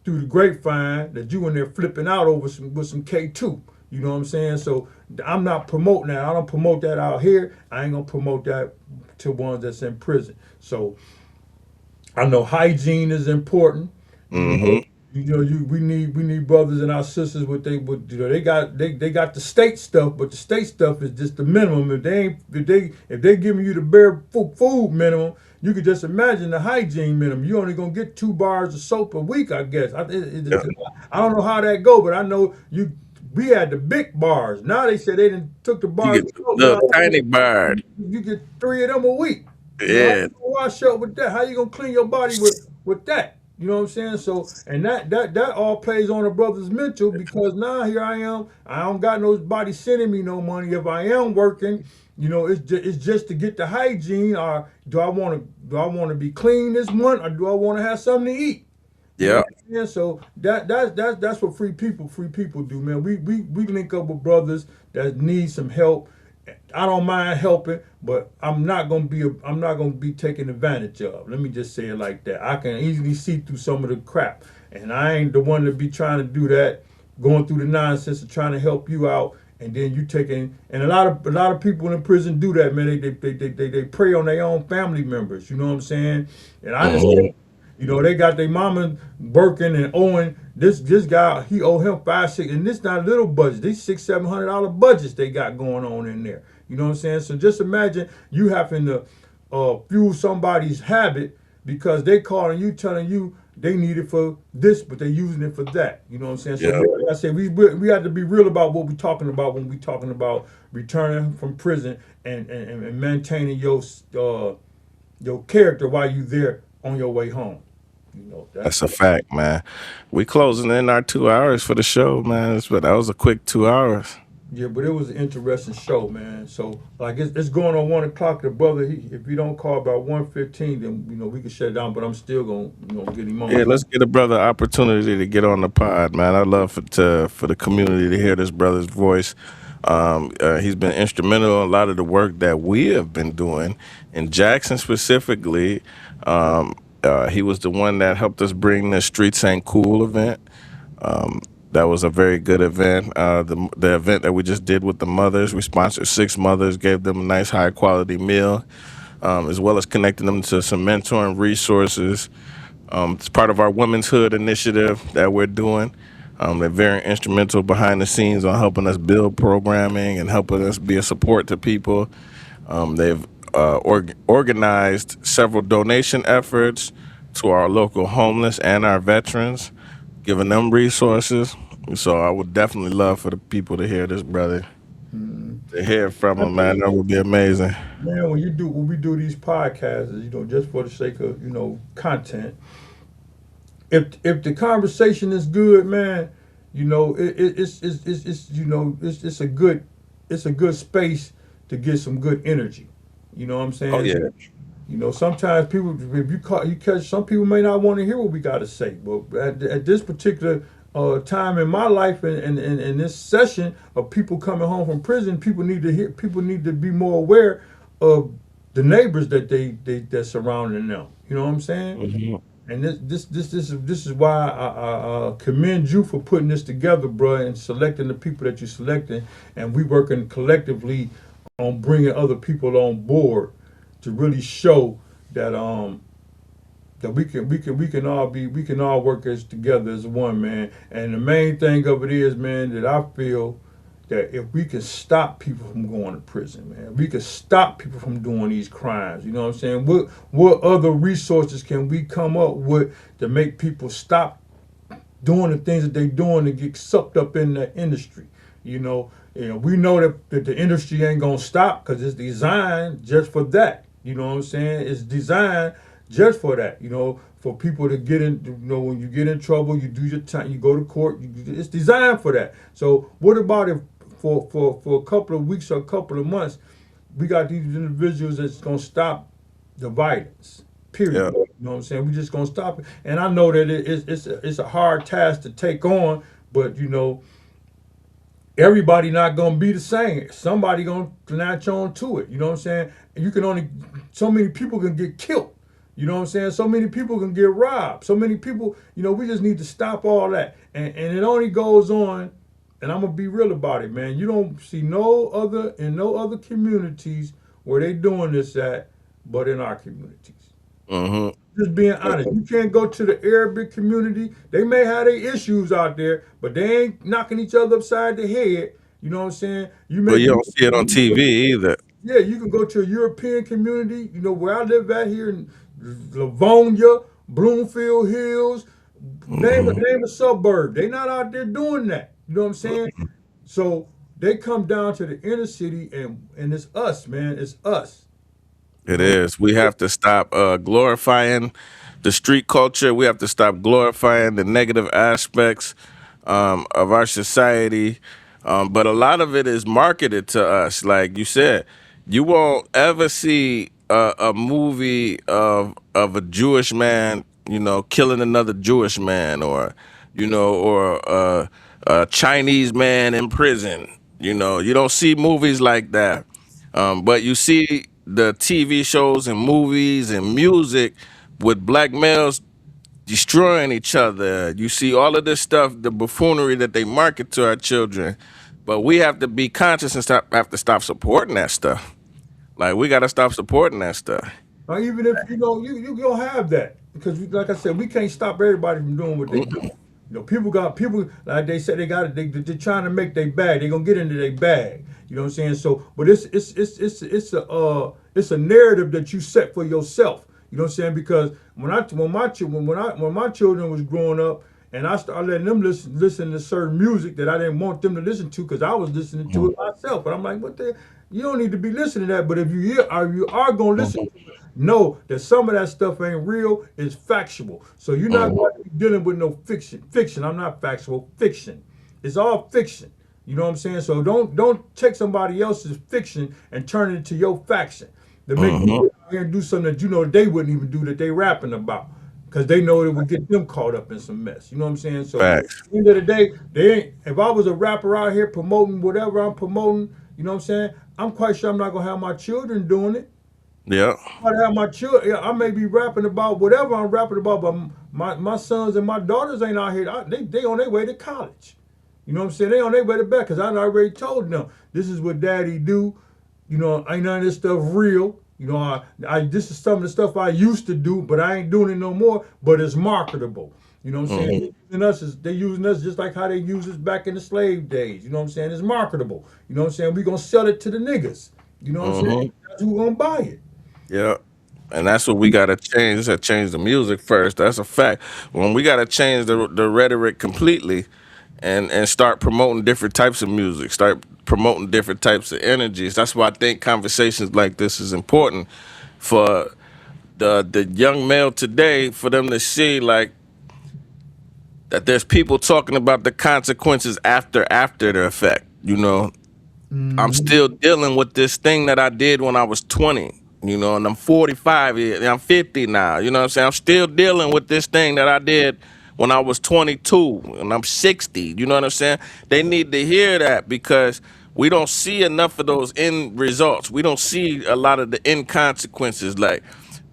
through the grapevine that you in there flipping out with some K2. You know what I'm saying? So I'm not promoting that. I don't promote that out here. I ain't gonna promote that to ones that's in prison. So I know hygiene is important. We need brothers and our sisters they got the state stuff, but the state stuff is just the minimum. If they giving you the bare food minimum, you could just imagine the hygiene minimum. You only gonna get 2 bars of soap a week, I guess. I don't know how that go, but I know we had the big bars. Now they said they didn't took the bars. You get the tiny bird. You get 3 of them a week. How Yeah. you gonna wash up with that? How you gonna clean your body with that? You know what I'm saying? So, and that all plays on a brother's mental, because now here I am. I don't got nobody sending me no money. If I am working, it's just to get the hygiene. Or do I want to be clean this month, or do I want to have something to eat? Yeah. Yeah, so that's what free people do, man. We link up with brothers that need some help. I don't mind helping, but I'm not gonna be taken advantage of. Let me just say it like that. I can easily see through some of the crap, and I ain't the one to be trying to do that, going through the nonsense of trying to help you out, and then you taking. And a lot of people in prison do that, man. They prey on their own family members. You know what I'm saying? And I understand. You know, they got their mama working and owing this guy. He owe him five, six, and this not little budget. These $600-700 budgets they got going on in there. You know what I'm saying? So just imagine you having to fuel somebody's habit because they calling you telling you they need it for this, but they using it for that. You know what I'm saying? So Yeah, like I said, we have to be real about what we're talking about when we talking about returning from prison and maintaining your character while you there on your way home. You know, that's a fact, man. We closing in our 2 hours for the show, man. But that was a quick 2 hours. yeah, but it was an interesting show, man. So like it's going on 1 o'clock. The brother, if you don't call about 1:15, then we can shut it down. But I'm still gonna get him Yeah, on. let's get a brother opportunity to get on the pod, man. I love for the community to hear this brother's voice. He's been instrumental in a lot of the work that we have been doing in Jackson specifically. He was the one that helped us bring the Streets Ain't Cool event. That was a very good event. The event that we just did with the mothers, we sponsored 6 mothers, gave them a nice high quality meal, as well as connecting them to some mentoring resources. It's part of our Women's Hood initiative that we're doing. They're very instrumental behind the scenes on helping us build programming and helping us be a support to people. They've organized several donation efforts to our local homeless and our veterans, giving them resources. So I would definitely love for the people to hear this brother, to hear from I him, man. think, That would be amazing. man, when we do these podcasts, just for the sake of content, if the conversation is good, man, it's a good space to get some good energy. You know what I'm Oh saying? yeah, Sometimes people, if you catch, some people may not want to hear what we got to say. But at this particular time in my life and this session of people coming home from prison, people need to hear. People need to be more aware of the neighbors that that's surrounding them. You know what I'm saying? hmm And this is why I commend you for putting this together, bro, and selecting the people that you're selecting, and we working collectively on bringing other people on board to really show that that we can all work as together as one, man. And the main thing of it is, man, that I feel that if we can stop people from going to prison, man, we can stop people from doing these crimes. You know what I'm saying? What other resources can we come up with to make people stop doing the things that they're doing to get sucked up in the industry? We know that the industry ain't gonna stop because it's designed just for that. You know what I'm saying? It's designed just for that. For people to get in. When you get in trouble, you do your time. You go to court. It's designed for that. So what about if for a couple of weeks or a couple of months, we got these individuals that's gonna stop the violence. Period. yeah, You know what I'm saying? We just gonna stop it. And I know that it's a hard task to take on, but everybody not gonna be the same. Somebody gonna latch on to it. You know what I'm saying? And you can only so many people can get killed. You know what I'm saying? So many people can get robbed. So many people, we just need to stop all that. And it only goes on, and I'm gonna be real about it, man. You don't see no other communities where they doing this at, but in our communities. hmm Just being honest. You can't go to the Arabic community. They may have their issues out there, but they ain't knocking each other upside the head. You know what I'm saying? You but may you don't see it on TV either. yeah, you can go to a European community, where I live at here in Livonia, Bloomfield Hills, hmm name a suburb. They not out there doing that. You know what I'm saying? So they come down to the inner city and it's us, man. It's us. You It know. is. We have to stop glorifying the street culture. We have to stop glorifying the negative aspects of our society. But a lot of it is marketed to us. Like you said, you won't ever see a movie of a Jewish man, killing another Jewish man, or a Chinese man in prison. You don't see movies like that. But you see the TV shows and movies and music with black males destroying each other. You see all of this stuff, the buffoonery that they market to our children. But we have to be conscious and have to stop supporting that stuff. Like we got to stop supporting that stuff. Or even if you don't have that. because like I said, we can't stop everybody from doing what they do. Mm-mm. People like they said they got it. They're trying to make their bag. They're gonna get into their bag. You know what I'm saying? So, but it's a narrative that you set for yourself. You know what I'm saying? Because when my children was growing up, and I started letting them listen to certain music that I didn't want them to listen to because I was listening to it myself. And I'm like, what the? You don't need to be listening to that. But if you are gonna listen to it, know that some of that stuff ain't real, it's factual. So you're not Mm-hmm. going to be dealing with no fiction. Fiction, I'm not factual, fiction. It's all fiction. You know what I'm saying? So don't take somebody else's fiction and turn it into your faction to make you Mm-hmm. get out here and do something that you know they wouldn't even do that they rapping about. Because they know it would get them caught up in some mess. You know what I'm saying? So at Facts. the end of the day, they ain't if I was a rapper out here promoting whatever I'm promoting, you know what I'm saying? I'm quite sure I'm not gonna have my children doing it. Yeah. I have my children. Yeah, I may be rapping about whatever I'm rapping about, but my sons and my daughters ain't out here. They on their way to college. You know what I'm saying? They on their way to bed because I already told them this is what daddy do. You know, ain't none of this stuff real. You know, I this is some of the stuff I used to do, but I ain't doing it no more. But it's marketable. You know what I'm saying? Mm-hmm. They using us just like how they used us back in the slave days. You know what I'm saying? It's marketable. You know what I'm saying? We gonna sell it to the niggas. You know what I'm Mm-hmm. saying? That's who gonna buy it. Yeah. And that's what we gotta change. That change the music first. That's a fact. When we gotta change the rhetoric completely, and start promoting different types of music, start promoting different types of energies. That's why I think conversations like this is important for the young male today, for them to see like that there's people talking about the consequences after the effect. You know, I'm Mm-hmm. still dealing with this thing that I did when I was 20, you know, and I'm 45, I'm 50 now, you know what I'm saying? I'm still dealing with this thing that I did when I was 22 and I'm 60, you know what I'm saying? They need to hear that because we don't see enough of those end results. We don't see a lot of the inconsequences. Like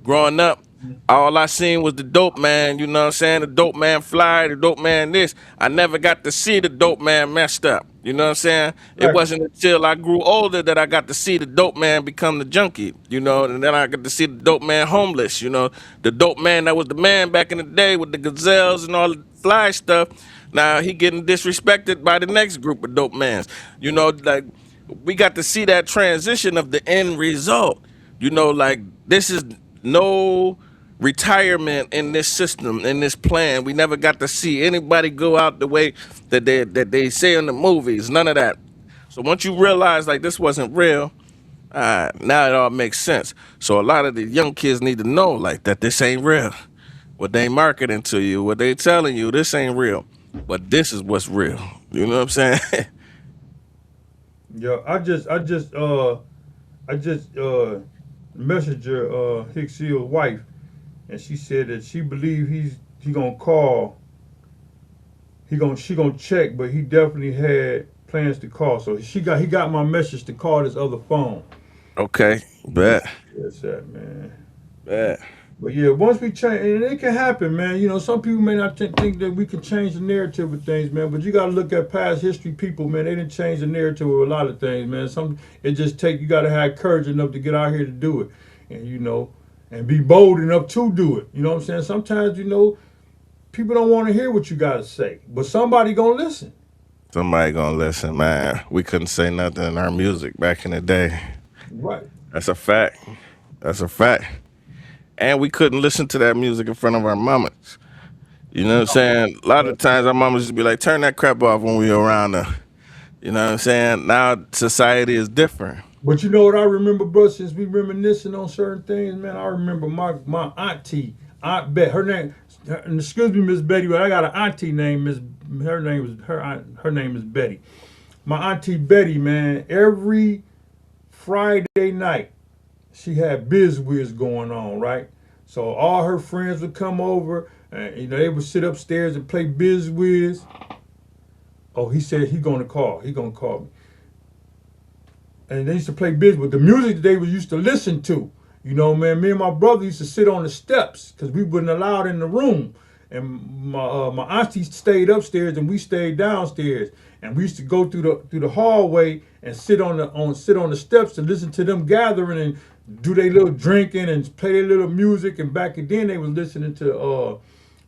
growing up, all I seen was the dope man, you know what I'm saying? The dope man fly, the dope man this. I never got to see the dope man messed up. You know what I'm saying? It Right. wasn't until I grew older that I got to see the dope man become the junkie, you know, and then I got to see the dope man homeless, you know, the dope man that was the man back in the day with the gazelles and all the fly stuff. Now he getting disrespected by the next group of dope mans. You know, like we got to see that transition of the end result. You know, like this is no retirement in this system, in this plan. We never got to see anybody go out the way that they say in the movies. None of that. So once you realize like this wasn't real, now it all makes sense. So a lot of the young kids need to know like that this ain't real. What they marketing to you, what they telling you, this ain't real. But this is what's real. You know what I'm saying? Yeah. I just messaged her Hicksie's wife, and she said that she believe he gonna call. She gonna check, but he definitely had plans to call. So he got my message to call this other phone. Okay, Yeah, bet, that's that, man. bet. But yeah, once we change, and it can happen, man. You know, some people may not think that we can change the narrative of things, man. But you got to look at past history. People, man, they didn't change the narrative of a lot of things, man. It just take you got to have courage enough to get out here to do it, and you know, and be bold enough to do it. You know what I'm saying? Sometimes, you know, people don't want to hear what you got to say, but somebody gonna listen. Somebody gonna listen, man. We couldn't say nothing in our music back in the day. Right. That's a fact. That's a fact. And we couldn't listen to that music in front of our mamas. You know what I'm saying? A lot of times our mamas just be like, turn that crap off when we around her. You know what I'm saying? Now society is different. But you know what I remember, bro? Since we reminiscing on certain things, man, I remember my auntie, Aunt Bet. Her name, and excuse me, Miss Betty, but I got an auntie named Miss. Her name was her name is Betty. My auntie Betty, man. Every Friday night, she had biz whiz going on, right? So all her friends would come over, and you know they would sit upstairs and play biz whiz. Oh, he said he gonna call. He gonna call me. And they used to play biz with the music that they was used to listen to. You know, man, me and my brother used to sit on the steps because we wasn't allowed in the room. And my auntie stayed upstairs and we stayed downstairs. and we used to go through the hallway and sit on the steps to listen to them gathering and do their little drinking and play their little music. And back then they was listening to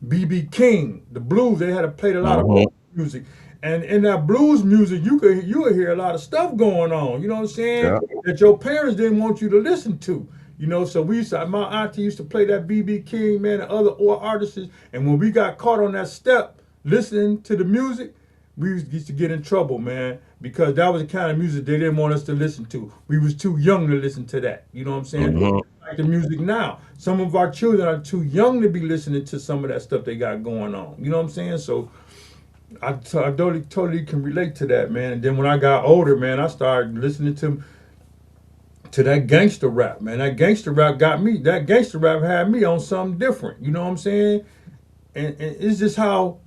B.B. King, the blues. They had played a lot of Mm-hmm. music. And in that blues music, you would hear a lot of stuff going on. You know what I'm saying? Yeah. That your parents didn't want you to listen to. You know, so my auntie used to play that B.B. King, man, and other artists. And when we got caught on that step listening to the music, we used to get in trouble, man, because that was the kind of music they didn't want us to listen to. We was too young to listen to that. You know what I'm saying? Mm-hmm. Like the music now. Some of our children are too young to be listening to some of that stuff they got going on. You know what I'm saying? So I totally can relate to that, man. And then when I got older, man, I started listening to that gangster rap, man. That gangster rap got me. That gangster rap had me on something different. You know what I'm saying? And it's just how,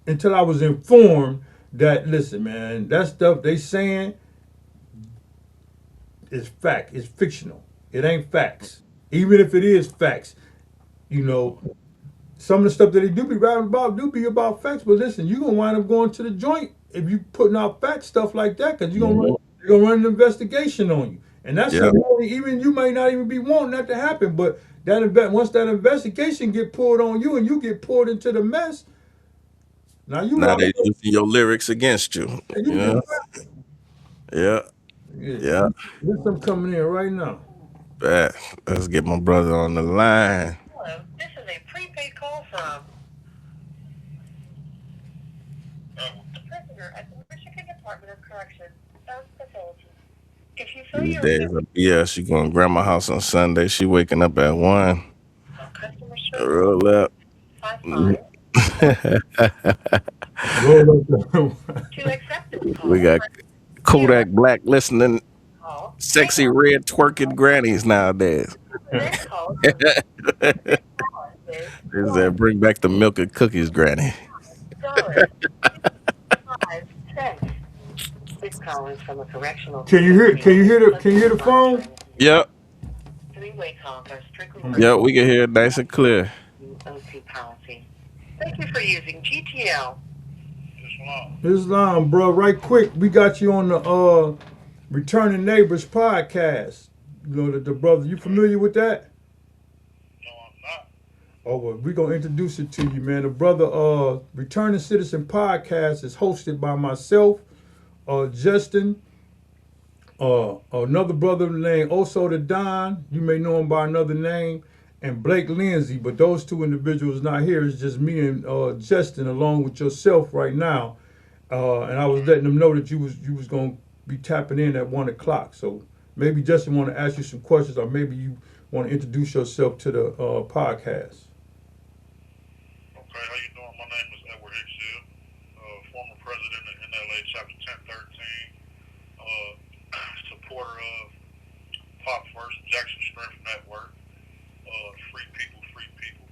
until I was informed that, listen, man, that stuff they saying is fact. It's fictional. It ain't facts. Even if it is facts, you know, some of the stuff that they do be rapping about do be about facts. But listen, you're gonna wind up going to the joint if you putting out fact stuff like that, because Mm-hmm. they're gonna run an investigation on you. And that's Yeah. something even you may not even be wanting that to happen. But once that investigation get pulled on you and you get pulled into the mess, now you Now out they using your lyrics against you. and You you get know? Yeah. yeah, Yeah. there's some coming in right now. Bet. Let's get my brother on the line. Hello, this is a prepaid call from the prisoner at the Michigan Department of Corrections South Facility. If you feel These you're days, yeah, she going to grandma's house on Sunday. She waking up at 1. customer service, Roll up. 55 Roll up to accept this We call, got press 0. Kodak Black listening, Call, hang sexy up. red twerking grannies nowadays. The next call from is Is that bring back the milk and cookies, granny? $1.05. This call is from a correctional Can you hear? facility. Can you hear the phone? Yep. Three-way calls are strictly Yep, we can hear it nice and clear. OC policy. Thank you for using GTL. Islam, bro. Right quick, we got you on the Returning Neighbors podcast. You know the brother. You familiar with that? No, I'm not. Oh, well, we're going to introduce it to you, man. The brother Returning Citizen podcast is hosted by myself, Justin, another brother named Oso the Don. You may know him by another name, and Blake Lindsay. But those two individuals not here. It's just me and Justin along with yourself right now. And I was letting them know that you was going to be tapping in at 1 o'clock. So maybe Justin want to ask you some questions, or maybe you want to introduce yourself to the podcast. Okay, how you doing? My name is Edward Hickshill, former president of NLA Chapter 1013, supporter of Pop First, Jackson Strength Network, free people, free people.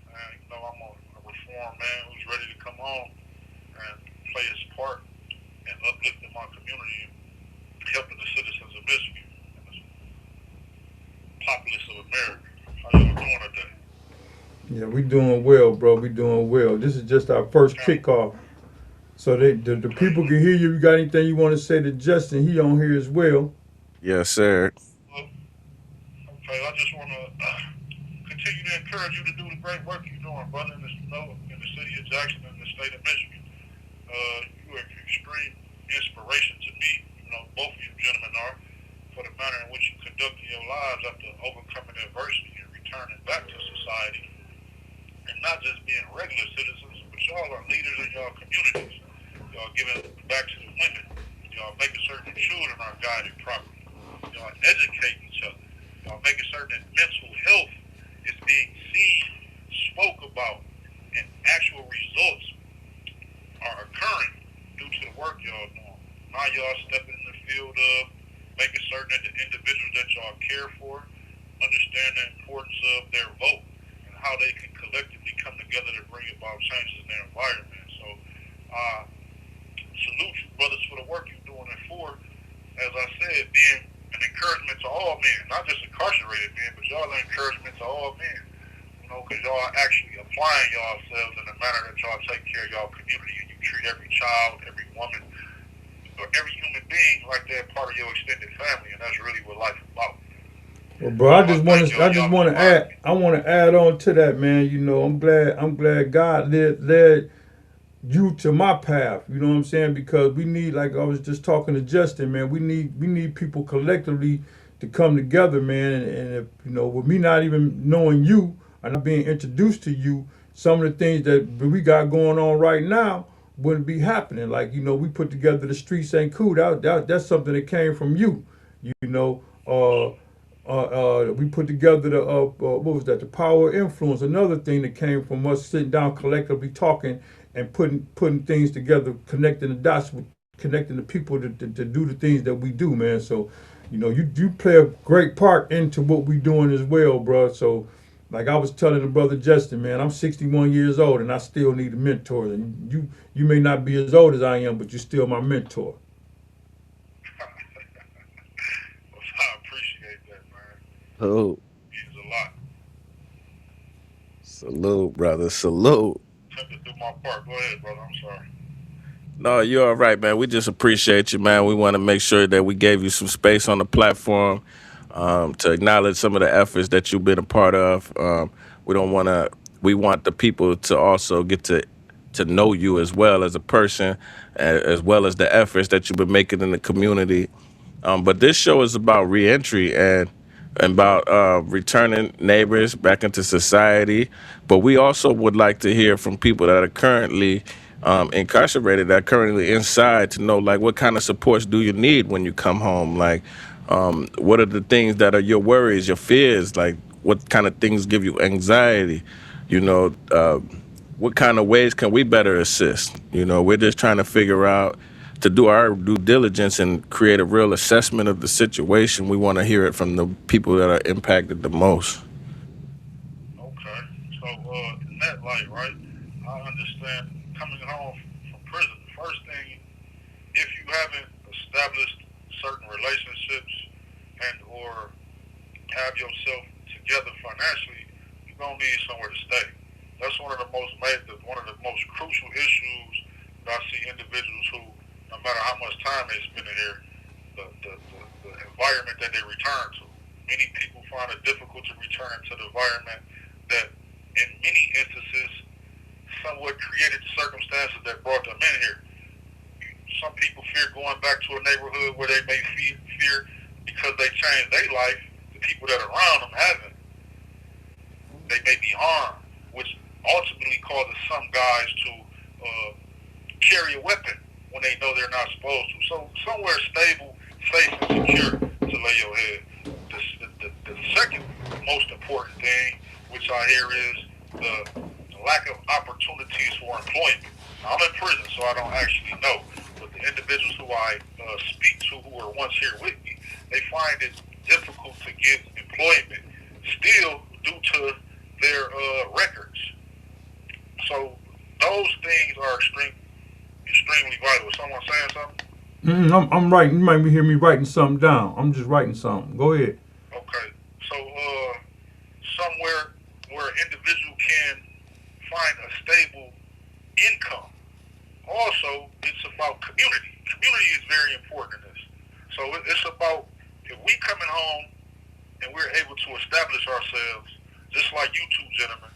And, you know, I'm a reformed man who's ready to come home and play his part in uplifting my community and helping the citizens of Michigan and the populace of America. How y'all doing today? Yeah, we doing well, bro. We doing well. This is just our first kickoff. So the people can hear you. You got anything you want to say to Justin? He on here as well. Yes, sir. Okay, I just want to continue to encourage you to do the great work you're doing, brother, in the city of Jackson and the state of Michigan. You are an extreme inspiration to me. You know, both of you gentlemen are, for the manner in which you conducted your lives after overcoming adversity and returning back to society. And not just being regular citizens, but y'all are leaders in y'all communities. Y'all giving back to the women. Y'all making certain the children are guided properly. Y'all educate each other. Y'all making certain that mental health is being seen, spoke about, and actual results are occurring due to the work y'all doing. Now y'all stepping in the field of making certain that the individuals that y'all care for understand the importance of their vote and how they can collectively come together to bring about changes in their environment. So salute you, brothers, for the work you're doing and for, as I said, being an encouragement to all men, not just incarcerated men, but y'all are encouragement to all men. You know, because y'all are actually applying yourselves in the manner that y'all take care of y'all community and you treat every child, every woman, or every human being like they're part of your extended family, and that's really what life is about. Well, bro, So I thank y'all. Y'all inspired me. I want to add on to that, man. You know, I'm glad God led you to my path. You know what I'm saying? Because we need, like I was just talking to Justin, man. We need people collectively to come together, man. And if, you know, with me not even knowing you and not being introduced to you, some of the things that we got going on right now wouldn't be happening. Like, you know, we put together the Streets Ain't Cool. That's something that came from you. You know, we put together the what was that? The Power of Influence. Another thing that came from us sitting down collectively talking and putting things together, connecting the dots, with connecting the people to do the things that we do, man. So, you know, you play a great part into what we doing as well, bro. So, like I was telling the brother Justin, man, I'm 61 years old and I still need a mentor. And you may not be as old as I am, but you're still my mentor. I appreciate that, man. Oh, It means a lot. salute, brother. Salute. Attempt to do my part. Go ahead, brother. I'm sorry. No, you're all right, man. We just appreciate you, man. We want to make sure that we gave you some space on the platform to acknowledge some of the efforts that you've been a part of. We don't want to. We want the people to also get to know you as well as a person, as well as the efforts that you've been making in the community. But this show is about reentry and about returning neighbors back into society. But we also would like to hear from people that are currently incarcerated, that are currently inside, to know like what kind of supports do you need when you come home? Like, what are the things that are your worries, your fears? Like, what kind of things give you anxiety? You know, what kind of ways can we better assist? You know, we're just trying to figure out to do our due diligence and create a real assessment of the situation. We want to hear it from the people that are impacted the most. Okay. So, in that light, right, I understand coming home from prison. The first thing, if you haven't established certain relationships and or have yourself together financially, you're gonna need somewhere to stay. That's one of the most crucial issues that I see individuals who, no matter how much time they spend in here, the environment that they return to. Many people find it difficult to return to the environment that, in many instances, somewhat created the circumstances that brought them in here. Some people fear going back to a neighborhood where they may fear because they changed their life. The people that are around them haven't. They may be harmed, which ultimately causes some guys to carry a weapon when they know they're not supposed to. So somewhere stable, safe, and secure to lay your head. The second most important thing, which I hear, is the lack of opportunities for employment. Now, I'm in prison, so I don't actually know. But the individuals who I speak to who were once here with me, they find it difficult to get employment still due to their records. So those things are extremely vital. Is someone saying something? I'm writing. You might hear me writing something down. I'm just writing something. Go ahead. Okay. So somewhere where an individual can find a stable income. Also, it's about community. Community is very important in this. So it's about, if we coming home and we're able to establish ourselves, just like you two gentlemen,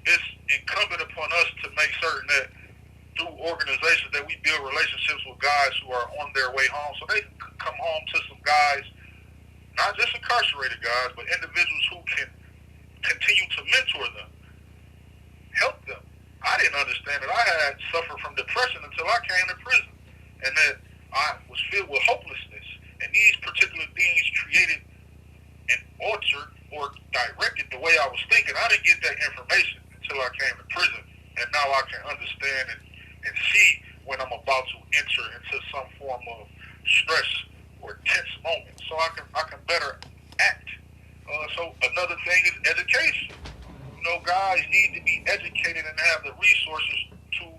it's incumbent upon us to make certain that through organizations that we build relationships with guys who are on their way home, so they can come home to some guys, not just incarcerated guys, but individuals who can continue to mentor them, help them. I didn't understand that I had suffered from depression until I came to prison, and that I was filled with hopelessness, and these particular things created and altered or directed the way I was thinking. I didn't get that information until I came to prison, and now I can understand and see when I'm about to enter into some form of stress or tense moment, so I can better act. So another thing is education. You know, guys need to be educated and have the resources to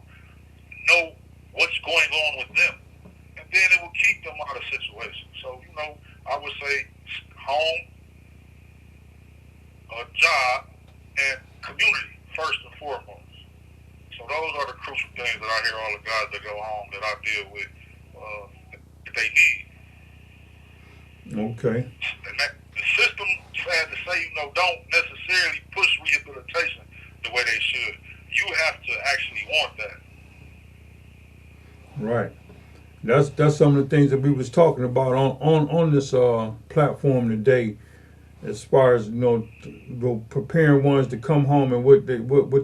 know what's going on with them, and then it will keep them out of situations. So, you know, I would say home, a job, and community first and foremost. So those are the crucial things that I hear all the guys that home that I deal with that they need. Okay. And that the system, sad to say, don't necessarily push rehabilitation the way they should. You have to actually want that. Right. That's some of the things that we was talking about on this platform today, as far as preparing ones to come home and what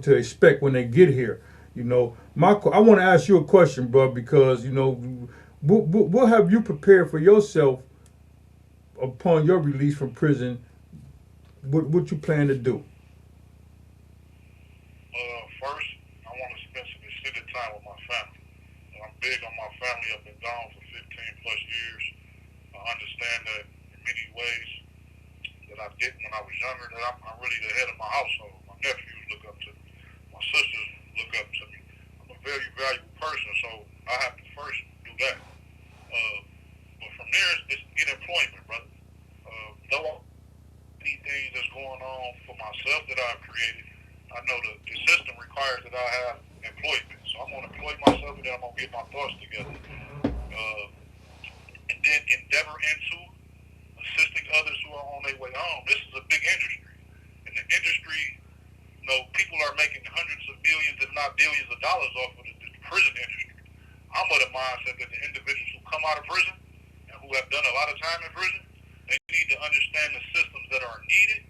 to expect when they get here. I want to ask you a question, bro, because what have you prepared for yourself upon your release from prison? What you plan to do? First, I want to spend some extended time with my family. I'm big on my family. I've been gone for 15 plus years. I understand that in many ways that I didn't when I was younger, that I'm really the head of my household. My nephews look up to me. My sisters look up to me. I'm a very valuable person, so I have to first do that. But from there, it's get employment, brother. Though many things that's going on for myself that I've created, I know the system requires that I have employment. So I'm going to employ myself, and then I'm going to get my thoughts together. And then endeavor into assisting others who are on their way home. This is a big industry. In the industry, people are making hundreds of millions, if not billions of dollars off of the prison industry. I'm of the mindset that the individuals who come out of prison and who have done a lot of time in prison, they need to understand the systems that are needed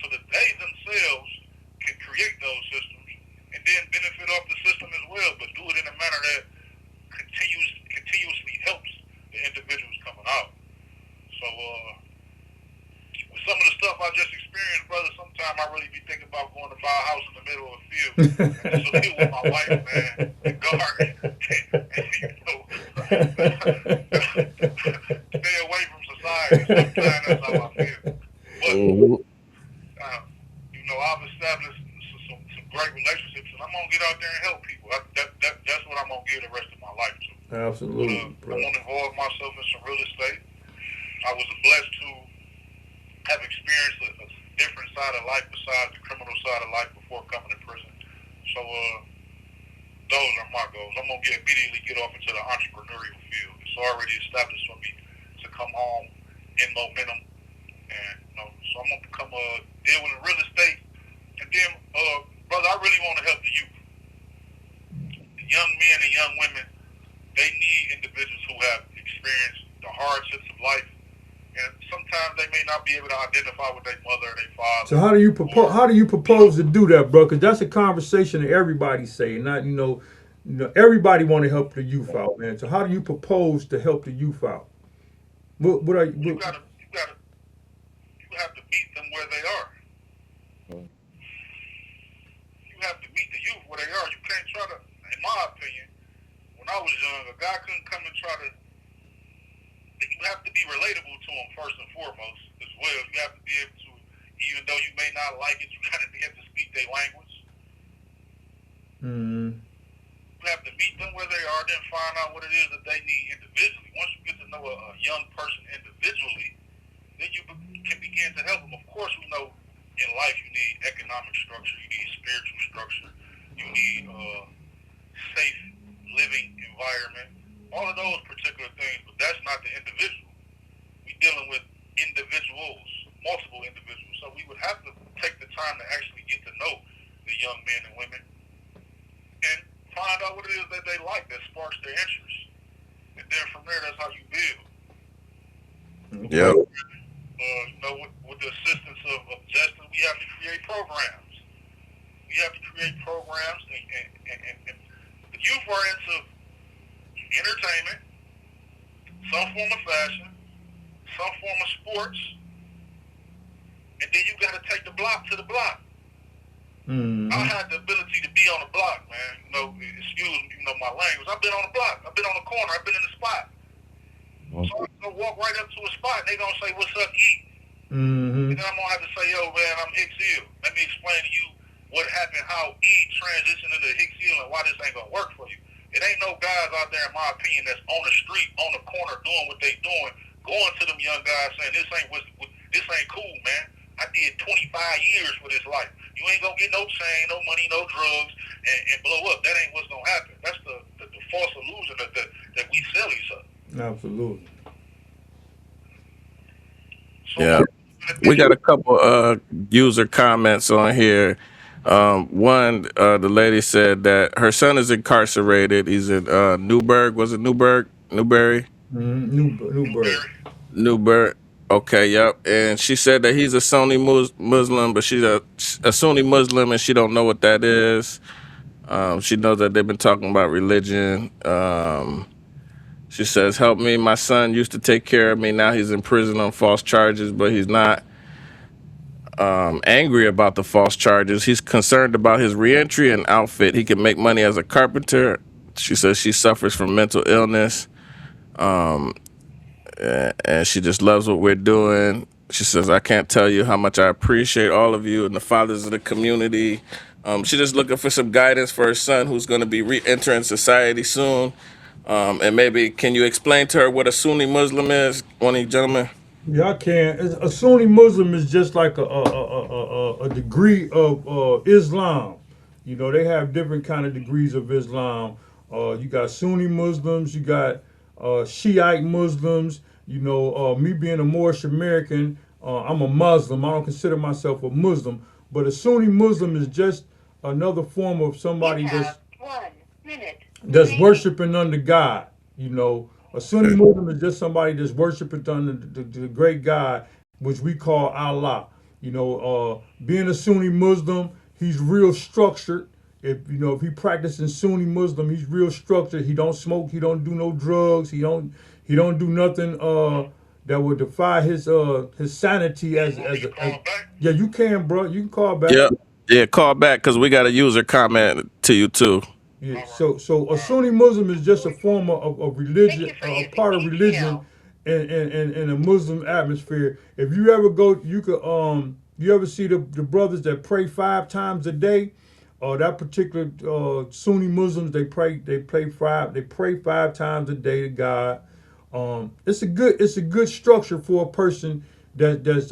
so that they themselves can create those systems and then benefit off the system as well, but do it in a manner that continuously helps the individuals coming out. So, with some of the stuff I just experienced, brother, sometimes I really be thinking about going to buy a house in the middle of a field and just live with my wife, man, and garden. Stay away from society. Sometimes that's how I feel. But, I've established some great relationships, and I'm going to get out there and help people. That's what I'm going to give the rest of my life to. Absolutely, I'm going to involve myself in some real estate. I was blessed to have experienced a different side of life besides the criminal side of life before coming to prison. So those are my goals. I'm going to immediately get off into the entrepreneurial field. It's already established for me to come home in momentum. And so I'm going to become deal with real estate. And then, brother, I really want to help the youth. The young men and young women, they need individuals who have experienced the hardships of life. And sometimes they may not be able to identify with their mother or their father. So how do you propose to do that, bro? Because that's a conversation that everybody's saying. Not everybody want to help the youth out, man. So how do you propose to help the youth out? You have to meet them where they are. You have to meet the youth where they are. You can't try to, in my opinion, when I was young, a guy couldn't come and try to. You have to be relatable to them first and foremost as well. You have to be able to, even though you may not like it, you got to be able to speak their language. You have to meet them where they are, then find out what it is that they need individually. Once you get to know a young person individually, then you can begin to help them. Of course, we know in life you need economic structure, you need spiritual structure, you need safe living environment, all of those particular things, but that's not the individual. We're dealing with individuals, multiple individuals, so we would have to take the time to actually get to know the young men and women and find out what it is that they like that sparks their interest. And then from there, that's how you build. Yeah. With the assistance of justice, we have to create programs. We have to create programs, and the youth are into entertainment, some form of fashion, some form of sports, and then you got to take the block to the block. I had the ability to be on the block, man. Excuse my language. I've been on the block. I've been on the corner. I've been in the spot. So I'm going to walk right up to a spot, and they're going to say, "What's up, E?" And then I'm going to have to say, "Yo, man, I'm Hicks Hill. Let me explain to you what happened, how E transitioned into Hicks Hill, and why this ain't going to work for you." It ain't no guys out there, in my opinion, that's on the street, on the corner, doing what they doing, going to them young guys saying, this ain't cool, man. I did 25 years for this life. You ain't going to get no chain, no money, no drugs, and blow up. That ain't what's going to happen. That's the false illusion that we silly, so. Absolutely. So Yeah. We got a couple user comments on here. One, the lady said that her son is incarcerated. He's in Newburgh. Was it Newburgh? Newberry? Newberg. Newberry. Newburgh. Okay, yep. And she said that he's a Sunni Muslim, but she's a Sunni Muslim, and she don't know what that is. She knows that they've been talking about religion. She says, "Help me. My son used to take care of me. Now he's in prison on false charges, but he's not angry about the false charges. He's concerned about his reentry and outfit. He can make money as a carpenter." She says she suffers from mental illness, and she just loves what we're doing. She says, "I can't tell you how much I appreciate all of you and the fathers of the community." She's just looking for some guidance for her son who's going to be re-entering society soon. And maybe, can you explain to her what a Sunni Muslim is, one of you gentlemen? Yeah, I can. A Sunni Muslim is just like a degree of Islam. You know, they have different kind of degrees of Islam. You got Sunni Muslims, you got Shiite Muslims. You know, me being a Moorish American, I'm a Muslim. I don't consider myself a Muslim, but a Sunni Muslim is just another form of somebody You that's have 1 minute. that's worshiping under God. You know, a Sunni Muslim is just somebody that's worshiping under the great God, which we call Allah. You know, being a Sunni Muslim, he's real structured. If he practicing Sunni Muslim, he's real structured. He don't smoke. He don't do no drugs. He don't do nothing that would defy his sanity yeah, you can, bro. You can call back. Yeah. Yeah, call back because we got a user comment to you too. Yeah, so a Sunni Muslim is just a form of religion, a part of religion in a Muslim atmosphere. If you ever go, you ever see the brothers that pray 5 times a day? That particular Sunni Muslims, they pray 5 times a day to God. It's a good structure for a person that's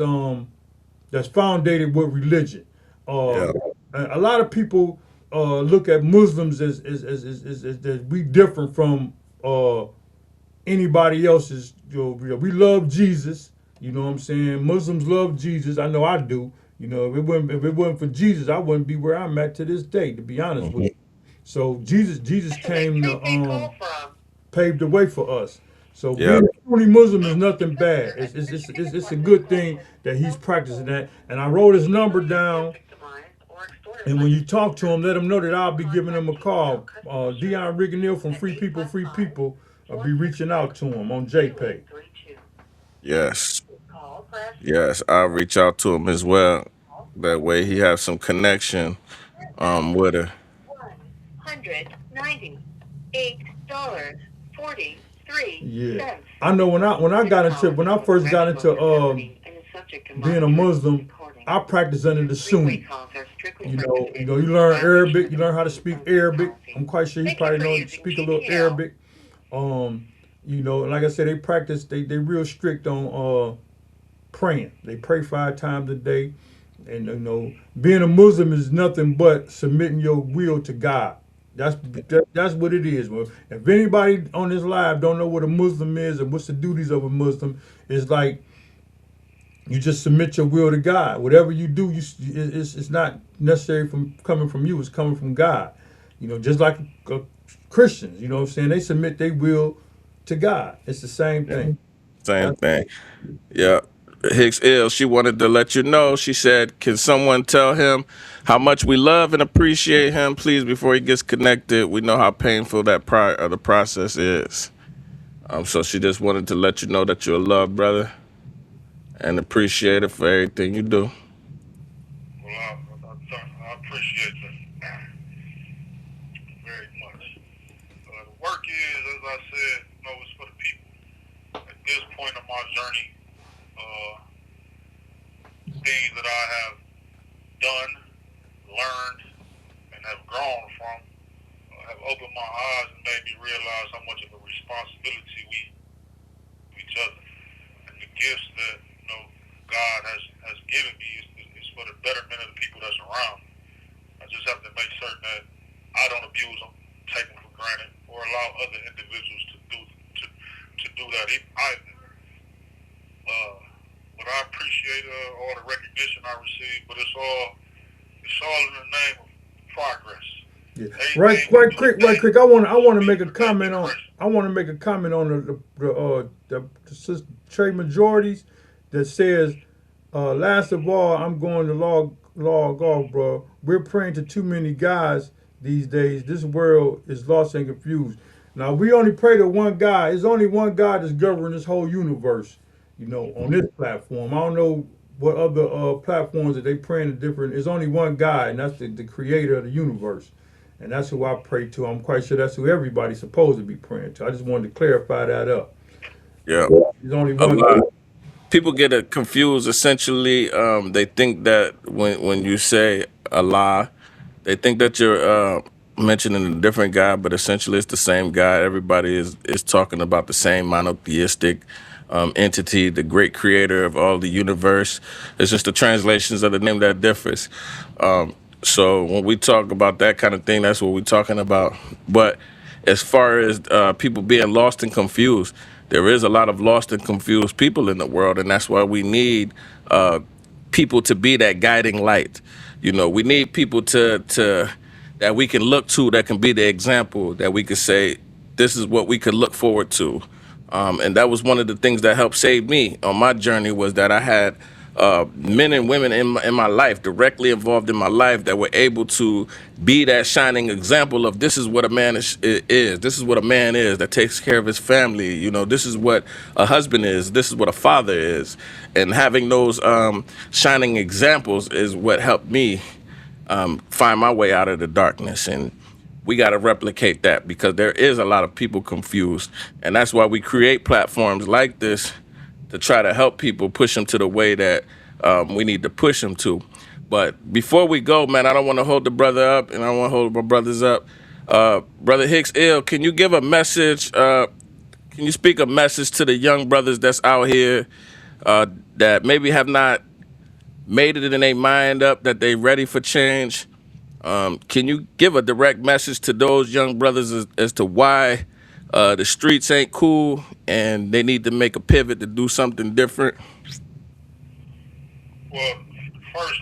founded with religion. Yeah. A lot of people look at Muslims as that we different from anybody else's. We love Jesus. You know what I'm saying? Muslims love Jesus. I know I do. You know, if it wasn't for Jesus, I wouldn't be where I'm at to this day. To be honest with you. So Jesus came to paved the way for us. So Yeah. being a Sunni Muslim is nothing bad. It's a good thing that he's practicing that. And I wrote his number down. And when you talk to him, let him know that I'll be giving him a call. Dion Rigonil from Free People, I'll be reaching out to him on JPay. Yes. Yes. I'll reach out to him as well. That way he has some connection with her. $198.43. Yeah, I know when I first got into being a Muslim, I practiced under the Sunni. You learn Arabic, you learn how to speak Arabic. I'm quite sure he probably knows speak a little Arabic. Like I said, they real strict on praying. They pray 5 times a day. And being a Muslim is nothing but submitting your will to God. That's what it is. Well, if anybody on this live don't know what a Muslim is and what's the duties of a Muslim, it's like you just submit your will to God. Whatever you do, it's not necessarily coming from you. It's coming from God. Just like Christians. You know what I'm saying? They submit their will to God. It's the same thing. Same thing. Yeah. Hicks Ill, she wanted to let you know. She said, "Can someone tell him how much we love and appreciate him, please, before he gets connected? We know how painful that the process is." So she just wanted to let you know that you're loved, brother, and appreciated for everything you do. Well, I appreciate that very much. The work is, as I said, it's for the people. At this point of my journey, things that I have done, learned, and have grown from have opened my eyes and made me realize how much of a responsibility we each other, and the gifts that God has given me is for the betterment of the people that's around me. I just have to make certain that I don't abuse them, take them for granted or allow other individuals to do that either. But I appreciate all the recognition I received. But it's all in the name of progress. Yeah. Right, Anything we right, do quick, right, today quick. I want to should be make a for that comment on. generation. I want to make a comment on the trade majorities that says, last of all, I'm going to log off, bro. We're praying to too many guys these days. This world is lost and confused. Now we only pray to one God. There's only one God that's governing this whole universe. On this platform. I don't know what other platforms that they praying to different. There's only one God, and that's the creator of the universe. And that's who I pray to. I'm quite sure that's who everybody's supposed to be praying to. I just wanted to clarify that up. Yeah, There's only a one lot. God. People get it confused. Essentially, they think that when you say Allah, they think that you're mentioning a different God, but essentially it's the same God. Everybody is talking about the same monotheistic entity, the great creator of all the universe. It's just the translations of the name that differs. So when we talk about that kind of thing, that's what we're talking about. But as far as people being lost and confused, there is a lot of lost and confused people in the world, and that's why we need people to be that guiding light. We need people to that we can look to, that can be the example, that we could say, this is what we could look forward to. And that was one of the things that helped save me on my journey, was that I had men and women in my life, directly involved in my life, that were able to be that shining example of, this is what a man is. This is what a man is, that takes care of his family. This is what a husband is. This is what a father is. And having those shining examples is what helped me find my way out of the darkness. And we got to replicate that, because there is a lot of people confused. And that's why we create platforms like this, to try to help people, push them to the way that we need to push them to. But before we go, man, I don't want to hold the brother up, and I don't want to hold my brothers up. Brother Hicks Ill, can you give a message? Can you speak a message to the young brothers that's out here that maybe have not made it in their mind up that they ready for change? Can you give a direct message to those young brothers as to why the streets ain't cool and they need to make a pivot to do something different? Well, first,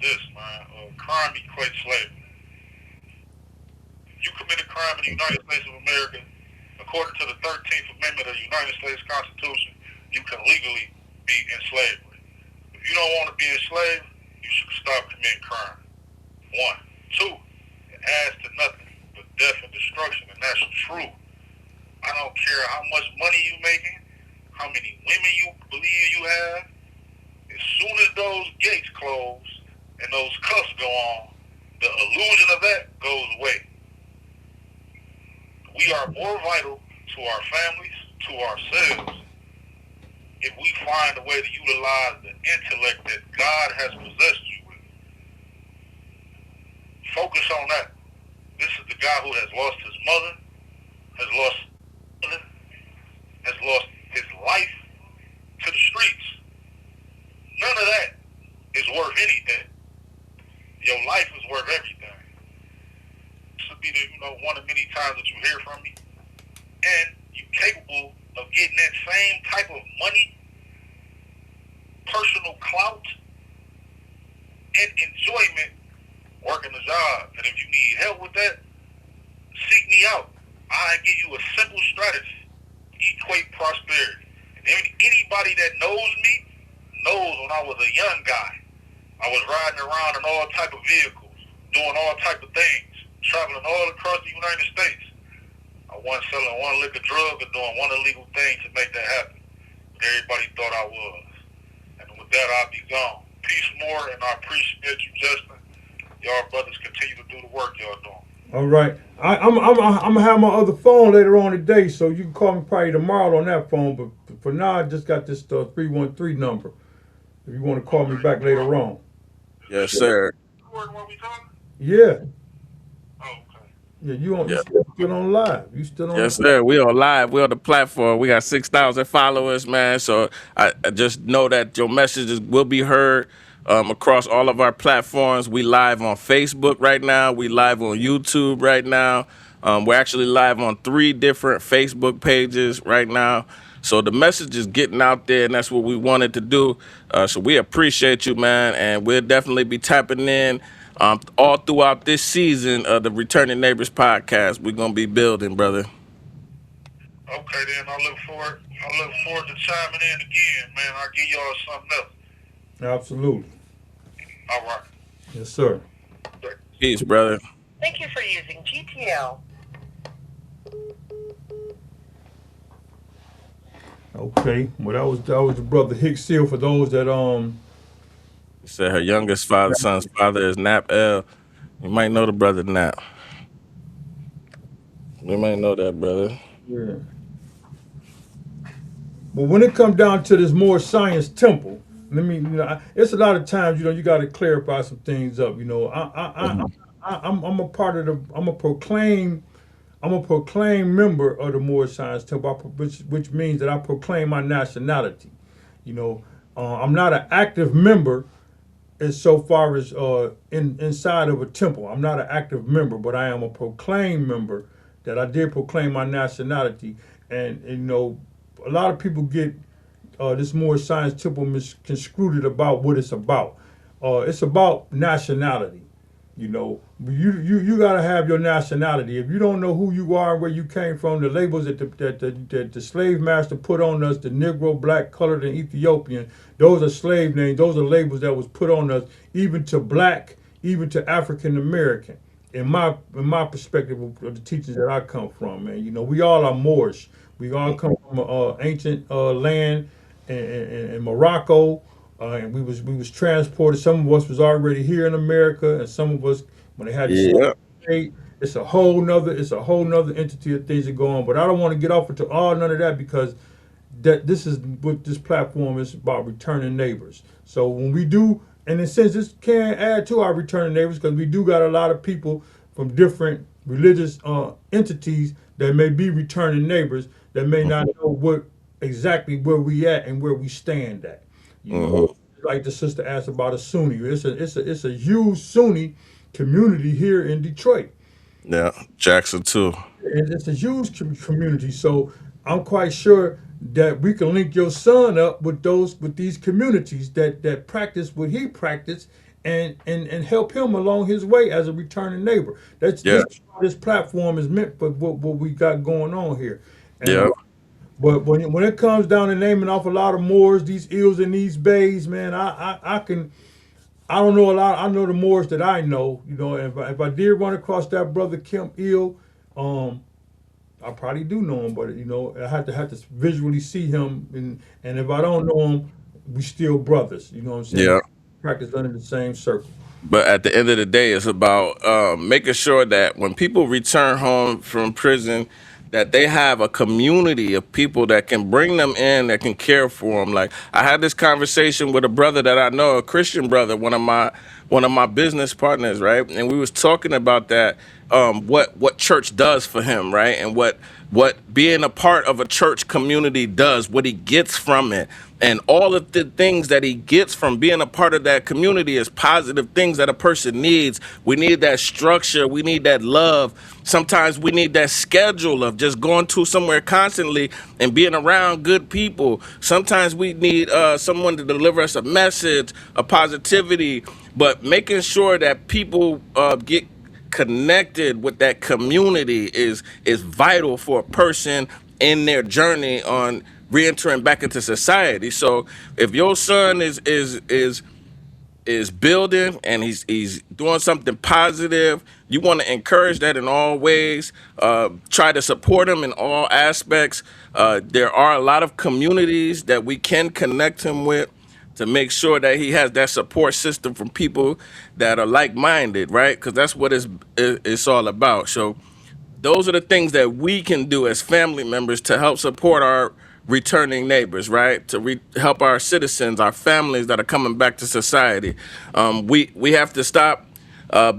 this, man, crime equates slavery. You commit a crime in the United States of America, according to the 13th Amendment of the United States Constitution, you can legally be in slavery. If you don't want to be enslaved, you should stop committing crime. One. Two, it adds to nothing but death and destruction, and that's true. I don't care how much money you making, how many women you believe you have. As soon as those gates close and those cuffs go on, the illusion of that goes away. We are more vital to our families, to ourselves, if we find a way to utilize the intellect that God has possessed you with. Focus on that. This is the guy who has lost his mother, has lost his life to the streets. None of that is worth anything. Your life is worth everything. This will be one of many times that you hear from me. And you're capable of getting that same type of money, personal clout, and enjoyment working a job. And if you need help with that, seek me out. I give you a simple strategy. Equate prosperity. And anybody that knows me knows when I was a young guy, I was riding around in all type of vehicles, doing all type of things, traveling all across the United States. I wasn't selling one lick of drug or doing one illegal thing to make that happen. But everybody thought I was. And with that, I'll be gone. Peace more, and I appreciate you, Justin. Y'all brothers continue to do the work y'all doing. All right. I'm gonna have my other phone later on today, so you can call me probably tomorrow on that phone. But for now, I just got this 313 number. If you want to call me back later on. Yes, sir. Recording while we talking? Yeah. Oh, okay. Yeah. You Yeah. still on live? You still on? Yes, sir. We are live. We on the platform. We got 6,000 followers, man. So I just know that your messages will be heard across all of our platforms. We live on Facebook right now. We live on YouTube right now. We're actually live on 3 different Facebook pages right now. So the message is getting out there, and that's what we wanted to do. So we appreciate you, man, and we'll definitely be tapping in all throughout this season of the Returning Neighbors podcast. We're gonna be building, brother. Okay, then I look forward to chiming in again, man. I'll give y'all something else. Absolutely. All right. Yes, sir. Peace, brother. Thank you for using GTL. Okay. Well, that was the brother Hicks Seal for those that He said her youngest son's father is Nap L. You might know the brother Nap. We might know that brother. Yeah. But when it comes down to this more science temple, it's a lot of times, you got to clarify some things up. I'm a part of I'm a proclaimed member of the Moore Science Temple, which means that I proclaim my nationality. I'm not an active member as so far as inside of a temple. I'm not an active member, but I am a proclaimed member that I did proclaim my nationality. And a lot of people get this more science temple misconstrued about what it's about. It's about nationality. You gotta have your nationality. If you don't know who you are and where you came from, the labels that the slave master put on us, the Negro, black, colored, and Ethiopian, those are slave names. Those are labels that was put on us, even to black, even to African American. In my perspective of the teachings that I come from, man, we all are Moorish. We all come from ancient land in Morocco. And we was transported. Some of us was already here in America, and some of us when they had the Yeah. state. It's a whole nother entity of things that go on. But I don't want to get off into all none of that because this is what this platform is about: returning neighbors. So when we do, and in a sense, this can add to our returning neighbors because we do got a lot of people from different religious entities that may be returning neighbors that may not know what exactly where we at and where we stand at. Like the sister asked about a Sunni. It's a huge Sunni community here in Detroit. Yeah. Jackson too. It's a huge community. So I'm quite sure that we can link your son up with these communities that practice what he practiced and help him along his way as a returning neighbor. Yeah. This platform is meant for what we got going on here. And Yeah. But when it comes down to naming off a lot of Moors, these ills and these bays, man, I don't know a lot. I know the Moors that I know. If I did run across that brother Kemp Ill, I probably do know him, but I have to visually see him, and if I don't know him, we still brothers. You know what I'm saying? Yeah. Practice under the same circle. But at the end of the day, it's about making sure that when people return home from prison, that they have a community of people that can bring them in, that can care for them. Like I had this conversation with a brother that I know, a Christian brother, one of my business partners, right? And we was talking about that, what church does for him, right? And what being a part of a church community does, what he gets from it. And all of the things that he gets from being a part of that community is positive things that a person needs. We need that structure. We need that love. Sometimes we need that schedule of just going to somewhere constantly and being around good people. Sometimes we need someone to deliver us a message, a positivity, but making sure that people get connected with that community is vital for a person in their journey on reentering back into society. So if your son is building and he's doing something positive, you want to encourage that in all ways. Try to support him in all aspects. There are a lot of communities that we can connect him with to make sure that he has that support system from people that are like-minded, right? Because that's what it's all about. So those are the things that we can do as family members to help support our returning neighbors, right? To help our citizens, our families that are coming back to society. We have to stop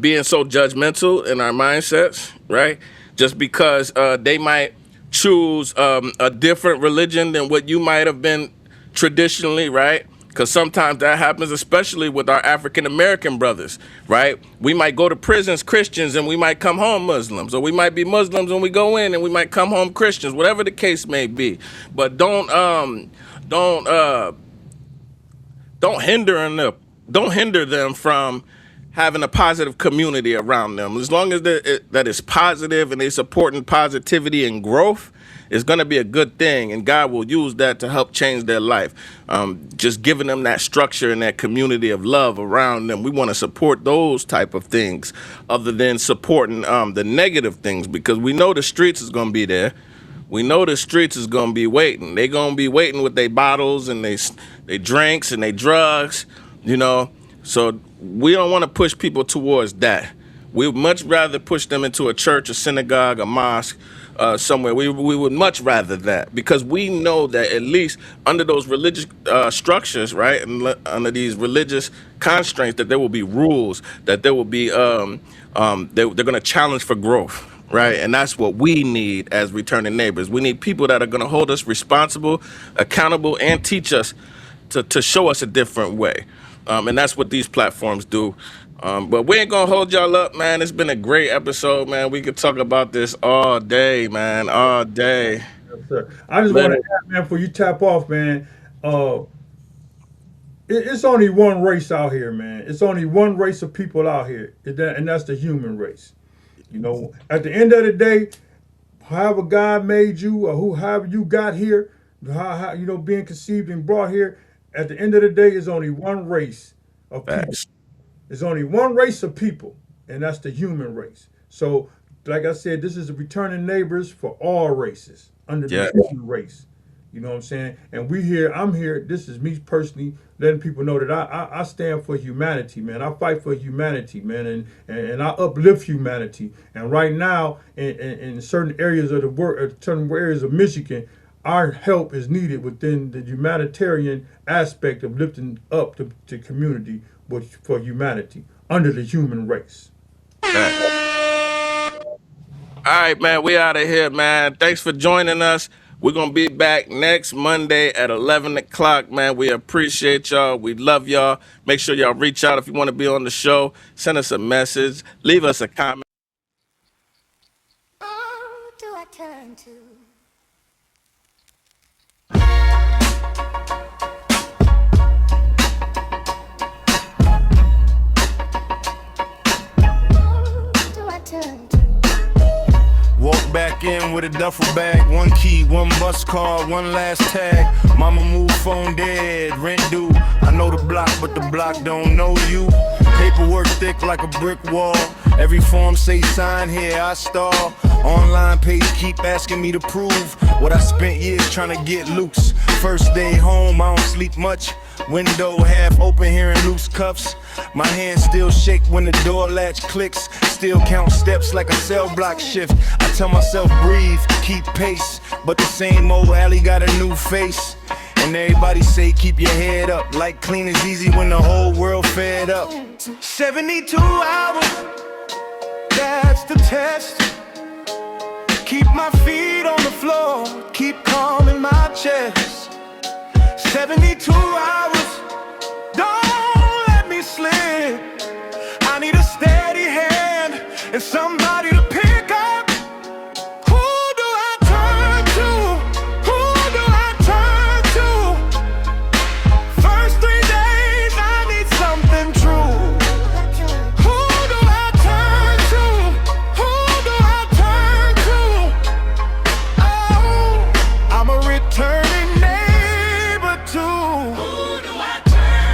being so judgmental in our mindsets, right? Just because they might choose a different religion than what you might have been traditionally, right? Because sometimes that happens, especially with our African American brothers, right? We might go to prisons Christians and we might come home Muslims, or we might be Muslims when we go in and we might come home Christians, whatever the case may be. But don't hinder them from having a positive community around them. As long as that is positive and they supporting positivity and growth, it's going to be a good thing, and God will use that to help change their life. Just giving them that structure and that community of love around them. We want to support those type of things other than supporting the negative things, because we know the streets is going to be there. We know the streets is going to be waiting. They going to be waiting with their bottles and they drinks and they drugs, you know. So we don't want to push people towards that. We would much rather push them into a church, a synagogue, a mosque, somewhere. We would much rather that, because we know that at least under those religious structures, right, and under these religious constraints, that there will be rules, that there will be they're going to challenge for growth, right? And that's what we need as returning neighbors. We need people that are going to hold us responsible, accountable, and teach us to show us a different way. And that's what these platforms do. But we ain't gonna hold y'all up, man. It's been a great episode, man. We could talk about this all day, man, all day. Yes, sir. I just Let want to it, add, man, before you tap off, man. It's only one race out here, man. It's only one race of people out here, and that's the human race. You know, at the end of the day, however God made you, or however you got here, how you know, being conceived and brought here, at the end of the day, is only one race of people. facts. There's only one race of people, and that's the human race. So, like I said, this is a returning neighbors for all races under Yeah, the human race. You know what I'm saying? And I'm here, this is me personally letting people know that I stand for humanity, man. I fight for humanity, man, and I uplift humanity. And right now, in certain areas of the world, certain areas of Michigan, our help is needed within the humanitarian aspect of lifting up the community for humanity under the human race. facts. All right, man, we out of here, man. Thanks for joining us. We're going to be back next Monday at 11 o'clock, man. We appreciate y'all. We love y'all. Make sure y'all reach out if you want to be on the show. Send us a message. Leave us a comment. Oh, do I turn to? Oh, do I turn to? Walk back in with a duffel bag, one key, one bus card, one last tag. Mama moved, phone dead, rent due. I know the block, but the block don't know you. Paperwork thick like a brick wall. Every form say sign here, I stall. Online page keep asking me to prove what I spent years trying to get loose. First day home, I don't sleep much. Window half open, hearing loose cuffs. My hands still shake when the door latch clicks. Still count steps like a cell block shift. I tell myself breathe, keep pace, but the same old alley got a new face. And everybody say keep your head up, like clean is easy when the whole world fed up. 72 hours, that's the test. Keep my feet on the floor, keep calm in my chest. 72 hours, don't let me slip. I need a steady hand and somebody to pick up. Who do I turn to? Who do I turn to? First 3 days I need something true. Who do I turn to? Who do I turn to? Oh, I'm a returning neighbor too.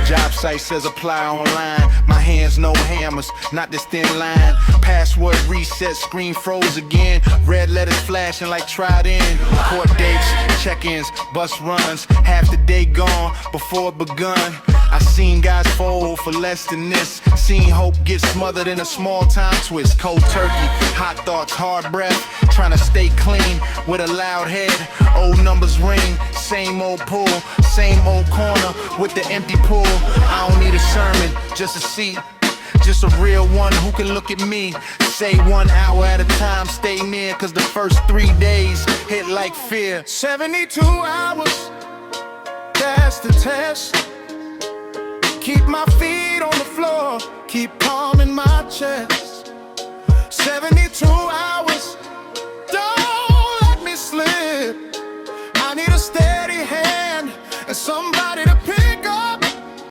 Job site says apply online. My hands no hammers, not this thin line. Password reset, screen froze again. Red letters flashing like tried in. Court dates, check-ins, bus runs. Half the day gone before it begun. I seen guys fold for less than this. Seen hope get smothered in a small time twist. Cold turkey, hot thoughts, hard breath. Trying to stay clean with a loud head. Old numbers ring, same old pool. Same old corner with the empty pool. I don't need a sermon, just a seat. Just a real one who can look at me. Say 1 hour at a time, stay near. Cause the first 3 days hit like fear. 72 hours, that's the test. Keep my feet on the floor, keep calm in my chest. 72 hours, don't let me slip. I need a steady hand and somebody